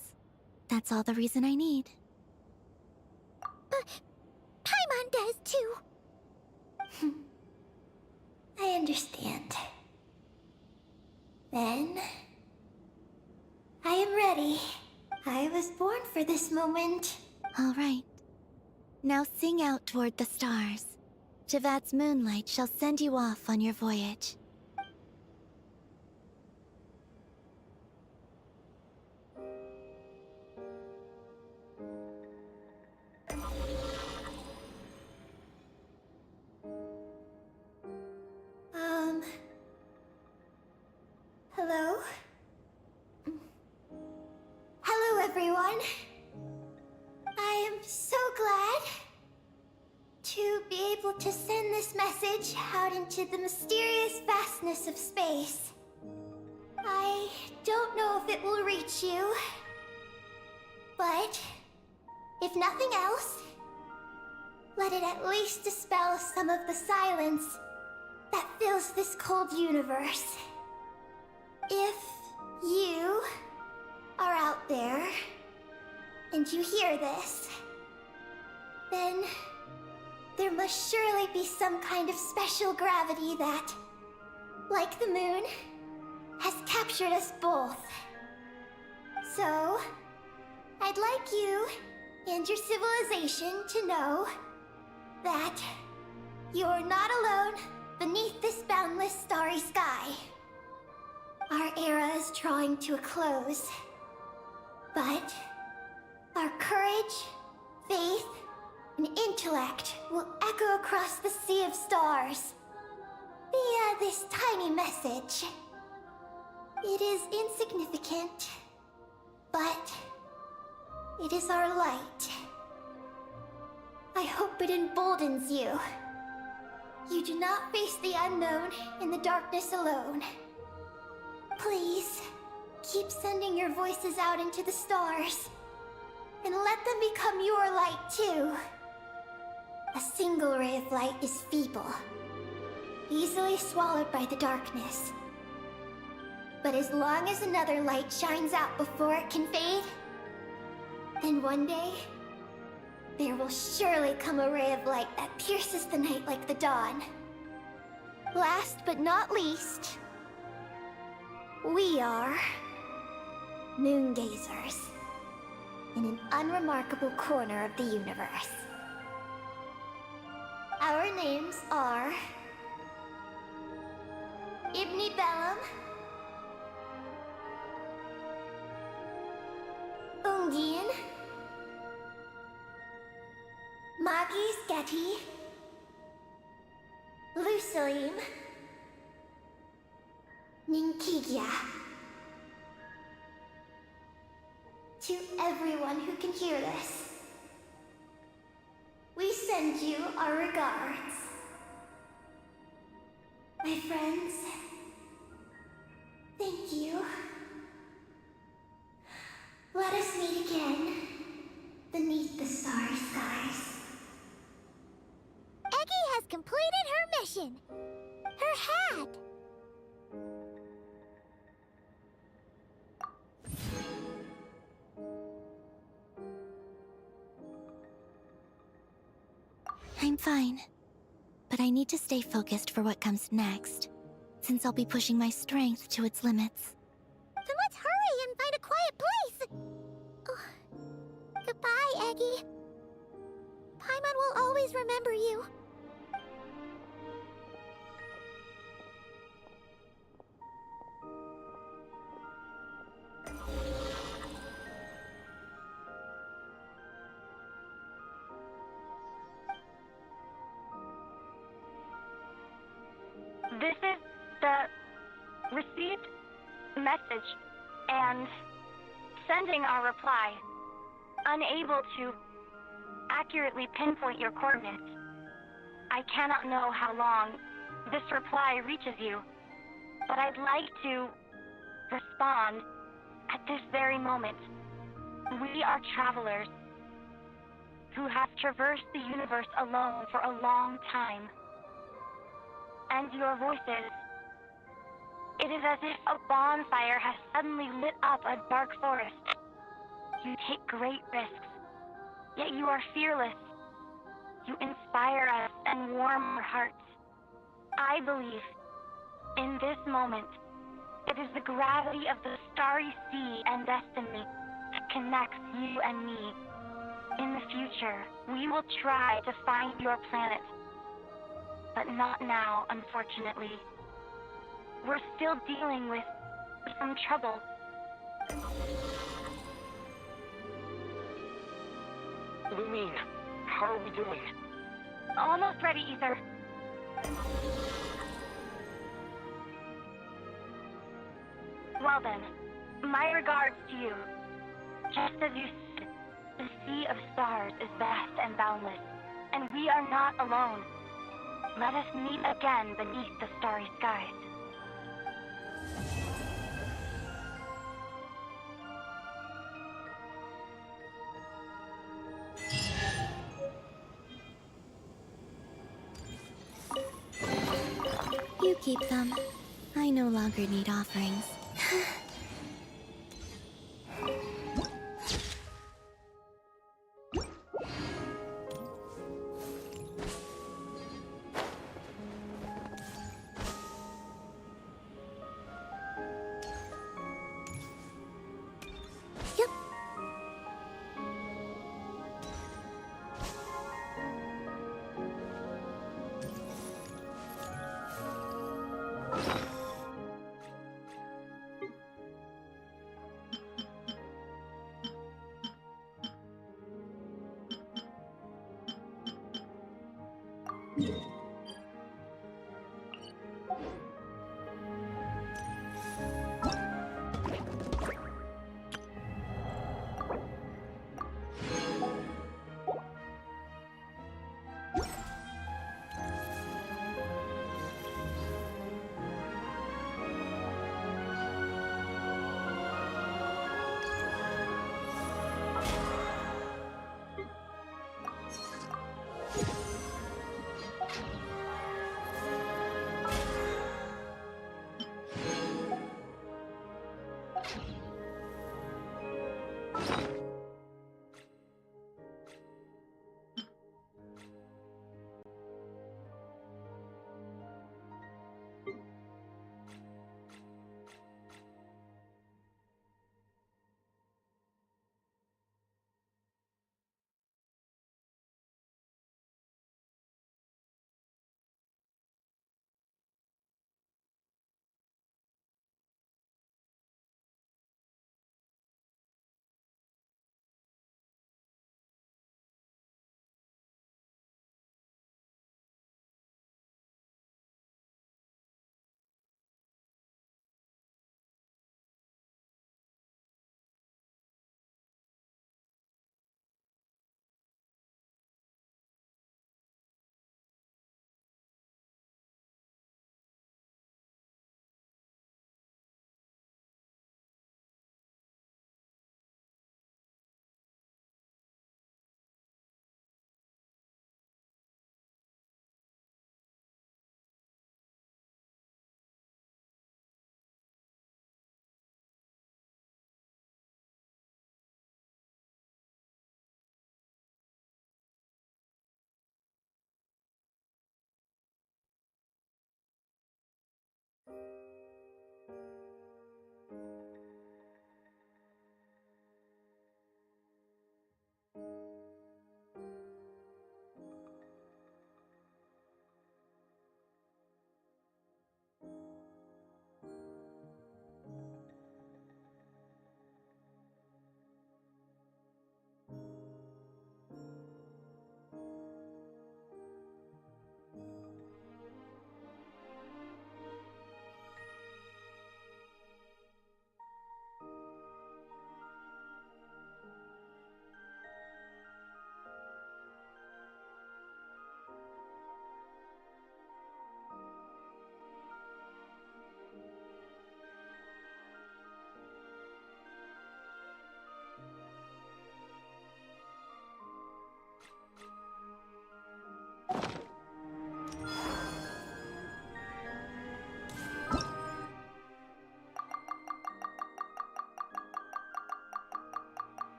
That's all the reason I need. Paimon does too. I understand. Then... I am ready. I was born for this moment. All right. Now sing out toward the stars. Tevat's moonlight shall send you off on your voyage. Hello? Hello, everyone. I am so glad to be able to send this message out into the mysterious vastness of space. I don't know if it will reach you, but if nothing else, let it at least dispel some of the silence that fills this cold universe. If you are out there and you hear this, then there must surely be some kind of special gravity that, like the moon, has captured us both. So, I'd like you and your civilization to know that you're not alone beneath this boundless starry sky. Our era is drawing to a close, but our courage, faith, and intellect will echo across the sea of stars via this tiny message. It is insignificant, but it is our light. I hope it emboldens you. You do not face the unknown in the darkness alone. Please, keep sending your voices out into the stars, and let them become your light too. A single ray of light is feeble, easily swallowed by the darkness. But as long as another light shines out before it can fade, then one day, there will surely come a ray of light that pierces the night like the dawn. Last but not least, we are Moongazers in an unremarkable corner of the universe. Our names are Ibni Bellum. Ungien. Magis Getty. Lucilim. Ninkigia. To everyone who can hear this, we send you our regards. My friends, thank you. Let us meet again beneath the starry skies. Eggy has completed her mission. Her hat. I'm fine. But I need to stay focused for what comes next, since I'll be pushing my strength to its limits. Then let's hurry and find a quiet place. Oh, goodbye, Eggy. Paimon will always remember you. This is the received message and sending our reply. Unable to accurately pinpoint your coordinates. I cannot know how long this reply reaches you, but I'd like to respond at this very moment. We are travelers who have traversed the universe alone for a long time. And your voices. It is as if a bonfire has suddenly lit up a dark forest. You take great risks, yet you are fearless. You inspire us and warm our hearts. I believe, in this moment, it is the gravity of the starry sea and destiny that connects you and me. In the future, we will try to find your planet. But not now, unfortunately. We're still dealing with some trouble. Lumine, how are we doing? Almost ready, Ether. Well then, my regards to you. Just as you said, the sea of stars is vast and boundless, and we are not alone. Let us meet again beneath the starry skies. You keep them. I no longer need offerings. Yep.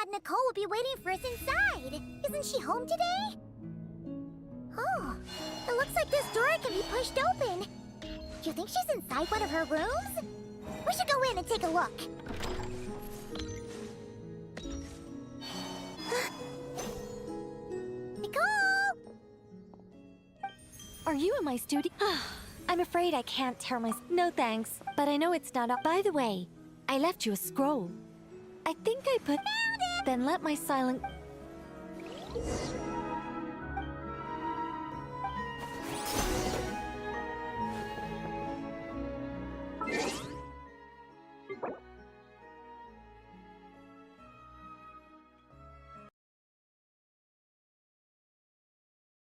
Thought Nicole would be waiting for us inside. Isn't she home today? Oh, it looks like this door can be pushed open. Do you think she's inside one of her rooms? We should go in and take a look. Nicole! Are you in my studio? I'm afraid I can't tear my... No thanks, but I know it's not up. By the way, I left you a scroll. I think I put... Found it! Then let my silent...